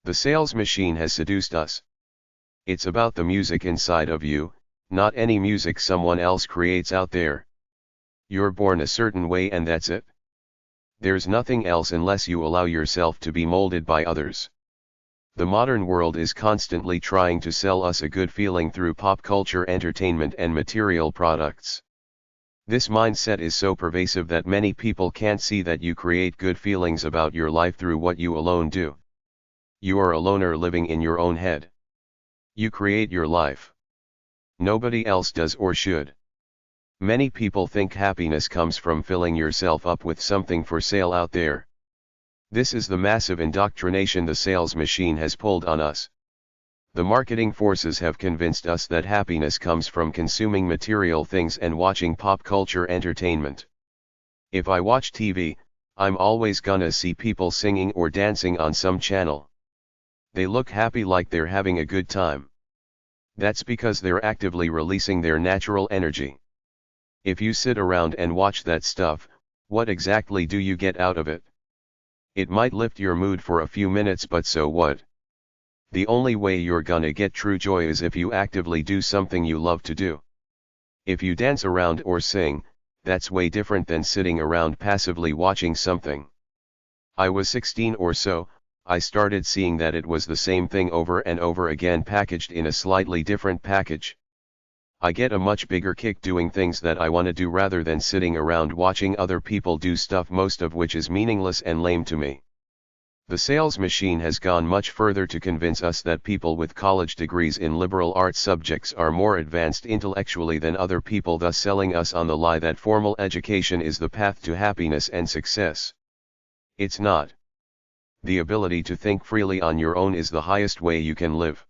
The sales machine has seduced us. It's about the music inside of you, not any music someone else creates out there. You're born a certain way and that's it. There's nothing else unless you allow yourself to be molded by others. The modern world is constantly trying to sell us a good feeling through pop culture, entertainment, and material products. This mindset is so pervasive that many people can't see that you create good feelings about your life through what you alone do. You are a loner living in your own head. You create your life. Nobody else does or should. Many people think happiness comes from filling yourself up with something for sale out there. This is the massive indoctrination the sales machine has pulled on us. The marketing forces have convinced us that happiness comes from consuming material things and watching pop culture entertainment. If I watch TV, I'm always gonna see people singing or dancing on some channel. They look happy, like they're having a good time. That's because they're actively releasing their natural energy. If you sit around and watch that stuff, what exactly do you get out of it? It might lift your mood for a few minutes, but so what? The only way you're gonna get true joy is if you actively do something you love to do. If you dance around or sing, that's way different than sitting around passively watching something. I was 16 or so, I started seeing that it was the same thing over and over again, packaged in a slightly different package. I get a much bigger kick doing things that I want to do rather than sitting around watching other people do stuff, most of which is meaningless and lame to me. The sales machine has gone much further to convince us that people with college degrees in liberal arts subjects are more advanced intellectually than other people, thus selling us on the lie that formal education is the path to happiness and success. It's not. The ability to think freely on your own is the highest way you can live.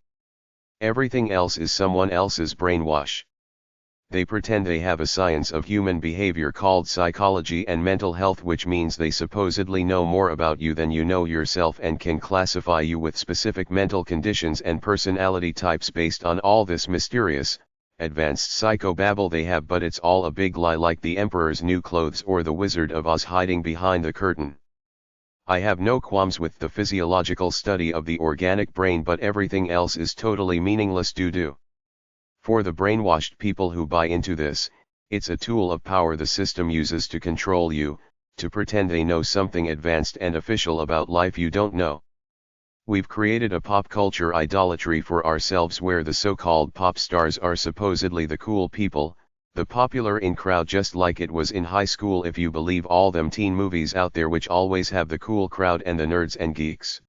Everything else is someone else's brainwash. They pretend they have a science of human behavior called psychology and mental health, which means they supposedly know more about you than you know yourself and can classify you with specific mental conditions and personality types based on all this mysterious, advanced psychobabble they have, but it's all a big lie, like the Emperor's new clothes or the Wizard of Oz hiding behind the curtain. I have no qualms with the physiological study of the organic brain, but everything else is totally meaningless doo-doo. For the brainwashed people who buy into this, it's a tool of power the system uses to control you, to pretend they know something advanced and official about life you don't know. We've created a pop culture idolatry for ourselves where the so-called pop stars are supposedly the cool people, the popular in crowd, just like it was in high school if you believe all them teen movies out there which always have the cool crowd and the nerds and geeks.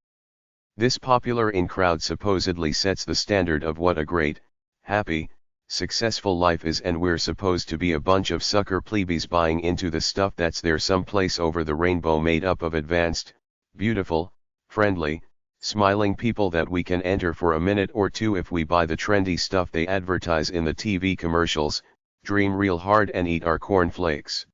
This popular in crowd supposedly sets the standard of what a great, happy, successful life is, and we're supposed to be a bunch of sucker plebeians buying into the stuff that's there someplace over the rainbow, made up of advanced, beautiful, friendly, smiling people that we can enter for a minute or two if we buy the trendy stuff they advertise in the TV commercials, dream real hard and eat our cornflakes.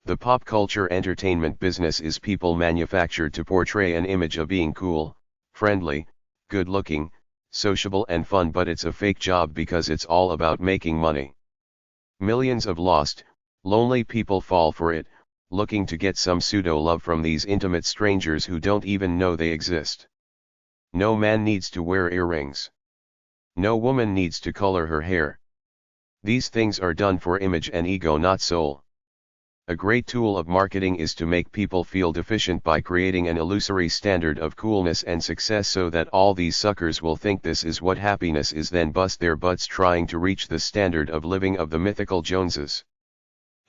The pop culture entertainment business is people manufactured to portray an image of being cool, friendly, good-looking, sociable and fun, but it's a fake job because it's all about making money. Millions of lost, lonely people fall for it, looking to get some pseudo-love from these intimate strangers who don't even know they exist. No man needs to wear earrings. No woman needs to color her hair. These things are done for image and ego, not soul. A great tool of marketing is to make people feel deficient by creating an illusory standard of coolness and success so that all these suckers will think this is what happiness is, then bust their butts trying to reach the standard of living of the mythical Joneses.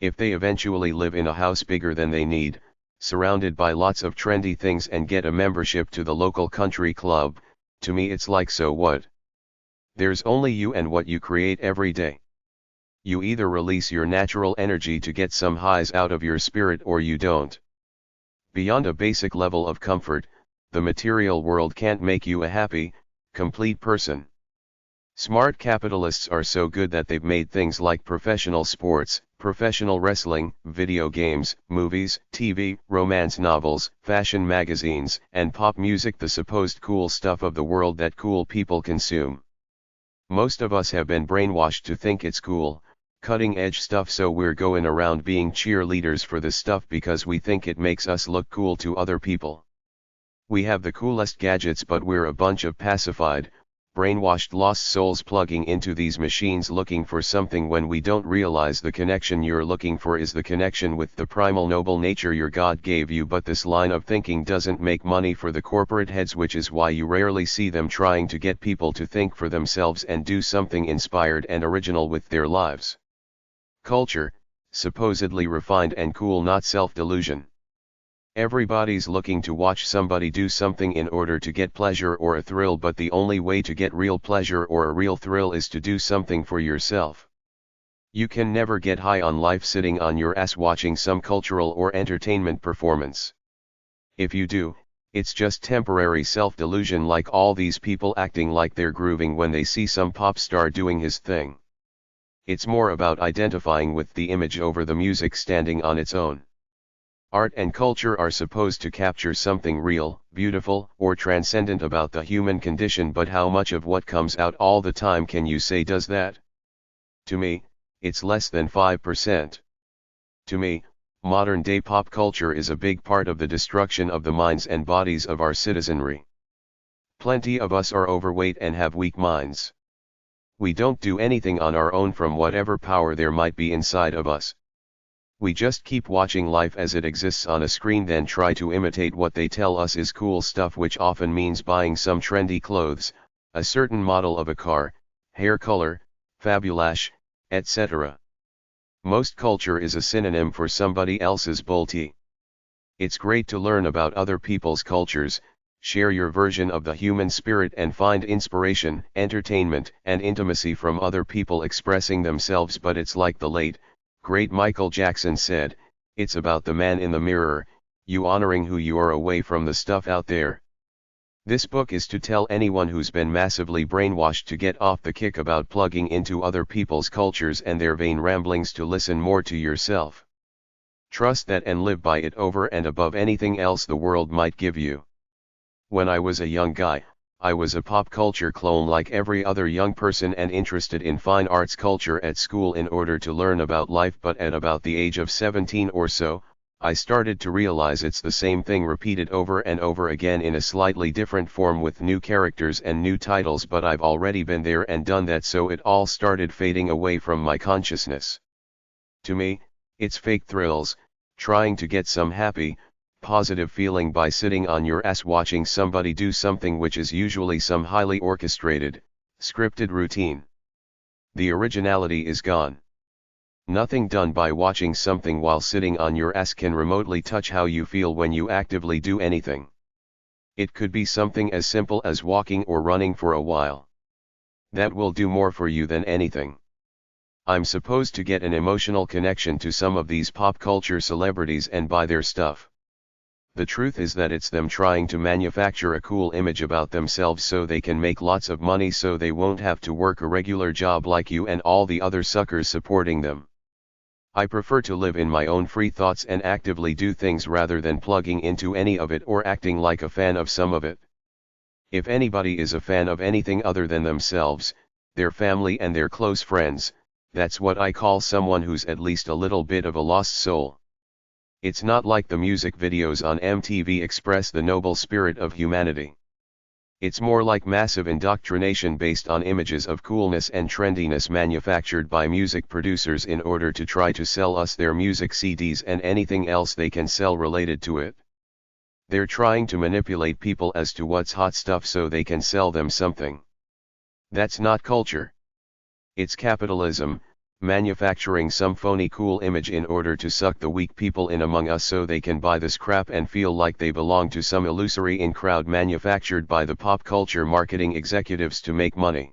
If they eventually live in a house bigger than they need, surrounded by lots of trendy things, and get a membership to the local country club, to me it's like, so what? There's only you and what you create every day. You either release your natural energy to get some highs out of your spirit or you don't. Beyond a basic level of comfort, the material world can't make you a happy, complete person. Smart capitalists are so good that they've made things like professional sports, professional wrestling, video games, movies, TV, romance novels, fashion magazines, and pop music the supposed cool stuff of the world that cool people consume. Most of us have been brainwashed to think it's cool, cutting-edge stuff, so we're going around being cheerleaders for this stuff because we think it makes us look cool to other people. We have the coolest gadgets, but we're a bunch of pacified, brainwashed lost souls plugging into these machines looking for something when we don't realize the connection you're looking for is the connection with the primal noble nature your God gave you. But this line of thinking doesn't make money for the corporate heads, which is why you rarely see them trying to get people to think for themselves and do something inspired and original with their lives. Culture, supposedly refined and cool, not self-delusion. Everybody's looking to watch somebody do something in order to get pleasure or a thrill, but the only way to get real pleasure or a real thrill is to do something for yourself. You can never get high on life sitting on your ass watching some cultural or entertainment performance. If you do, it's just temporary self-delusion, like all these people acting like they're grooving when they see some pop star doing his thing. It's more about identifying with the image over the music standing on its own. Art and culture are supposed to capture something real, beautiful, or transcendent about the human condition, but how much of what comes out all the time can you say does that? To me, it's less than 5%. To me, modern-day pop culture is a big part of the destruction of the minds and bodies of our citizenry. Plenty of us are overweight and have weak minds. We don't do anything on our own from whatever power there might be inside of us. We just keep watching life as it exists on a screen, then try to imitate what they tell us is cool stuff, which often means buying some trendy clothes, a certain model of a car, hair color, fabulash, etc. Most culture is a synonym for somebody else's bullshit. It's great to learn about other people's cultures, share your version of the human spirit and find inspiration, entertainment, and intimacy from other people expressing themselves, but it's like the late, great Michael Jackson said, it's about the man in the mirror, you honoring who you are away from the stuff out there. This book is to tell anyone who's been massively brainwashed to get off the kick about plugging into other people's cultures and their vain ramblings to listen more to yourself. Trust that and live by it over and above anything else the world might give you. When I was a young guy, I was a pop culture clone like every other young person and interested in fine arts culture at school in order to learn about life, but at about the age of 17 or so, I started to realize it's the same thing repeated over and over again in a slightly different form with new characters and new titles, but I've already been there and done that, so it all started fading away from my consciousness. To me, it's fake thrills, trying to get some happy, positive feeling by sitting on your ass watching somebody do something which is usually some highly orchestrated, scripted routine. The originality is gone. Nothing done by watching something while sitting on your ass can remotely touch how you feel when you actively do anything. It could be something as simple as walking or running for a while. That will do more for you than anything. I'm supposed to get an emotional connection to some of these pop culture celebrities and buy their stuff. The truth is that it's them trying to manufacture a cool image about themselves so they can make lots of money, so they won't have to work a regular job like you and all the other suckers supporting them. I prefer to live in my own free thoughts and actively do things rather than plugging into any of it or acting like a fan of some of it. If anybody is a fan of anything other than themselves, their family and their close friends, that's what I call someone who's at least a little bit of a lost soul. It's not like the music videos on MTV express the noble spirit of humanity. It's more like massive indoctrination based on images of coolness and trendiness manufactured by music producers in order to try to sell us their music CDs and anything else they can sell related to it. They're trying to manipulate people as to what's hot stuff so they can sell them something. That's not culture. It's capitalism, manufacturing some phony cool image in order to suck the weak people in among us so they can buy this crap and feel like they belong to some illusory in-crowd manufactured by the pop culture marketing executives to make money.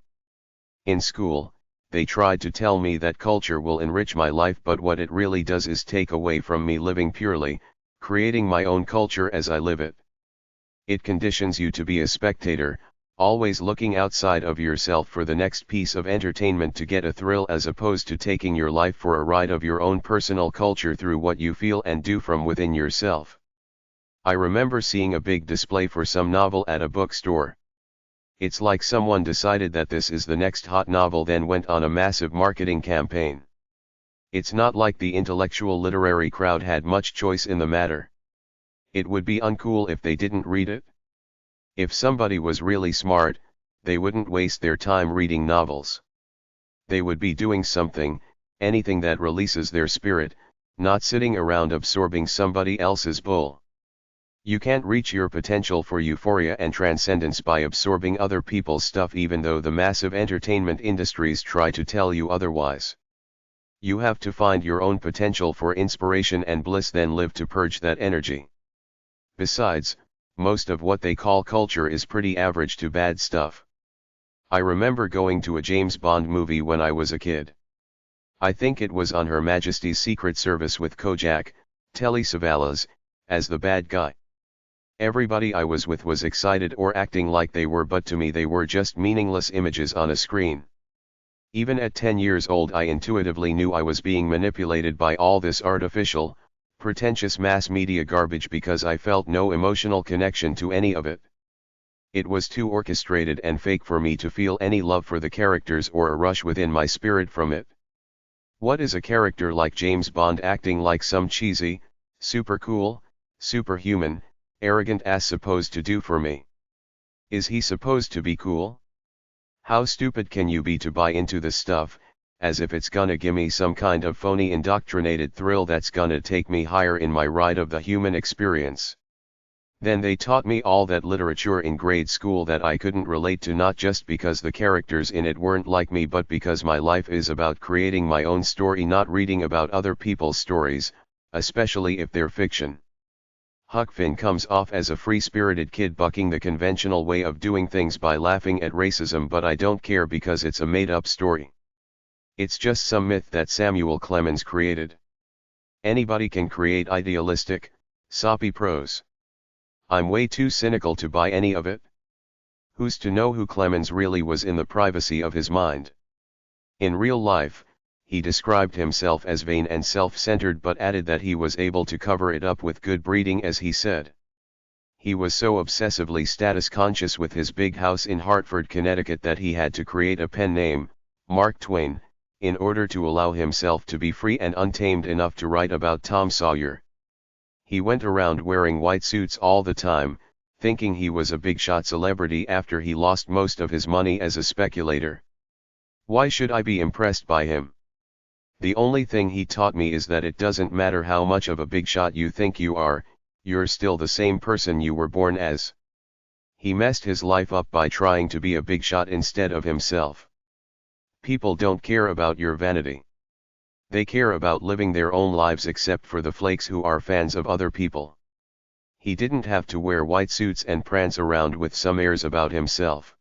In school, they tried to tell me that culture will enrich my life, but what it really does is take away from me living purely, creating my own culture as I live it. It conditions you to be a spectator, always looking outside of yourself for the next piece of entertainment to get a thrill, as opposed to taking your life for a ride of your own personal culture through what you feel and do from within yourself. I remember seeing a big display for some novel at a bookstore. It's like someone decided that this is the next hot novel, then went on a massive marketing campaign. It's not like the intellectual literary crowd had much choice in the matter. It would be uncool if they didn't read it. If somebody was really smart, they wouldn't waste their time reading novels. They would be doing something, anything that releases their spirit, not sitting around absorbing somebody else's bull. You can't reach your potential for euphoria and transcendence by absorbing other people's stuff, even though the massive entertainment industries try to tell you otherwise. You have to find your own potential for inspiration and bliss, then live to purge that energy. Besides, most of what they call culture is pretty average to bad stuff. I remember going to a James Bond movie when I was a kid. I think it was on Her Majesty's Secret Service with Kojak, Telly Savalas, as the bad guy. Everybody I was with was excited or acting like they were, but to me they were just meaningless images on a screen. Even at 10 years old, I intuitively knew I was being manipulated by all this artificial, pretentious mass media garbage because I felt no emotional connection to any of it. It was too orchestrated and fake for me to feel any love for the characters or a rush within my spirit from it. What is a character like James Bond acting like some cheesy, super cool, superhuman, arrogant ass supposed to do for me? Is he supposed to be cool? How stupid can you be to buy into this stuff, as if it's gonna gimme some kind of phony indoctrinated thrill that's gonna take me higher in my ride of the human experience? Then they taught me all that literature in grade school that I couldn't relate to, not just because the characters in it weren't like me, but because my life is about creating my own story, not reading about other people's stories, especially if they're fiction. Huck Finn comes off as a free-spirited kid bucking the conventional way of doing things by laughing at racism, but I don't care because it's a made-up story. It's just some myth that Samuel Clemens created. Anybody can create idealistic, soppy prose. I'm way too cynical to buy any of it. Who's to know who Clemens really was in the privacy of his mind? In real life, he described himself as vain and self-centered, but added that he was able to cover it up with good breeding, as he said. He was so obsessively status-conscious with his big house in Hartford, Connecticut, that he had to create a pen name, Mark Twain, in order to allow himself to be free and untamed enough to write about Tom Sawyer. He went around wearing white suits all the time, thinking he was a big-shot celebrity after he lost most of his money as a speculator. Why should I be impressed by him? The only thing he taught me is that it doesn't matter how much of a big shot you think you are, you're still the same person you were born as. He messed his life up by trying to be a big shot instead of himself. People don't care about your vanity. They care about living their own lives, except for the flakes who are fans of other people. He didn't have to wear white suits and prance around with some airs about himself.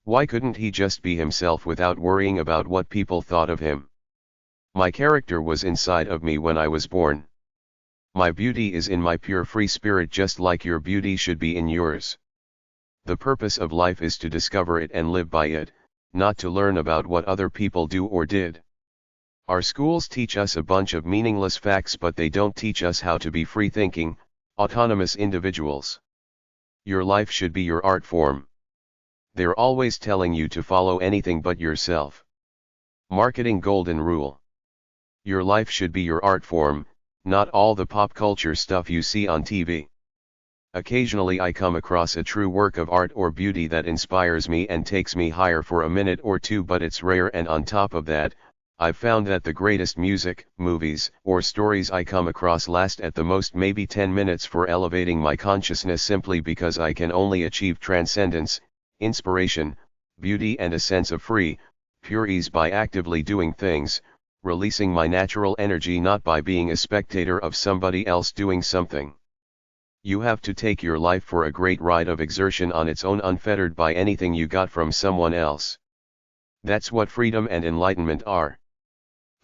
Why couldn't he just be himself without worrying about what people thought of him? My character was inside of me when I was born. My beauty is in my pure free spirit, just like your beauty should be in yours. The purpose of life is to discover it and live by it, not to learn about what other people do or did. Our schools teach us a bunch of meaningless facts, but they don't teach us how to be free-thinking, autonomous individuals. Your life should be your art form. They're always telling you to follow anything but yourself. Marketing golden rule. Your life should be your art form, not all the pop culture stuff you see on TV. Occasionally I come across a true work of art or beauty that inspires me and takes me higher for a minute or two, but it's rare, and on top of that, I've found that the greatest music, movies, or stories I come across last at the most maybe 10 minutes for elevating my consciousness, simply because I can only achieve transcendence, inspiration, beauty, and a sense of free, pure ease by actively doing things, releasing my natural energy, not by being a spectator of somebody else doing something. You have to take your life for a great ride of exertion on its own, unfettered by anything you got from someone else. That's what freedom and enlightenment are.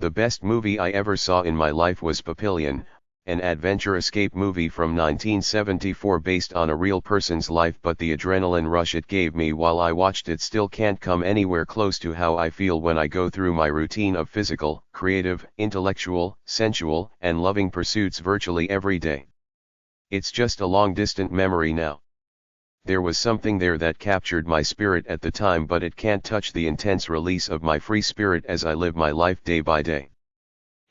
The best movie I ever saw in my life was Papillion, an adventure escape movie from 1974 based on a real person's life, but the adrenaline rush it gave me while I watched it still can't come anywhere close to how I feel when I go through my routine of physical, creative, intellectual, sensual, and loving pursuits virtually every day. It's just a long-distant memory now. There was something there that captured my spirit at the time, but it can't touch the intense release of my free spirit as I live my life day by day.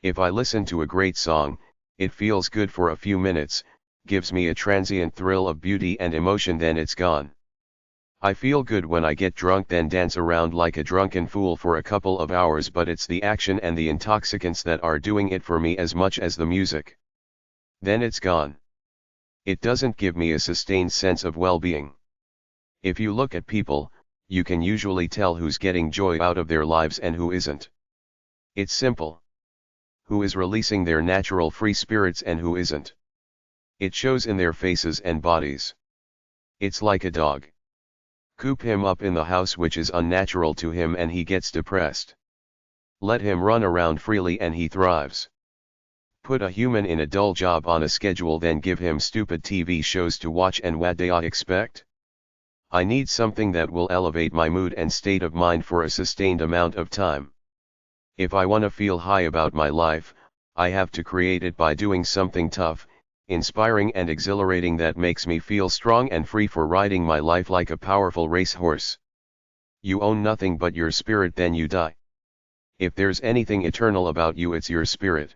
If I listen to a great song, it feels good for a few minutes, gives me a transient thrill of beauty and emotion, then it's gone. I feel good when I get drunk, then dance around like a drunken fool for a couple of hours, but it's the action and the intoxicants that are doing it for me as much as the music. Then it's gone. It doesn't give me a sustained sense of well-being. If you look at people, you can usually tell who's getting joy out of their lives and who isn't. It's simple. Who is releasing their natural free spirits and who isn't? It shows in their faces and bodies. It's like a dog. Coop him up in the house, which is unnatural to him, and he gets depressed. Let him run around freely and he thrives. Put a human in a dull job on a schedule, then give him stupid TV shows to watch, and what do I expect? I need something that will elevate my mood and state of mind for a sustained amount of time. If I want to feel high about my life, I have to create it by doing something tough, inspiring and exhilarating that makes me feel strong and free for riding my life like a powerful racehorse. You own nothing but your spirit, then you die. If there's anything eternal about you, it's your spirit.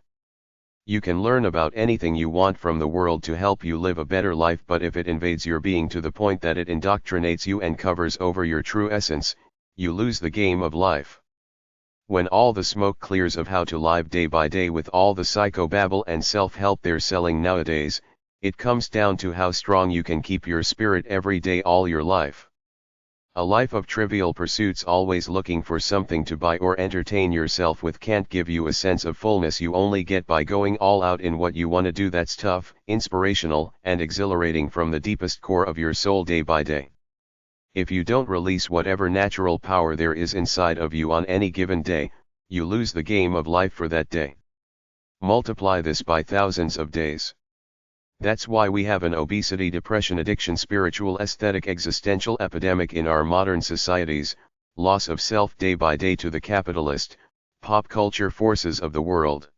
You can learn about anything you want from the world to help you live a better life, but if it invades your being to the point that it indoctrinates you and covers over your true essence, you lose the game of life. When all the smoke clears of how to live day by day with all the psychobabble and self-help they're selling nowadays, It comes down to how strong you can keep your spirit every day all your life. A life of trivial pursuits, always looking for something to buy or entertain yourself with, can't give you a sense of fullness you only get by going all out in what you want to do. That's tough, inspirational, and exhilarating from the deepest core of your soul day by day. If you don't release whatever natural power there is inside of you on any given day, you lose the game of life for that day. Multiply this by thousands of days. That's why we have an obesity, depression, addiction, spiritual, aesthetic, existential epidemic in our modern societies, loss of self day by day to the capitalist, pop culture forces of the world.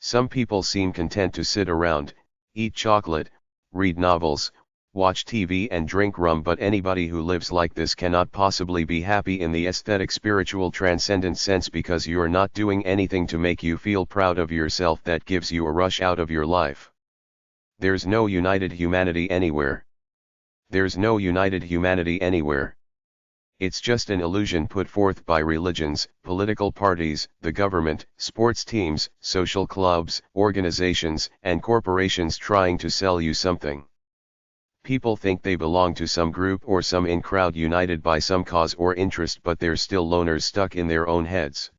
Some people seem content to sit around, eat chocolate, read novels, watch TV and drink rum, but anybody who lives like this cannot possibly be happy in the aesthetic, spiritual, transcendent sense, because you're not doing anything to make you feel proud of yourself that gives you a rush out of your life. There's no united humanity anywhere. There's no united humanity anywhere. It's just an illusion put forth by religions, political parties, the government, sports teams, social clubs, organizations, and corporations trying to sell you something. People think they belong to some group or some in crowd united by some cause or interest, but they're still loners stuck in their own heads.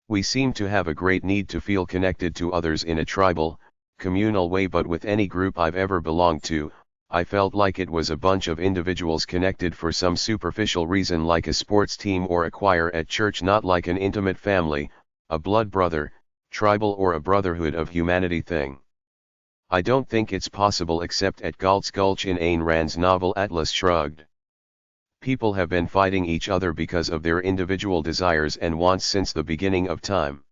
We seem to have a great need to feel connected to others in a tribal, communal way, but with any group I've ever belonged to, I felt like it was a bunch of individuals connected for some superficial reason, like a sports team or a choir at church, not like an intimate family, a blood brother, tribal, or a brotherhood of humanity thing. I don't think it's possible, except at Galt's Gulch in Ayn Rand's novel Atlas Shrugged. People have been fighting each other because of their individual desires and wants since the beginning of time.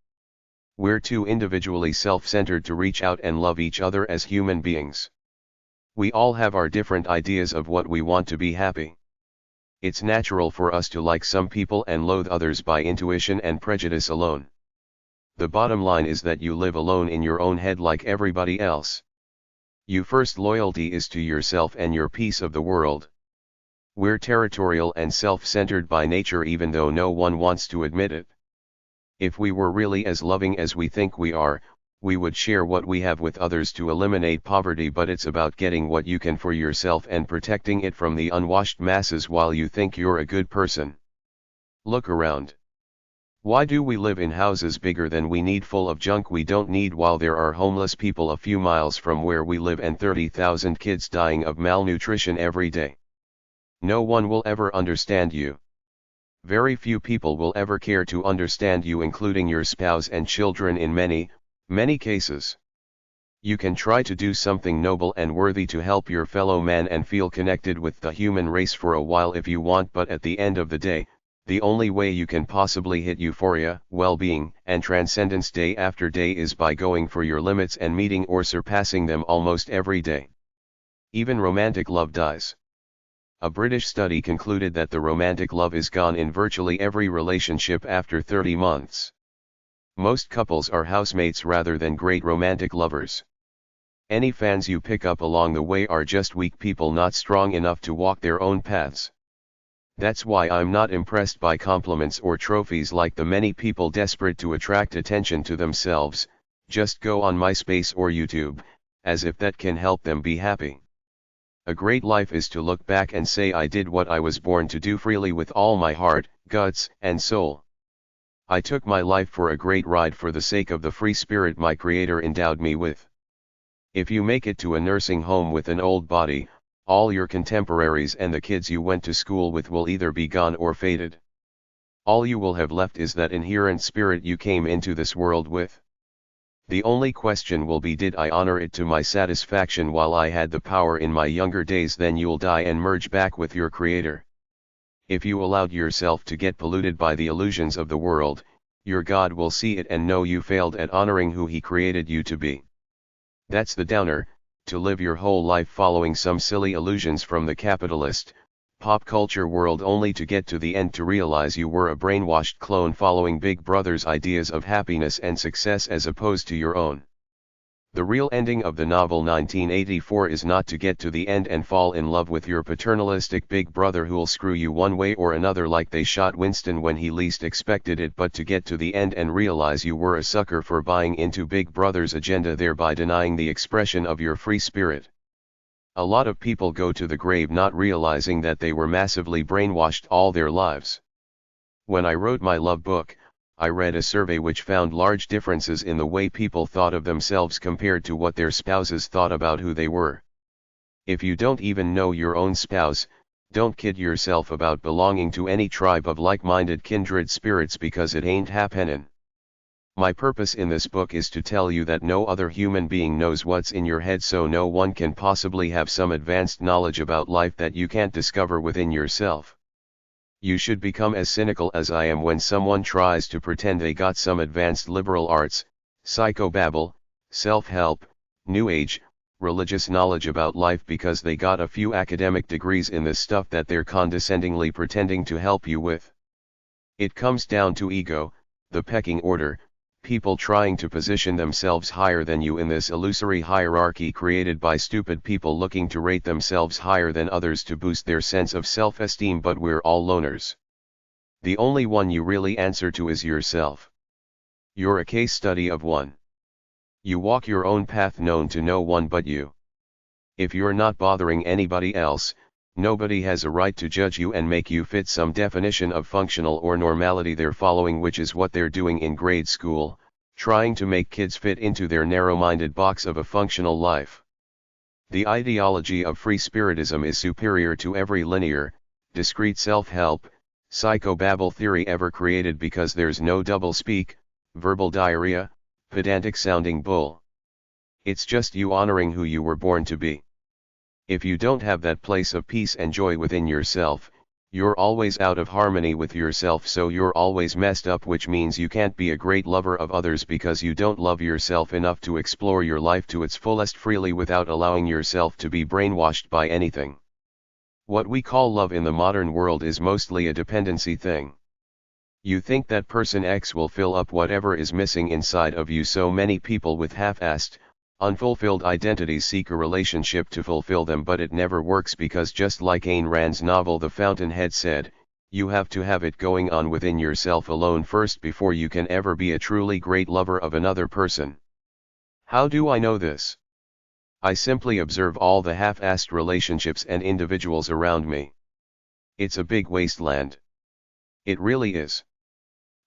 We're too individually self-centered to reach out and love each other as human beings. We all have our different ideas of what we want to be happy. It's natural for us to like some people and loathe others by intuition and prejudice alone. The bottom line is that you live alone in your own head like everybody else. Your first loyalty is to yourself and your piece of the world. We're territorial and self-centered by nature, even though no one wants to admit it. If we were really as loving as we think we are, we would share what we have with others to eliminate poverty, but it's about getting what you can for yourself and protecting it from the unwashed masses while you think you're a good person. Look around. Why do we live in houses bigger than we need, full of junk we don't need, while there are homeless people a few miles from where we live and 30,000 kids dying of malnutrition every day? No one will ever understand you. Very few people will ever care to understand you, including your spouse and children in many, many cases. You can try to do something noble and worthy to help your fellow man and feel connected with the human race for a while if you want, but at the end of the day, the only way you can possibly hit euphoria, well-being, and transcendence day after day is by going for your limits and meeting or surpassing them almost every day. Even romantic love dies. A British study concluded that the romantic love is gone in virtually every relationship after 30 months. Most couples are housemates rather than great romantic lovers. Any fans you pick up along the way are just weak people not strong enough to walk their own paths. That's why I'm not impressed by compliments or trophies like the many people desperate to attract attention to themselves, just go on MySpace or YouTube, as if that can help them be happy. A great life is to look back and say, I did what I was born to do freely with all my heart, guts, and soul. I took my life for a great ride for the sake of the free spirit my Creator endowed me with. If you make it to a nursing home with an old body, all your contemporaries and the kids you went to school with will either be gone or faded. All you will have left is that inherent spirit you came into this world with. The only question will be, did I honor it to my satisfaction while I had the power in my younger days? Then you'll die and merge back with your Creator. If you allowed yourself to get polluted by the illusions of the world, your God will see it and know you failed at honoring who He created you to be. That's the downer, to live your whole life following some silly illusions from the capitalist, pop culture world only to get to the end to realize you were a brainwashed clone following Big Brother's ideas of happiness and success as opposed to your own. The real ending of the novel 1984 is not to get to the end and fall in love with your paternalistic big brother who'll screw you one way or another like they shot Winston when he least expected it, but to get to the end and realize you were a sucker for buying into Big Brother's agenda, thereby denying the expression of your free spirit. A lot of people go to the grave not realizing that they were massively brainwashed all their lives. When I wrote my love book, I read a survey which found large differences in the way people thought of themselves compared to what their spouses thought about who they were. If you don't even know your own spouse, don't kid yourself about belonging to any tribe of like-minded kindred spirits, because it ain't happenin'. My purpose in this book is to tell you that no other human being knows what's in your head, so no one can possibly have some advanced knowledge about life that you can't discover within yourself. You should become as cynical as I am when someone tries to pretend they got some advanced liberal arts, psychobabble, self-help, new age, religious knowledge about life because they got a few academic degrees in this stuff that they're condescendingly pretending to help you with. It comes down to ego, the pecking order, people trying to position themselves higher than you in this illusory hierarchy created by stupid people looking to rate themselves higher than others to boost their sense of self-esteem, but we're all loners. The only one you really answer to is yourself. You're a case study of one. You walk your own path known to no one but you. If you're not bothering anybody else, nobody has a right to judge you and make you fit some definition of functional or normality they're following, which is what they're doing in grade school, trying to make kids fit into their narrow-minded box of a functional life. The ideology of free spiritism is superior to every linear, discrete self-help, psychobabble theory ever created, because there's no double-speak, verbal diarrhea, pedantic-sounding bull. It's just you honoring who you were born to be. If you don't have that place of peace and joy within yourself, you're always out of harmony with yourself, so you're always messed up, which means you can't be a great lover of others because you don't love yourself enough to explore your life to its fullest freely without allowing yourself to be brainwashed by anything. What we call love in the modern world is mostly a dependency thing. You think that person X will fill up whatever is missing inside of you, so many people with half-assed, unfulfilled identities seek a relationship to fulfill them, but it never works because, just like Ayn Rand's novel The Fountainhead said, you have to have it going on within yourself alone first before you can ever be a truly great lover of another person. How do I know this? I simply observe all the half-assed relationships and individuals around me. It's a big wasteland. It really is.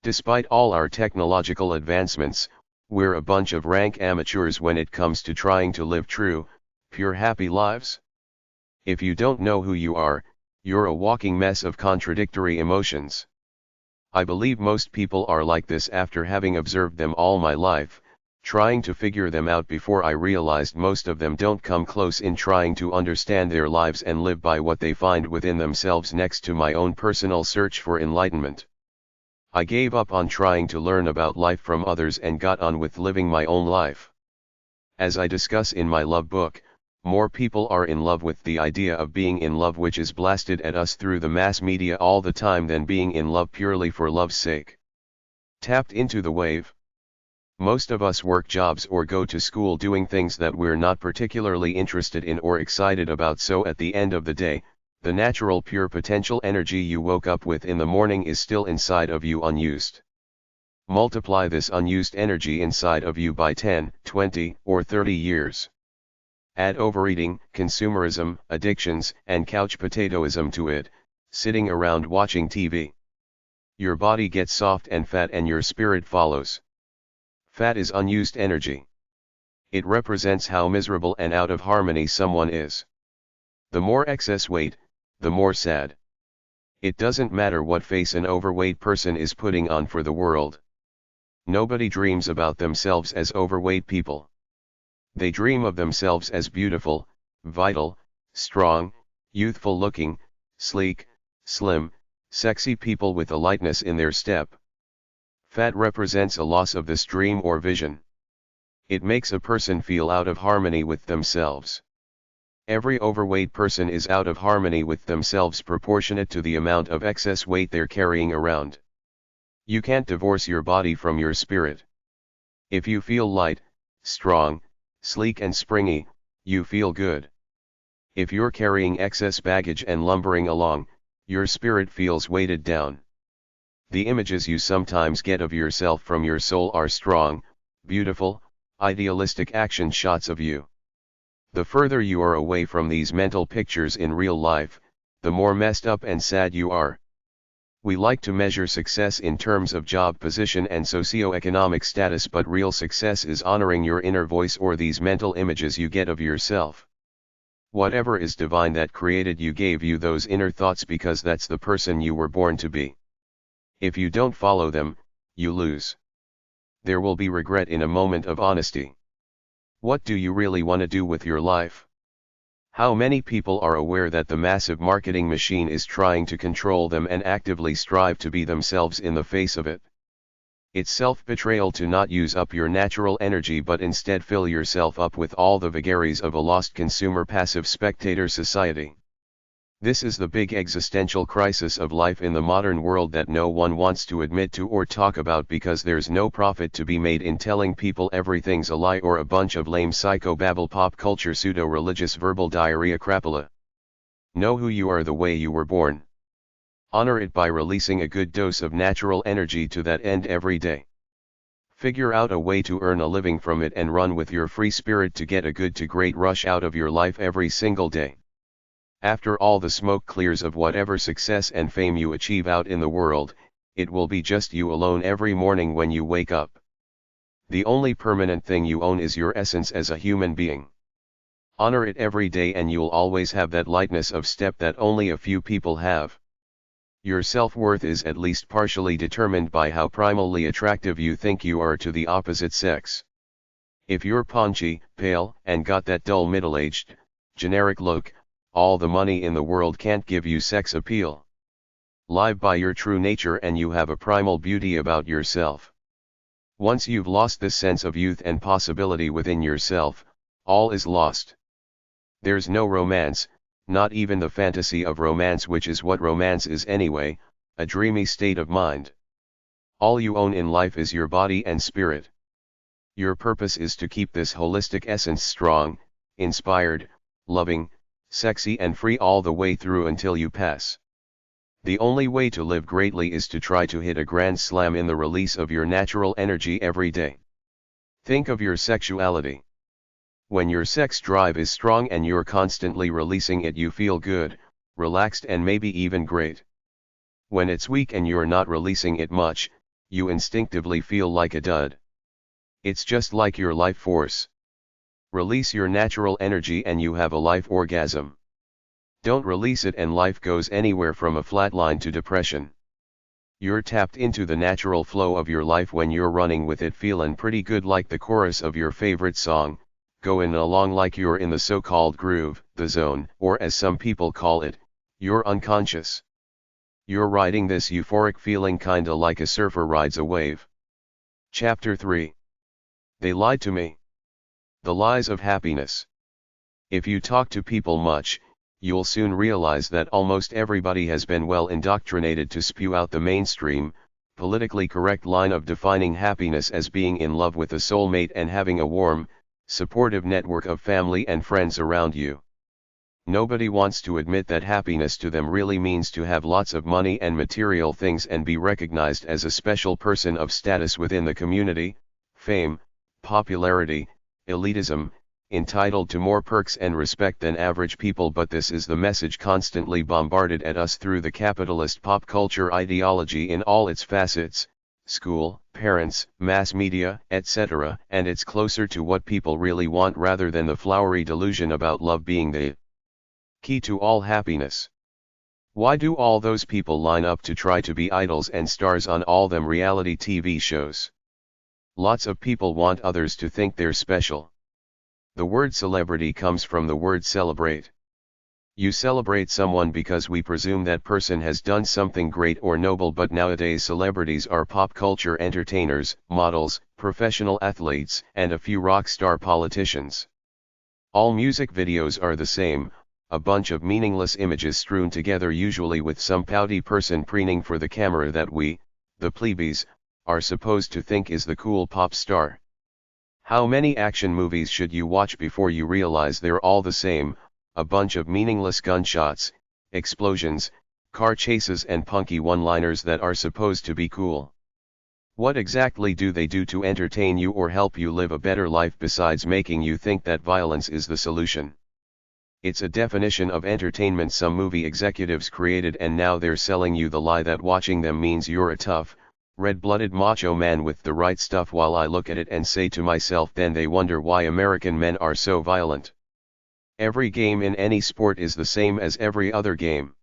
Despite all our technological advancements, we're a bunch of rank amateurs when it comes to trying to live true, pure happy lives. If you don't know who you are, you're a walking mess of contradictory emotions. I believe most people are like this after having observed them all my life, trying to figure them out before I realized most of them don't come close in trying to understand their lives and live by what they find within themselves. Next to my own personal search for enlightenment, I gave up on trying to learn about life from others and got on with living my own life. As I discuss in my love book, more people are in love with the idea of being in love, which is blasted at us through the mass media all the time, than being in love purely for love's sake. Tapped into the wave. Most of us work jobs or go to school doing things that we're not particularly interested in or excited about, so at the end of the day, the natural pure potential energy you woke up with in the morning is still inside of you unused. Multiply this unused energy inside of you by 10, 20, or 30 years. Add overeating, consumerism, addictions, and couch potatoism to it, sitting around watching TV. Your body gets soft and fat and your spirit follows. Fat is unused energy. It represents how miserable and out of harmony someone is. The more excess weight, the more sad. It doesn't matter what face an overweight person is putting on for the world. Nobody dreams about themselves as overweight people. They dream of themselves as beautiful, vital, strong, youthful looking, sleek, slim, sexy people with a lightness in their step. Fat represents a loss of this dream or vision. It makes a person feel out of harmony with themselves. Every overweight person is out of harmony with themselves proportionate to the amount of excess weight they're carrying around. You can't divorce your body from your spirit. If you feel light, strong, Sleek and springy, you feel good. If you're carrying excess baggage and lumbering along, your spirit feels weighted down. The images you sometimes get of yourself from your soul are strong, beautiful, idealistic action shots of you. The further you are away from these mental pictures in real life, the more messed up and sad you are. We like to measure success in terms of job position and socioeconomic status, but real success is honoring your inner voice or these mental images you get of yourself. Whatever is divine that created you gave you those inner thoughts because that's the person you were born to be. If you don't follow them, you lose. There will be regret in a moment of honesty. What do you really want to do with your life? How many people are aware that the massive marketing machine is trying to control them and actively strive to be themselves in the face of it? It's self-betrayal to not use up your natural energy but instead fill yourself up with all the vagaries of a lost consumer passive spectator society. This is the big existential crisis of life in the modern world that no one wants to admit to or talk about because there's no profit to be made in telling people everything's a lie or a bunch of lame psychobabble pop culture pseudo-religious verbal diarrhea crapola. Know who you are the way you were born. Honor it by releasing a good dose of natural energy to that end every day. Figure out a way to earn a living from it and run with your free spirit to get a good to great rush out of your life every single day. After all the smoke clears of whatever success and fame you achieve out in the world, it will be just you alone every morning when you wake up. The only permanent thing you own is your essence as a human being. Honor it every day and you'll always have that lightness of step that only a few people have. Your self-worth is at least partially determined by how primally attractive you think you are to the opposite sex. If you're paunchy, pale, and got that dull middle-aged, generic look, all the money in the world can't give you sex appeal. Live by your true nature and you have a primal beauty about yourself. Once you've lost this sense of youth and possibility within yourself, all is lost. There's no romance, not even the fantasy of romance, which is what romance is anyway, a dreamy state of mind. All you own in life is your body and spirit. Your purpose is to keep this holistic essence strong, inspired, loving, sexy and free all the way through until you pass. The only way to live greatly is to try to hit a grand slam in the release of your natural energy every day. Think of your sexuality. When your sex drive is strong and you're constantly releasing it, you feel good, relaxed and maybe even great. When it's weak and you're not releasing it much, you instinctively feel like a dud. It's just like your life force. Release your natural energy and you have a life orgasm. Don't release it and life goes anywhere from a flat line to depression. You're tapped into the natural flow of your life when you're running with it, feeling pretty good like the chorus of your favorite song, going along like you're in the so-called groove, the zone, or as some people call it, you're unconscious. You're riding this euphoric feeling kinda like a surfer rides a wave. Chapter 3. They lied to me. The lies of happiness. If you talk to people much, you'll soon realize that almost everybody has been well indoctrinated to spew out the mainstream, politically correct line of defining happiness as being in love with a soulmate and having a warm, supportive network of family and friends around you. Nobody wants to admit that happiness to them really means to have lots of money and material things and be recognized as a special person of status within the community, fame, popularity, elitism, entitled to more perks and respect than average people. But this is the message constantly bombarded at us through the capitalist pop culture ideology in all its facets, school, parents, mass media, etc., and it's closer to what people really want rather than the flowery delusion about love being the key to all happiness. Why do all those people line up to try to be idols and stars on all them reality TV shows? Lots of people want others to think they're special. The word celebrity comes from the word celebrate. You celebrate someone because we presume that person has done something great or noble, but nowadays celebrities are pop culture entertainers, models, professional athletes, and a few rock star politicians. All music videos are the same, a bunch of meaningless images strewn together, usually with some pouty person preening for the camera that we, the plebeians, are supposed to think is the cool pop star. How many action movies should you watch before you realize they're all the same, a bunch of meaningless gunshots, explosions, car chases and punky one-liners that are supposed to be cool? What exactly do they do to entertain you or help you live a better life besides making you think that violence is the solution? It's a definition of entertainment some movie executives created, and now they're selling you the lie that watching them means you're a tough, red-blooded macho man with the right stuff. While I look at it and say to myself, then they wonder why American men are so violent. Every game in any sport is the same as every other game.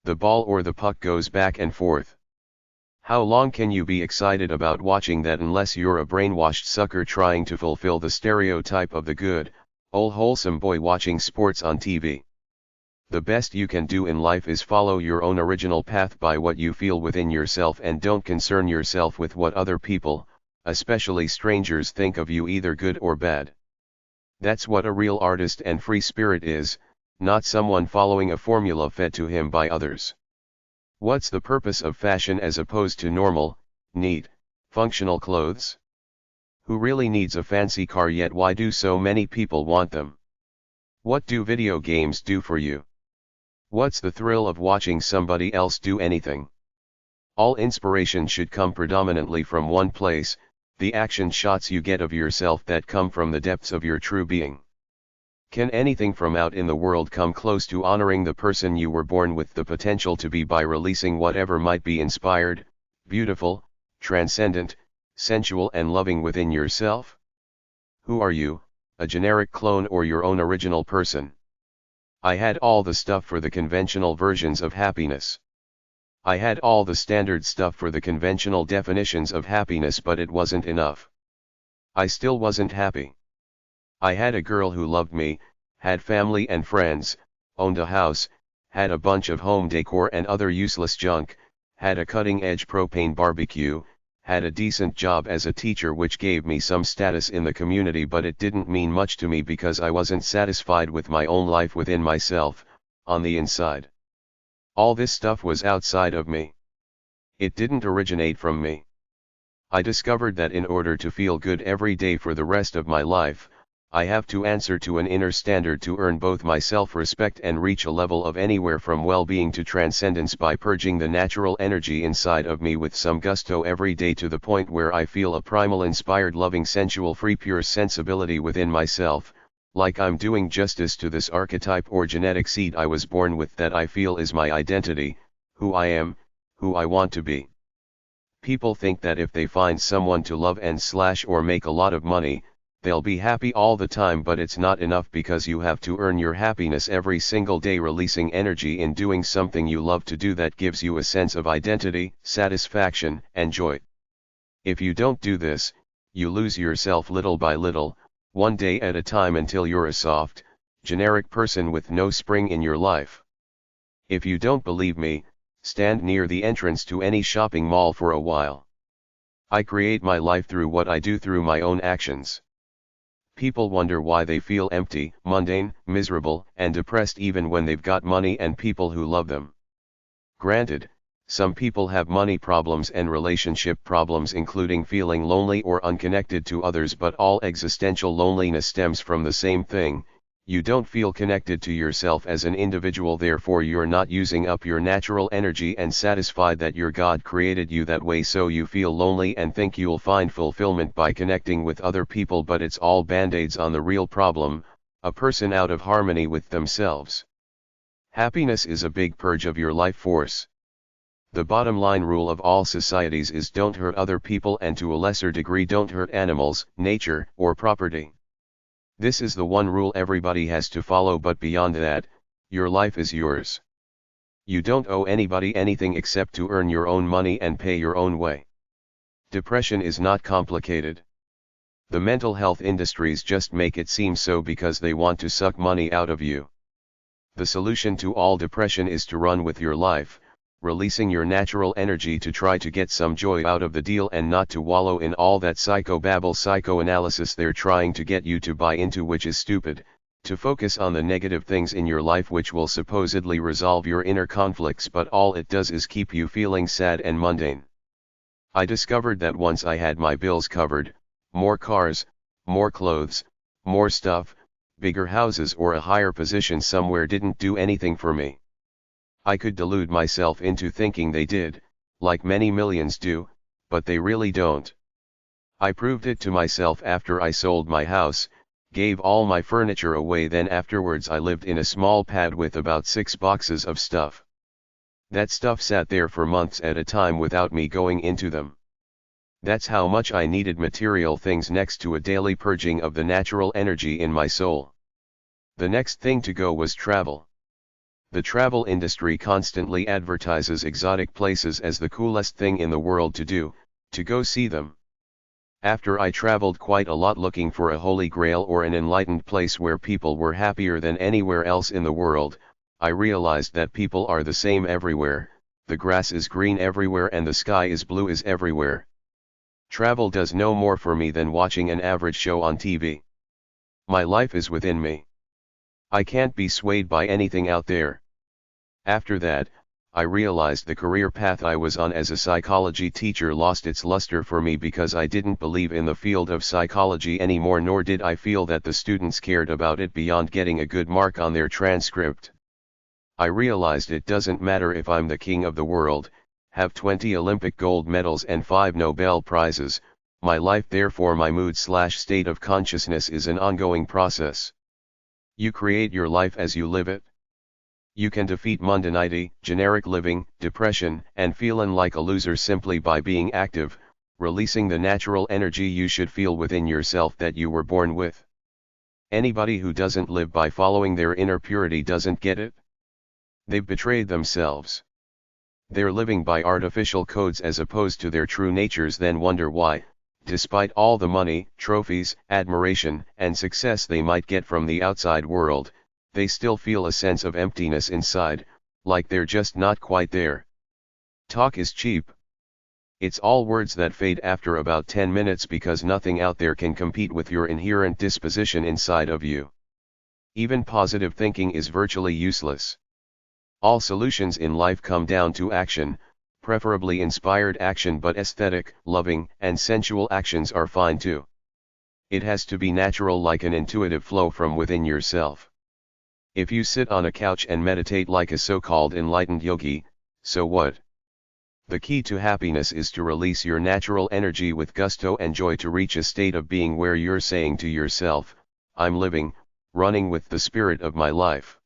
The ball or the puck goes back and forth. How long can you be excited about watching that unless you're a brainwashed sucker trying to fulfill the stereotype of the good, old wholesome boy watching sports on TV? The best you can do in life is follow your own original path by what you feel within yourself, and don't concern yourself with what other people, especially strangers, think of you, either good or bad. That's what a real artist and free spirit is, not someone following a formula fed to him by others. What's the purpose of fashion as opposed to normal, neat, functional clothes? Who really needs a fancy car, yet why do so many people want them? What do video games do for you? What's the thrill of watching somebody else do anything? All inspiration should come predominantly from one place, the action shots you get of yourself that come from the depths of your true being. Can anything from out in the world come close to honoring the person you were born with the potential to be by releasing whatever might be inspired, beautiful, transcendent, sensual and loving within yourself? Who are you, a generic clone or your own original person? I had all the stuff for the conventional versions of happiness. I had all the standard stuff for the conventional definitions of happiness, but it wasn't enough. I still wasn't happy. I had a girl who loved me, had family and friends, owned a house, had a bunch of home decor and other useless junk, had a cutting-edge propane barbecue, had a decent job as a teacher which gave me some status in the community, but it didn't mean much to me because I wasn't satisfied with my own life within myself, on the inside. All this stuff was outside of me. It didn't originate from me. I discovered that in order to feel good every day for the rest of my life, I have to answer to an inner standard to earn both my self-respect and reach a level of anywhere from well-being to transcendence by purging the natural energy inside of me with some gusto every day, to the point where I feel a primal, inspired, loving, sensual, free, pure sensibility within myself, like I'm doing justice to this archetype or genetic seed I was born with that I feel is my identity, who I am, who I want to be. People think that if they find someone to love and / or make a lot of money, they'll be happy all the time, but it's not enough because you have to earn your happiness every single day, releasing energy in doing something you love to do that gives you a sense of identity, satisfaction, and joy. If you don't do this, you lose yourself little by little, one day at a time, until you're a soft, generic person with no spring in your life. If you don't believe me, stand near the entrance to any shopping mall for a while. I create my life through what I do, through my own actions. People wonder why they feel empty, mundane, miserable, and depressed even when they've got money and people who love them. Granted, some people have money problems and relationship problems, including feeling lonely or unconnected to others, but all existential loneliness stems from the same thing: you don't feel connected to yourself as an individual, therefore you're not using up your natural energy and satisfied that your God created you that way, so you feel lonely and think you'll find fulfillment by connecting with other people, but it's all band-aids on the real problem, a person out of harmony with themselves. Happiness is a big purge of your life force. The bottom line rule of all societies is don't hurt other people, and to a lesser degree don't hurt animals, nature, or property. This is the one rule everybody has to follow, but beyond that, your life is yours. You don't owe anybody anything except to earn your own money and pay your own way. Depression is not complicated. The mental health industries just make it seem so because they want to suck money out of you. The solution to all depression is to run with your life, releasing your natural energy to try to get some joy out of the deal, and not to wallow in all that psychobabble, psychoanalysis they're trying to get you to buy into, which is stupid, to focus on the negative things in your life which will supposedly resolve your inner conflicts, but all it does is keep you feeling sad and mundane. I discovered that once I had my bills covered, more cars, more clothes, more stuff, bigger houses or a higher position somewhere didn't do anything for me. I could delude myself into thinking they did, like many millions do, but they really don't. I proved it to myself after I sold my house, gave all my furniture away, then afterwards I lived in a small pad with about 6 boxes of stuff. That stuff sat there for months at a time without me going into them. That's how much I needed material things next to a daily purging of the natural energy in my soul. The next thing to go was travel. The travel industry constantly advertises exotic places as the coolest thing in the world to do, to go see them. After I traveled quite a lot looking for a holy grail or an enlightened place where people were happier than anywhere else in the world, I realized that people are the same everywhere, the grass is green everywhere and the sky is blue is everywhere. Travel does no more for me than watching an average show on TV. My life is within me. I can't be swayed by anything out there. After that, I realized the career path I was on as a psychology teacher lost its luster for me because I didn't believe in the field of psychology anymore, nor did I feel that the students cared about it beyond getting a good mark on their transcript. I realized it doesn't matter if I'm the king of the world, have 20 Olympic gold medals and 5 Nobel Prizes, my life, therefore my mood/state of consciousness, is an ongoing process. You create your life as you live it. You can defeat mundanity, generic living, depression, and feeling like a loser simply by being active, releasing the natural energy you should feel within yourself that you were born with. Anybody who doesn't live by following their inner purity doesn't get it. They've betrayed themselves. They're living by artificial codes as opposed to their true natures, then wonder why, despite all the money, trophies, admiration, and success they might get from the outside world, they still feel a sense of emptiness inside, like they're just not quite there. Talk is cheap. It's all words that fade after about 10 minutes because nothing out there can compete with your inherent disposition inside of you. Even positive thinking is virtually useless. All solutions in life come down to action, preferably inspired action, but aesthetic, loving, and sensual actions are fine too. It has to be natural, like an intuitive flow from within yourself. If you sit on a couch and meditate like a so-called enlightened yogi, so what? The key to happiness is to release your natural energy with gusto and joy to reach a state of being where you're saying to yourself, I'm living, running with the spirit of my life.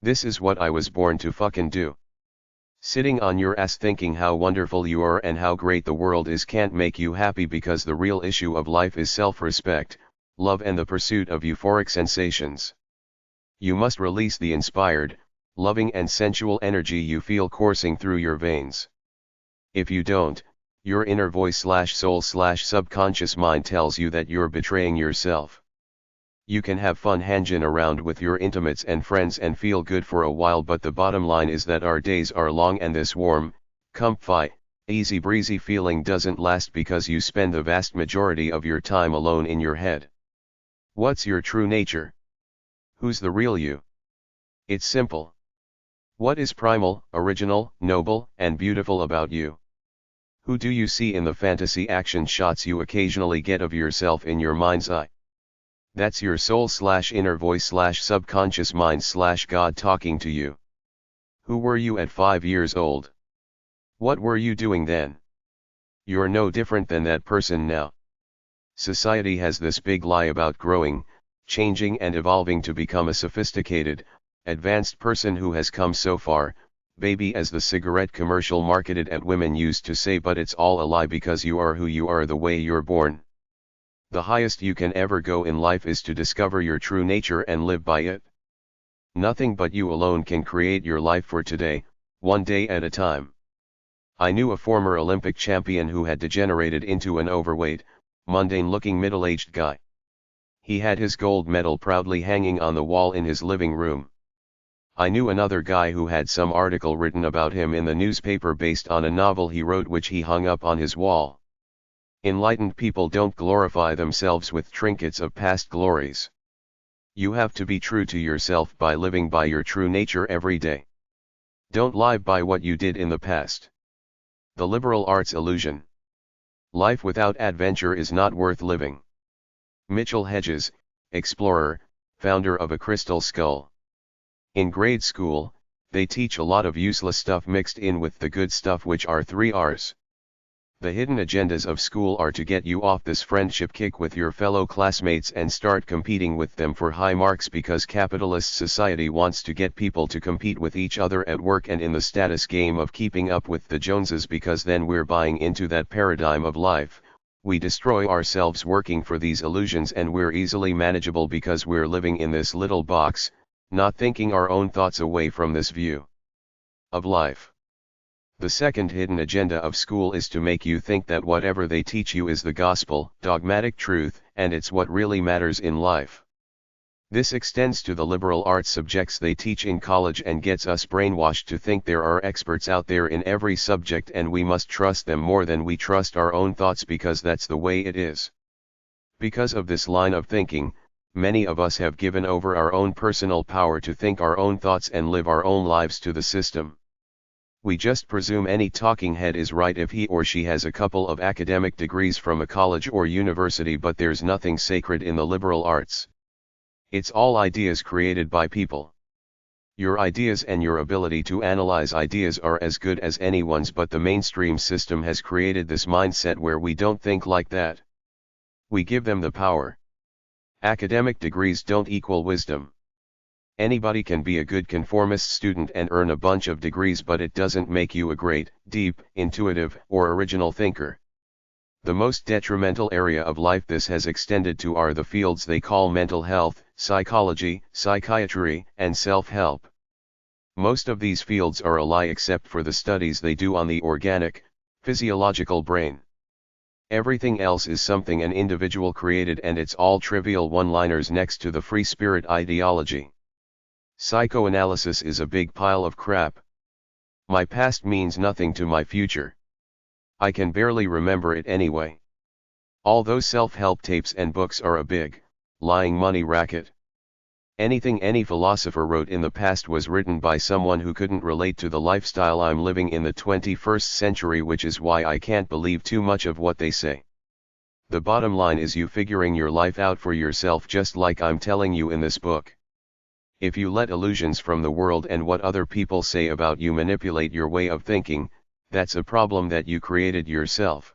This is what I was born to fucking do. Sitting on your ass thinking how wonderful you are and how great the world is can't make you happy, because the real issue of life is self-respect, love, and the pursuit of euphoric sensations. You must release the inspired, loving and sensual energy you feel coursing through your veins. If you don't, your inner voice/soul/subconscious mind tells you that you're betraying yourself. You can have fun hanging around with your intimates and friends and feel good for a while, but the bottom line is that our days are long and this warm, comfy, easy breezy feeling doesn't last because you spend the vast majority of your time alone in your head. What's your true nature? Who's the real you? It's simple. What is primal, original, noble, and beautiful about you? Who do you see in the fantasy action shots you occasionally get of yourself in your mind's eye? That's your soul/inner voice/subconscious mind/God talking to you. Who were you at 5 years old? What were you doing then? You're no different than that person now. Society has this big lie about growing, changing and evolving to become a sophisticated, advanced person who has come so far, baby, as the cigarette commercial marketed at women used to say, but it's all a lie because you are who you are the way you're born. The highest you can ever go in life is to discover your true nature and live by it. Nothing but you alone can create your life for today, one day at a time. I knew a former Olympic champion who had degenerated into an overweight, mundane-looking middle-aged guy. He had his gold medal proudly hanging on the wall in his living room. I knew another guy who had some article written about him in the newspaper based on a novel he wrote, which he hung up on his wall. Enlightened people don't glorify themselves with trinkets of past glories. You have to be true to yourself by living by your true nature every day. Don't lie by what you did in the past. The liberal arts illusion. Life without adventure is not worth living. Mitchell Hedges, explorer, founder of a crystal skull. In grade school, they teach a lot of useless stuff mixed in with the good stuff, which are 3 R's. The hidden agendas of school are to get you off this friendship kick with your fellow classmates and start competing with them for high marks, because capitalist society wants to get people to compete with each other at work and in the status game of keeping up with the Joneses, because then we're buying into that paradigm of life. We destroy ourselves working for these illusions, and we're easily manageable because we're living in this little box, not thinking our own thoughts away from this view of life. The second hidden agenda of school is to make you think that whatever they teach you is the gospel, dogmatic truth, and it's what really matters in life. This extends to the liberal arts subjects they teach in college and gets us brainwashed to think there are experts out there in every subject and we must trust them more than we trust our own thoughts, because that's the way it is. Because of this line of thinking, many of us have given over our own personal power to think our own thoughts and live our own lives to the system. We just presume any talking head is right if he or she has a couple of academic degrees from a college or university, but there's nothing sacred in the liberal arts. It's all ideas created by people. Your ideas and your ability to analyze ideas are as good as anyone's, but the mainstream system has created this mindset where we don't think like that. We give them the power. Academic degrees don't equal wisdom. Anybody can be a good conformist student and earn a bunch of degrees, but it doesn't make you a great, deep, intuitive, or original thinker. The most detrimental area of life this has extended to are the fields they call mental health, psychology, psychiatry, and self-help. Most of these fields are a lie except for the studies they do on the organic, physiological brain. Everything else is something an individual created, and it's all trivial one-liners next to the free spirit ideology. Psychoanalysis is a big pile of crap. My past means nothing to my future. I can barely remember it anyway. All those self-help tapes and books are a big, lying money racket. Anything any philosopher wrote in the past was written by someone who couldn't relate to the lifestyle I'm living in the 21st century, which is why I can't believe too much of what they say. The bottom line is you figuring your life out for yourself, just like I'm telling you in this book. If you let illusions from the world and what other people say about you manipulate your way of thinking, that's a problem that you created yourself.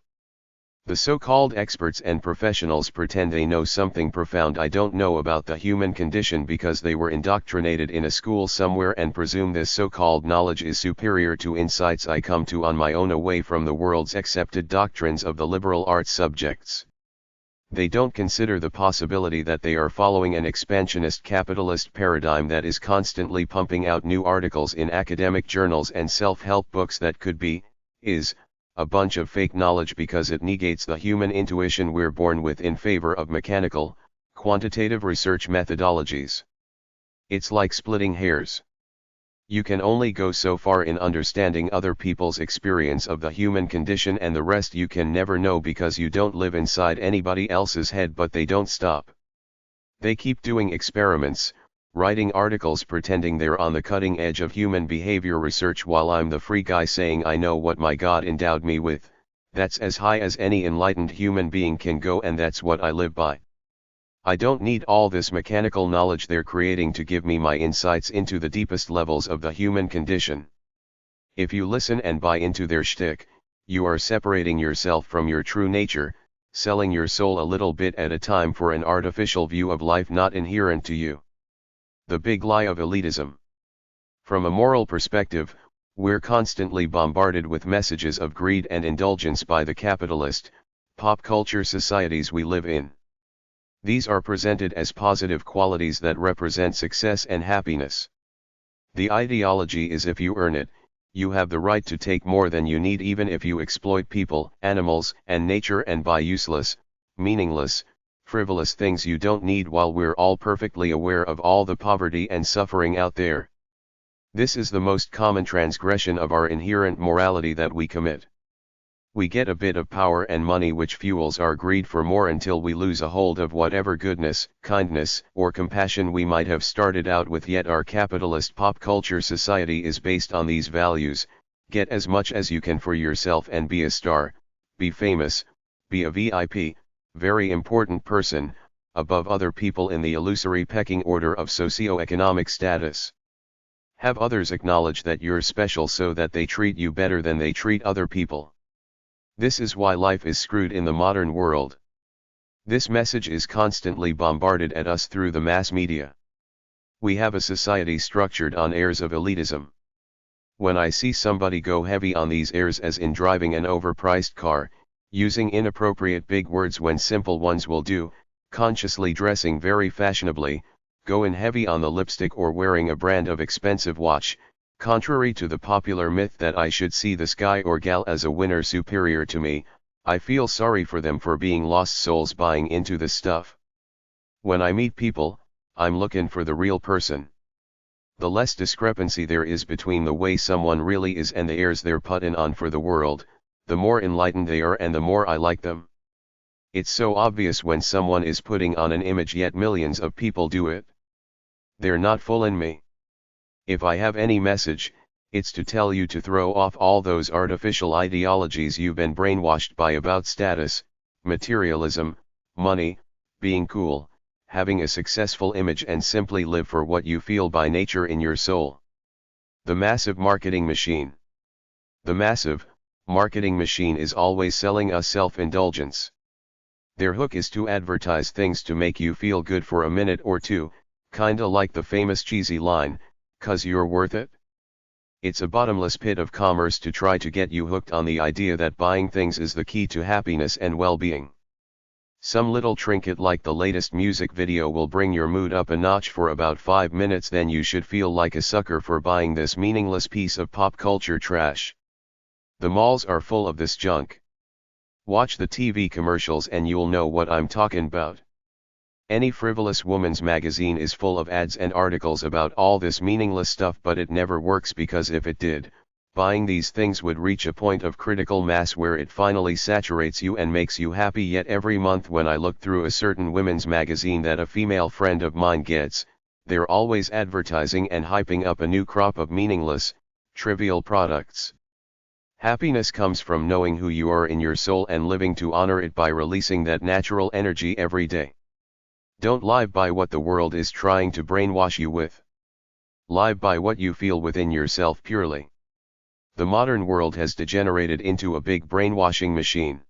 The so-called experts and professionals pretend they know something profound I don't know about the human condition because they were indoctrinated in a school somewhere and presume this so-called knowledge is superior to insights I come to on my own away from the world's accepted doctrines of the liberal arts subjects. They don't consider the possibility that they are following an expansionist capitalist paradigm that is constantly pumping out new articles in academic journals and self-help books that could be, is, a bunch of fake knowledge because it negates the human intuition we're born with in favor of mechanical, quantitative research methodologies. It's like splitting hairs. You can only go so far in understanding other people's experience of the human condition, and the rest you can never know because you don't live inside anybody else's head. But they don't stop. They keep doing experiments, writing articles pretending they're on the cutting edge of human behavior research, while I'm the free guy saying I know what my God endowed me with. That's as high as any enlightened human being can go, and that's what I live by. I don't need all this mechanical knowledge they're creating to give me my insights into the deepest levels of the human condition. If you listen and buy into their shtick, you are separating yourself from your true nature, selling your soul a little bit at a time for an artificial view of life not inherent to you. The big lie of elitism. From a moral perspective, we're constantly bombarded with messages of greed and indulgence by the capitalist, pop culture societies we live in. These are presented as positive qualities that represent success and happiness. The ideology is if you earn it, you have the right to take more than you need, even if you exploit people, animals, and nature and buy useless, meaningless, frivolous things you don't need, while we're all perfectly aware of all the poverty and suffering out there. This is the most common transgression of our inherent morality that we commit. We get a bit of power and money which fuels our greed for more until we lose a hold of whatever goodness, kindness, or compassion we might have started out with. Yet our capitalist pop culture society is based on these values: get as much as you can for yourself and be a star, be famous, be a VIP, very important person, above other people in the illusory pecking order of socio-economic status. Have others acknowledge that you're special so that they treat you better than they treat other people. This is why life is screwed in the modern world. This message is constantly bombarded at us through the mass media. We have a society structured on airs of elitism. When I see somebody go heavy on these airs, as in driving an overpriced car, using inappropriate big words when simple ones will do, consciously dressing very fashionably, going heavy on the lipstick, or wearing a brand of expensive watch, contrary to the popular myth that I should see this guy or gal as a winner superior to me, I feel sorry for them for being lost souls buying into this stuff. When I meet people, I'm looking for the real person. The less discrepancy there is between the way someone really is and the airs they're putting on for the world, the more enlightened they are and the more I like them. It's so obvious when someone is putting on an image, yet millions of people do it. They're not fooling me. If I have any message, it's to tell you to throw off all those artificial ideologies you've been brainwashed by about status, materialism, money, being cool, having a successful image, and simply live for what you feel by nature in your soul. The massive marketing machine. The massive marketing machine is always selling us self-indulgence. Their hook is to advertise things to make you feel good for a minute or two, kinda like the famous cheesy line, "'cause you're worth it." It's a bottomless pit of commerce to try to get you hooked on the idea that buying things is the key to happiness and well-being. Some little trinket like the latest music video will bring your mood up a notch for about 5 minutes, then you should feel like a sucker for buying this meaningless piece of pop culture trash. The malls are full of this junk. Watch the TV commercials and you'll know what I'm talking about. Any frivolous woman's magazine is full of ads and articles about all this meaningless stuff, but it never works, because if it did, buying these things would reach a point of critical mass where it finally saturates you and makes you happy. Yet every month when I look through a certain women's magazine that a female friend of mine gets, they're always advertising and hyping up a new crop of meaningless, trivial products. Happiness comes from knowing who you are in your soul and living to honor it by releasing that natural energy every day. Don't live by what the world is trying to brainwash you with. Live by what you feel within yourself purely. The modern world has degenerated into a big brainwashing machine.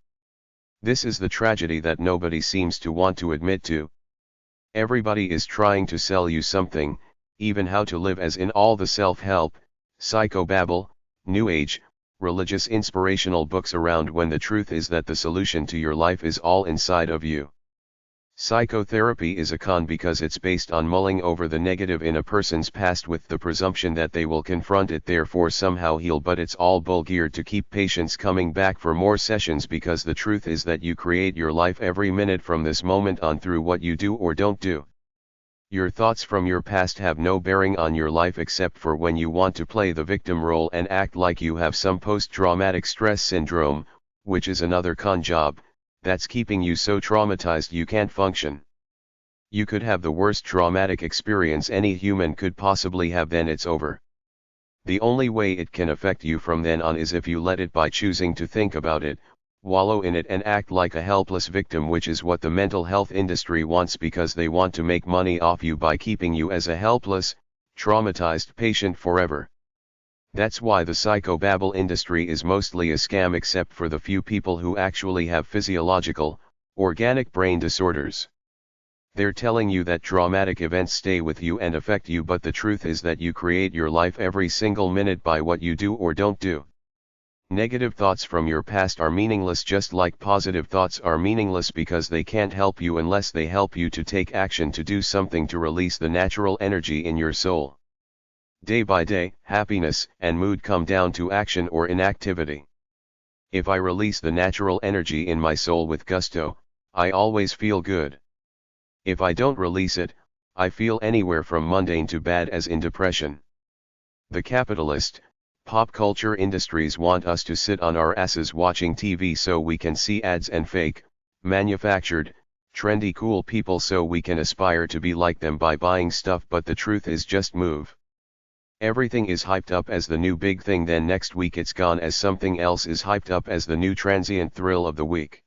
This is the tragedy that nobody seems to want to admit to. Everybody is trying to sell you something, even how to live, as in all the self-help, psychobabble, new age, religious inspirational books around, when the truth is that the solution to your life is all inside of you. Psychotherapy is a con because it's based on mulling over the negative in a person's past with the presumption that they will confront it, therefore somehow heal, but it's all bull geared to keep patients coming back for more sessions, because the truth is that you create your life every minute from this moment on through what you do or don't do. Your thoughts from your past have no bearing on your life except for when you want to play the victim role and act like you have some post-traumatic stress syndrome, which is another con job that's keeping you so traumatized you can't function. You could have the worst traumatic experience any human could possibly have, then it's over. The only way it can affect you from then on is if you let it by choosing to think about it, wallow in it, and act like a helpless victim, which is what the mental health industry wants, because they want to make money off you by keeping you as a helpless, traumatized patient forever. That's why the psychobabble industry is mostly a scam, except for the few people who actually have physiological, organic brain disorders. They're telling you that traumatic events stay with you and affect you, but the truth is that you create your life every single minute by what you do or don't do. Negative thoughts from your past are meaningless, just like positive thoughts are meaningless, because they can't help you unless they help you to take action to do something to release the natural energy in your soul. Day by day, happiness and mood come down to action or inactivity. If I release the natural energy in my soul with gusto, I always feel good. If I don't release it, I feel anywhere from mundane to bad, as in depression. The capitalist, pop culture industries want us to sit on our asses watching TV so we can see ads and fake, manufactured, trendy cool people so we can aspire to be like them by buying stuff, but the truth is just move. Everything is hyped up as the new big thing, then next week it's gone as something else is hyped up as the new transient thrill of the week.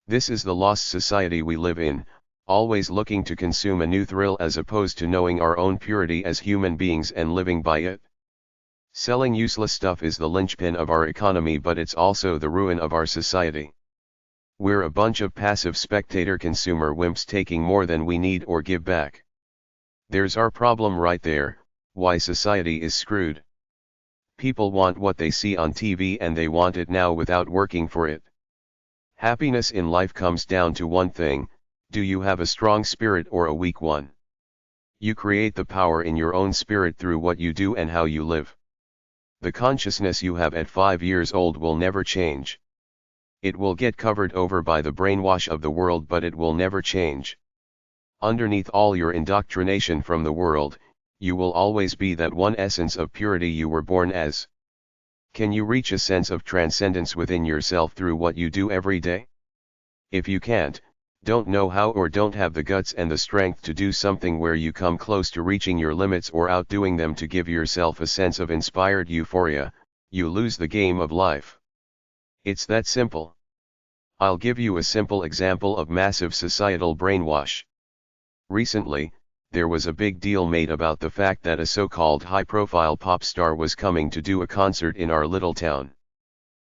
This is the lost society we live in, always looking to consume a new thrill as opposed to knowing our own purity as human beings and living by it. Selling useless stuff is the linchpin of our economy, but it's also the ruin of our society. We're a bunch of passive spectator consumer wimps taking more than we need or give back. There's our problem right there, why society is screwed. People want what they see on TV and they want it now without working for it. Happiness in life comes down to one thing: do you have a strong spirit or a weak one? You create the power in your own spirit through what you do and how you live. The consciousness you have at 5 years old will never change. It will get covered over by the brainwash of the world, but it will never change. Underneath all your indoctrination from the world, you will always be that one essence of purity you were born as. Can you reach a sense of transcendence within yourself through what you do every day? If you can't, don't know how, or don't have the guts and the strength to do something where you come close to reaching your limits or outdoing them to give yourself a sense of inspired euphoria, you lose the game of life. It's that simple. I'll give you a simple example of massive societal brainwash. Recently, there was a big deal made about the fact that a so-called high-profile pop star was coming to do a concert in our little town.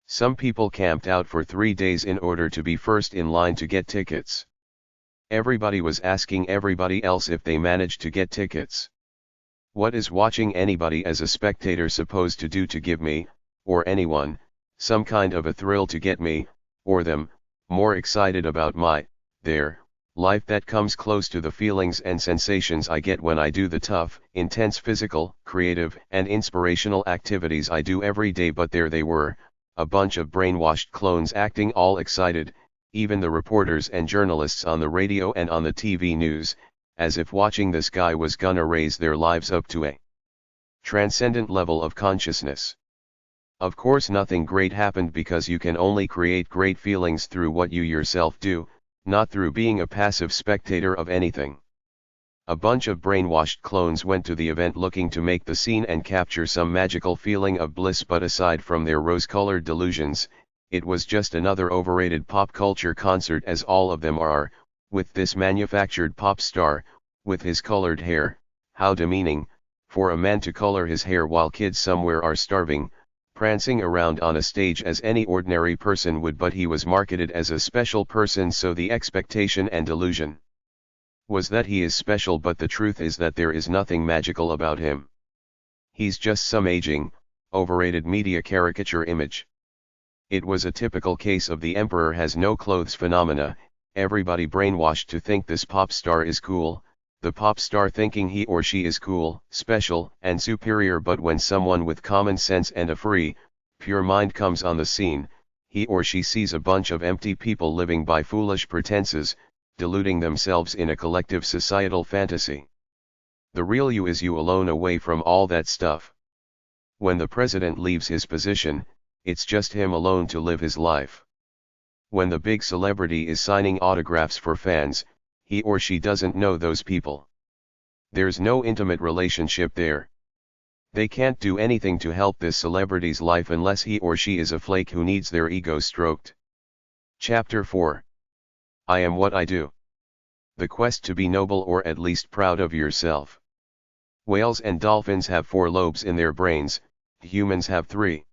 Some people camped out for 3 days in order to be first in line to get tickets. Everybody was asking everybody else if they managed to get tickets. What is watching anybody as a spectator supposed to do to give me, or anyone, some kind of a thrill to get me, or them, more excited about their life that comes close to the feelings and sensations I get when I do the tough, intense physical, creative, and inspirational activities I do every day? But there they were, a bunch of brainwashed clones acting all excited, even the reporters and journalists on the radio and on the TV news, as if watching this guy was gonna raise their lives up to a transcendent level of consciousness. Of course nothing great happened, because you can only create great feelings through what you yourself do, not through being a passive spectator of anything. A bunch of brainwashed clones went to the event looking to make the scene and capture some magical feeling of bliss, but aside from their rose-colored delusions, it was just another overrated pop culture concert, as all of them are, with this manufactured pop star, with his colored hair. How demeaning, for a man to color his hair while kids somewhere are starving, prancing around on a stage as any ordinary person would, but he was marketed as a special person, so the expectation and delusion was that he is special, but the truth is that there is nothing magical about him. He's just some aging, overrated media caricature image. It was a typical case of the emperor has no clothes phenomena, everybody brainwashed to think this pop star is cool, the pop star thinking he or she is cool, special, and superior. But when someone with common sense and a free, pure mind comes on the scene, he or she sees a bunch of empty people living by foolish pretenses, deluding themselves in a collective societal fantasy. The real you is you alone, away from all that stuff. When the president leaves his position, it's just him alone to live his life. When the big celebrity is signing autographs for fans, he or she doesn't know those people. There's no intimate relationship there. They can't do anything to help this celebrity's life unless he or she is a flake who needs their ego stroked. Chapter 4. I am what I do. The quest to be noble, or at least proud of yourself. Whales and dolphins have 4 lobes in their brains, humans have 3.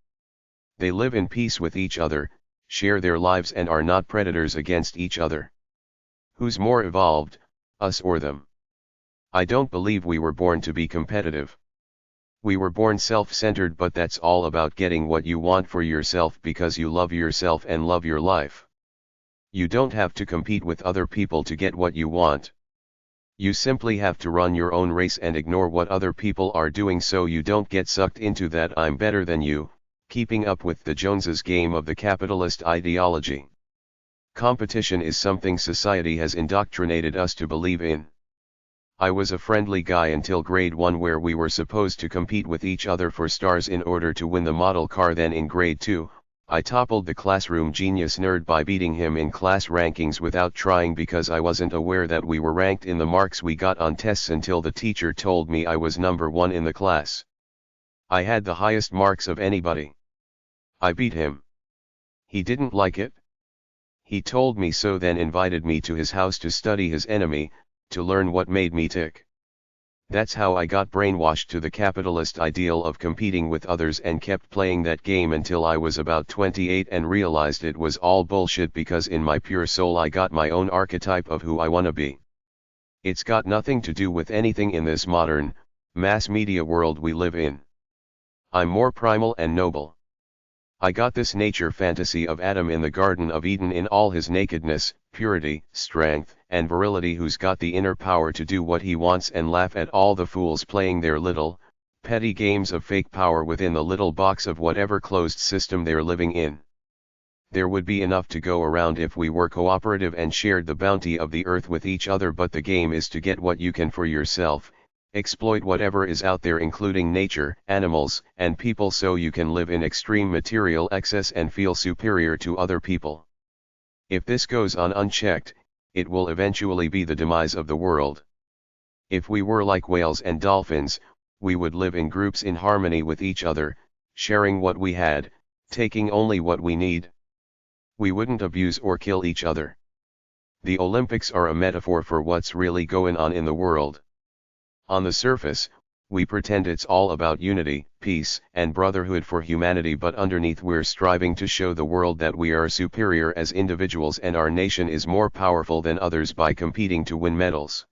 They live in peace with each other, share their lives, and are not predators against each other. Who's more evolved, us or them? I don't believe we were born to be competitive. We were born self-centered, but that's all about getting what you want for yourself because you love yourself and love your life. You don't have to compete with other people to get what you want. You simply have to run your own race and ignore what other people are doing so you don't get sucked into that I'm better than you, keeping up with the Joneses game of the capitalist ideology. Competition is something society has indoctrinated us to believe in. I was a friendly guy until grade 1, where we were supposed to compete with each other for stars in order to win the model car. Then in grade 2, I toppled the classroom genius nerd by beating him in class rankings without trying, because I wasn't aware that we were ranked in the marks we got on tests until the teacher told me I was number 1 in the class. I had the highest marks of anybody. I beat him. He didn't like it. He told me so, then invited me to his house to study his enemy, to learn what made me tick. That's how I got brainwashed to the capitalist ideal of competing with others and kept playing that game until I was about 28 and realized it was all bullshit, because in my pure soul I got my own archetype of who I wanna be. It's got nothing to do with anything in this modern, mass media world we live in. I'm more primal and noble. I got this nature fantasy of Adam in the Garden of Eden in all his nakedness, purity, strength, and virility, who's got the inner power to do what he wants and laugh at all the fools playing their little, petty games of fake power within the little box of whatever closed system they're living in. There would be enough to go around if we were cooperative and shared the bounty of the earth with each other, but the game is to get what you can for yourself, exploit whatever is out there including nature, animals, and people, so you can live in extreme material excess and feel superior to other people. If this goes on unchecked, it will eventually be the demise of the world. If we were like whales and dolphins, we would live in groups in harmony with each other, sharing what we had, taking only what we need. We wouldn't abuse or kill each other. The Olympics are a metaphor for what's really going on in the world. On the surface, we pretend it's all about unity, peace, and brotherhood for humanity, but underneath we're striving to show the world that we are superior as individuals and our nation is more powerful than others by competing to win medals.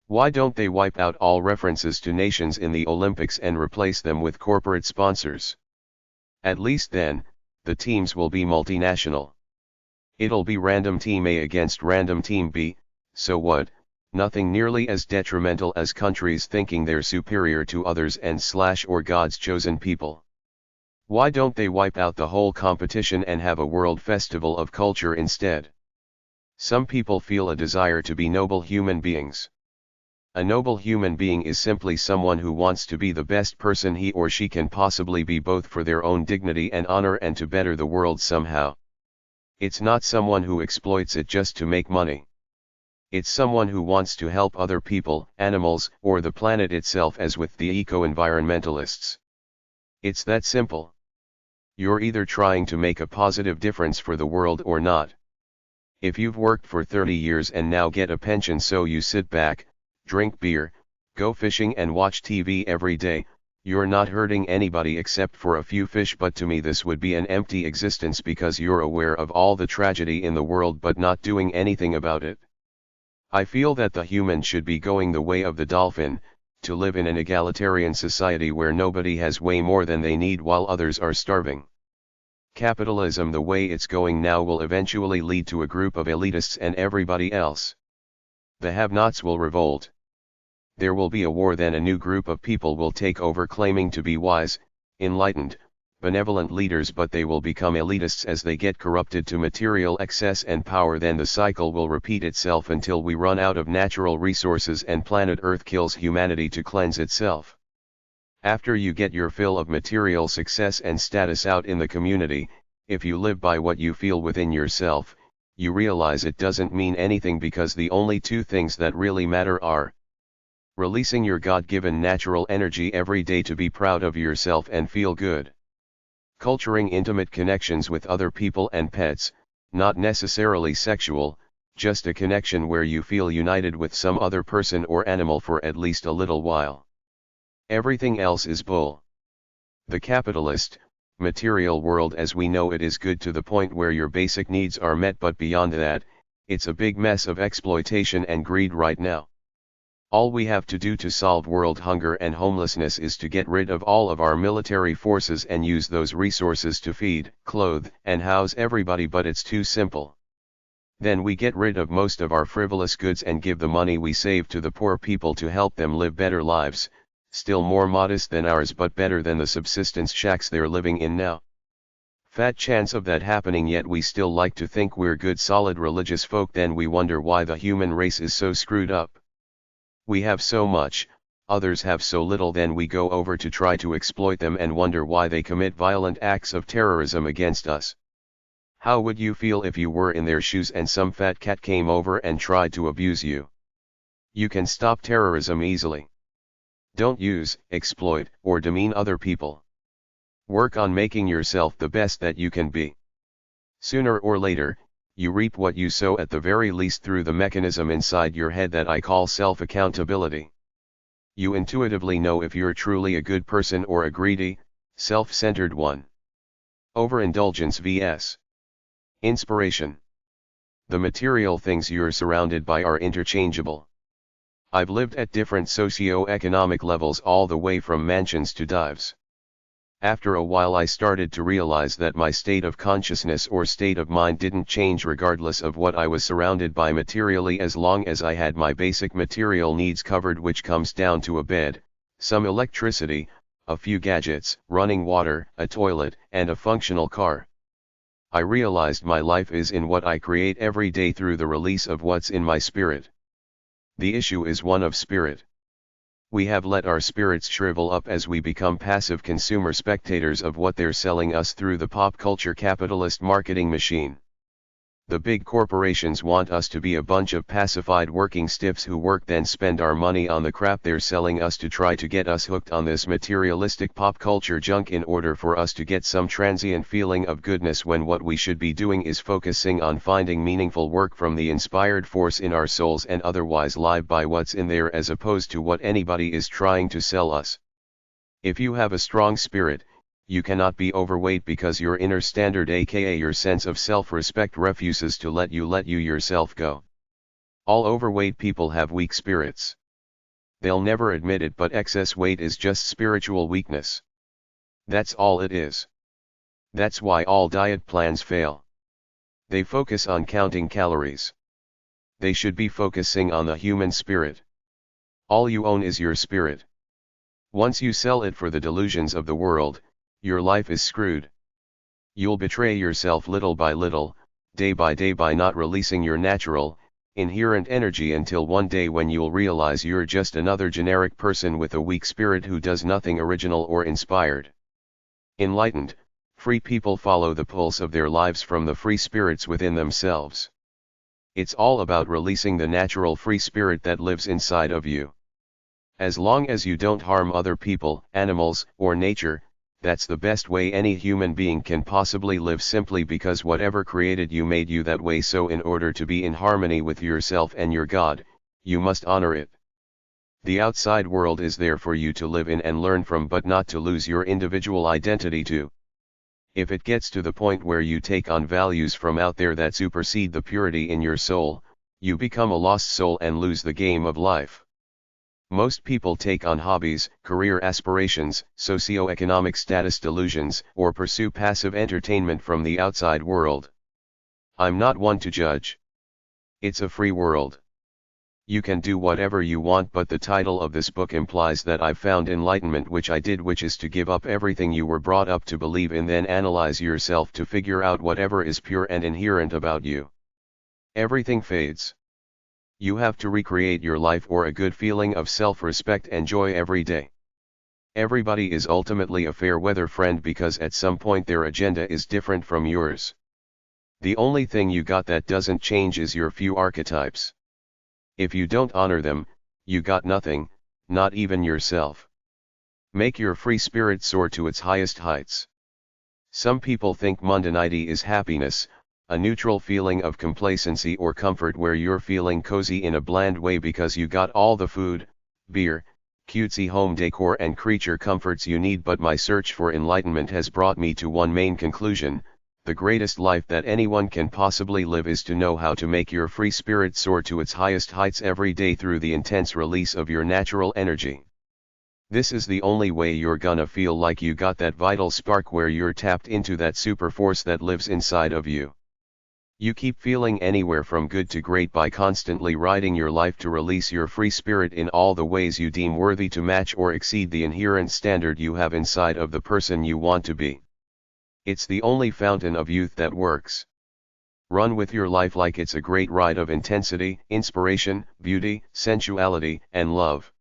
Why don't they wipe out all references to nations in the Olympics and replace them with corporate sponsors? At least then, the teams will be multinational. It'll be random team A against random team B, so what? Nothing nearly as detrimental as countries thinking they're superior to others and or God's chosen people. Why don't they wipe out the whole competition and have a world festival of culture instead? Some people feel a desire to be noble human beings. A noble human being is simply someone who wants to be the best person he or she can possibly be, both for their own dignity and honor and to better the world somehow. It's not someone who exploits it just to make money. It's someone who wants to help other people, animals, or the planet itself, as with the eco-environmentalists. It's that simple. You're either trying to make a positive difference for the world or not. If you've worked for 30 years and now get a pension, so you sit back, drink beer, go fishing and watch TV every day, you're not hurting anybody except for a few fish. But to me this would be an empty existence, because you're aware of all the tragedy in the world but not doing anything about it. I feel that the human should be going the way of the dolphin, to live in an egalitarian society where nobody has way more than they need while others are starving. Capitalism the way it's going now will eventually lead to a group of elitists and everybody else. The have-nots will revolt. There will be a war, then a new group of people will take over claiming to be wise, enlightened, benevolent leaders, but they will become elitists as they get corrupted to material excess and power. Then the cycle will repeat itself until we run out of natural resources and planet Earth kills humanity to cleanse itself. After you get your fill of material success and status out in the community, if you live by what you feel within yourself, you realize it doesn't mean anything, because the only two things that really matter are releasing your God-given natural energy every day to be proud of yourself and feel good. Culturing intimate connections with other people and pets, not necessarily sexual, just a connection where you feel united with some other person or animal for at least a little while. Everything else is bull. The capitalist, material world as we know it is good to the point where your basic needs are met, but beyond that, it's a big mess of exploitation and greed right now. All we have to do to solve world hunger and homelessness is to get rid of all of our military forces and use those resources to feed, clothe, and house everybody, but it's too simple. Then we get rid of most of our frivolous goods and give the money we save to the poor people to help them live better lives, still more modest than ours but better than the subsistence shacks they're living in now. Fat chance of that happening, yet we still like to think we're good solid religious folk. Then we wonder why the human race is so screwed up. We have so much, others have so little, then we go over to try to exploit them and wonder why they commit violent acts of terrorism against us. How would you feel if you were in their shoes and some fat cat came over and tried to abuse you? You can stop terrorism easily. Don't use, exploit, or demean other people. Work on making yourself the best that you can be. Sooner or later, you reap what you sow, at the very least, through the mechanism inside your head that I call self-accountability. You intuitively know if you're truly a good person or a greedy, self-centered one. Overindulgence vs. inspiration. The material things you're surrounded by are interchangeable. I've lived at different socio-economic levels, all the way from mansions to dives. After a while I started to realize that my state of consciousness or state of mind didn't change regardless of what I was surrounded by materially, as long as I had my basic material needs covered, which comes down to a bed, some electricity, a few gadgets, running water, a toilet, and a functional car. I realized my life is in what I create every day through the release of what's in my spirit. The issue is one of spirit. We have let our spirits shrivel up as we become passive consumer spectators of what they're selling us through the pop culture capitalist marketing machine. The big corporations want us to be a bunch of pacified working stiffs who work then spend our money on the crap they're selling us to try to get us hooked on this materialistic pop culture junk in order for us to get some transient feeling of goodness, when what we should be doing is focusing on finding meaningful work from the inspired force in our souls and otherwise live by what's in there as opposed to what anybody is trying to sell us. If you have a strong spirit, you cannot be overweight because your inner standard, aka your sense of self-respect, refuses to let you yourself go. All overweight people have weak spirits. They'll never admit it, but excess weight is just spiritual weakness. That's all it is. That's why all diet plans fail. They focus on counting calories. They should be focusing on the human spirit. All you own is your spirit. Once you sell it for the delusions of the world, your life is screwed. You'll betray yourself little by little, day by day, by not releasing your natural, inherent energy, until one day when you'll realize you're just another generic person with a weak spirit who does nothing original or inspired. Enlightened, free people follow the pulse of their lives from the free spirits within themselves. It's all about releasing the natural free spirit that lives inside of you. As long as you don't harm other people, animals, or nature, that's the best way any human being can possibly live, simply because whatever created you made you that way. So in order to be in harmony with yourself and your God, you must honor it. The outside world is there for you to live in and learn from, but not to lose your individual identity to. If it gets to the point where you take on values from out there that supersede the purity in your soul, you become a lost soul and lose the game of life. Most people take on hobbies, career aspirations, socio-economic status delusions, or pursue passive entertainment from the outside world. I'm not one to judge. It's a free world. You can do whatever you want, but the title of this book implies that I've found enlightenment, which I did, which is to give up everything you were brought up to believe in, then analyze yourself to figure out whatever is pure and inherent about you. Everything fades. You have to recreate your life or a good feeling of self-respect and joy every day. Everybody is ultimately a fair-weather friend because at some point their agenda is different from yours. The only thing you got that doesn't change is your few archetypes. If you don't honor them, you got nothing, not even yourself. Make your free spirit soar to its highest heights. Some people think mundanity is happiness, a neutral feeling of complacency or comfort where you're feeling cozy in a bland way because you got all the food, beer, cutesy home decor and creature comforts you need. But my search for enlightenment has brought me to one main conclusion: the greatest life that anyone can possibly live is to know how to make your free spirit soar to its highest heights every day through the intense release of your natural energy. This is the only way you're gonna feel like you got that vital spark where you're tapped into that super force that lives inside of you. You keep feeling anywhere from good to great by constantly riding your life to release your free spirit in all the ways you deem worthy to match or exceed the inherent standard you have inside of the person you want to be. It's the only fountain of youth that works. Run with your life like it's a great ride of intensity, inspiration, beauty, sensuality, and love.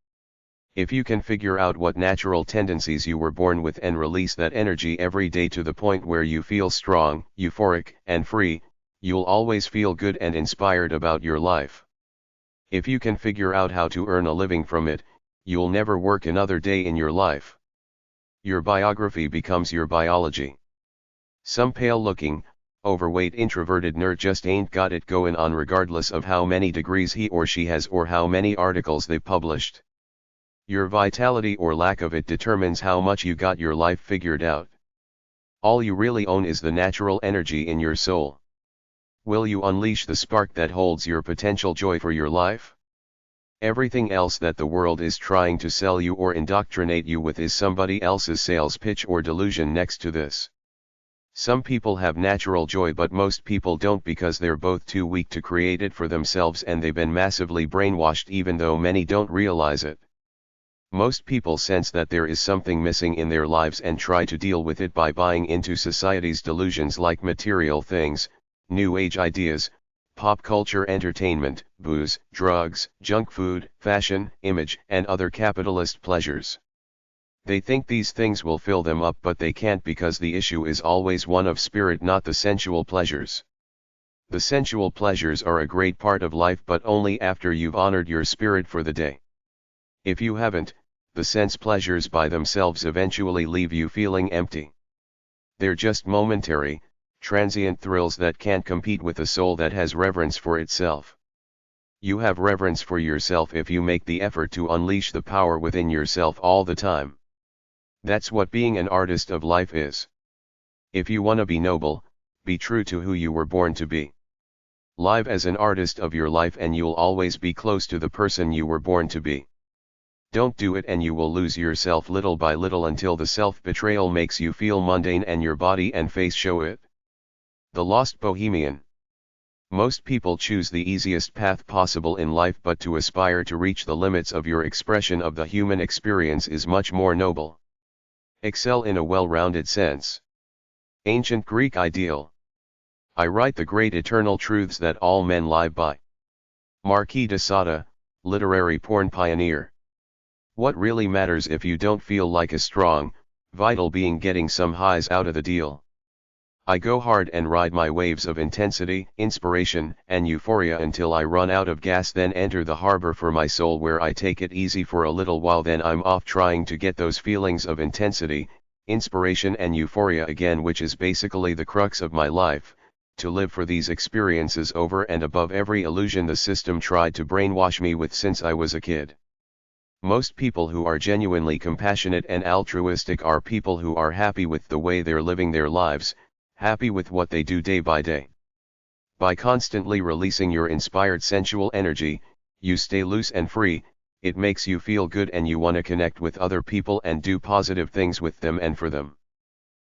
If you can figure out what natural tendencies you were born with and release that energy every day to the point where you feel strong, euphoric, and free, you'll always feel good and inspired about your life. If you can figure out how to earn a living from it, you'll never work another day in your life. Your biography becomes your biology. Some pale-looking, overweight introverted nerd just ain't got it goin' on regardless of how many degrees he or she has or how many articles they published. Your vitality or lack of it determines how much you got your life figured out. All you really own is the natural energy in your soul. Will you unleash the spark that holds your potential joy for your life? Everything else that the world is trying to sell you or indoctrinate you with is somebody else's sales pitch or delusion next to this. Some people have natural joy, but most people don't because they're both too weak to create it for themselves and they've been massively brainwashed, even though many don't realize it. Most people sense that there is something missing in their lives and try to deal with it by buying into society's delusions like material things, new age ideas, pop culture entertainment, booze, drugs, junk food, fashion, image, and other capitalist pleasures. They think these things will fill them up, but they can't, because the issue is always one of spirit, not the sensual pleasures. The sensual pleasures are a great part of life, but only after you've honored your spirit for the day. If you haven't, the sense pleasures by themselves eventually leave you feeling empty. They're just momentary, transient thrills that can't compete with a soul that has reverence for itself. You have reverence for yourself if you make the effort to unleash the power within yourself all the time. That's what being an artist of life is. If you want to be noble, be true to who you were born to be. Live as an artist of your life and you'll always be close to the person you were born to be. Don't do it and you will lose yourself little by little until the self-betrayal makes you feel mundane and your body and face show it. The Lost Bohemian. Most people choose the easiest path possible in life, but to aspire to reach the limits of your expression of the human experience is much more noble. Excel in a well-rounded sense. Ancient Greek ideal. I write the great eternal truths that all men live by. Marquis de Sade, literary porn pioneer. What really matters if you don't feel like a strong, vital being getting some highs out of the deal? I go hard and ride my waves of intensity, inspiration, and euphoria until I run out of gas, then enter the harbor for my soul where I take it easy for a little while, then I'm off trying to get those feelings of intensity, inspiration and euphoria again, which is basically the crux of my life, to live for these experiences over and above every illusion the system tried to brainwash me with since I was a kid. Most people who are genuinely compassionate and altruistic are people who are happy with the way they're living their lives, happy with what they do day by day. By constantly releasing your inspired sensual energy, you stay loose and free, it makes you feel good and you want to connect with other people and do positive things with them and for them.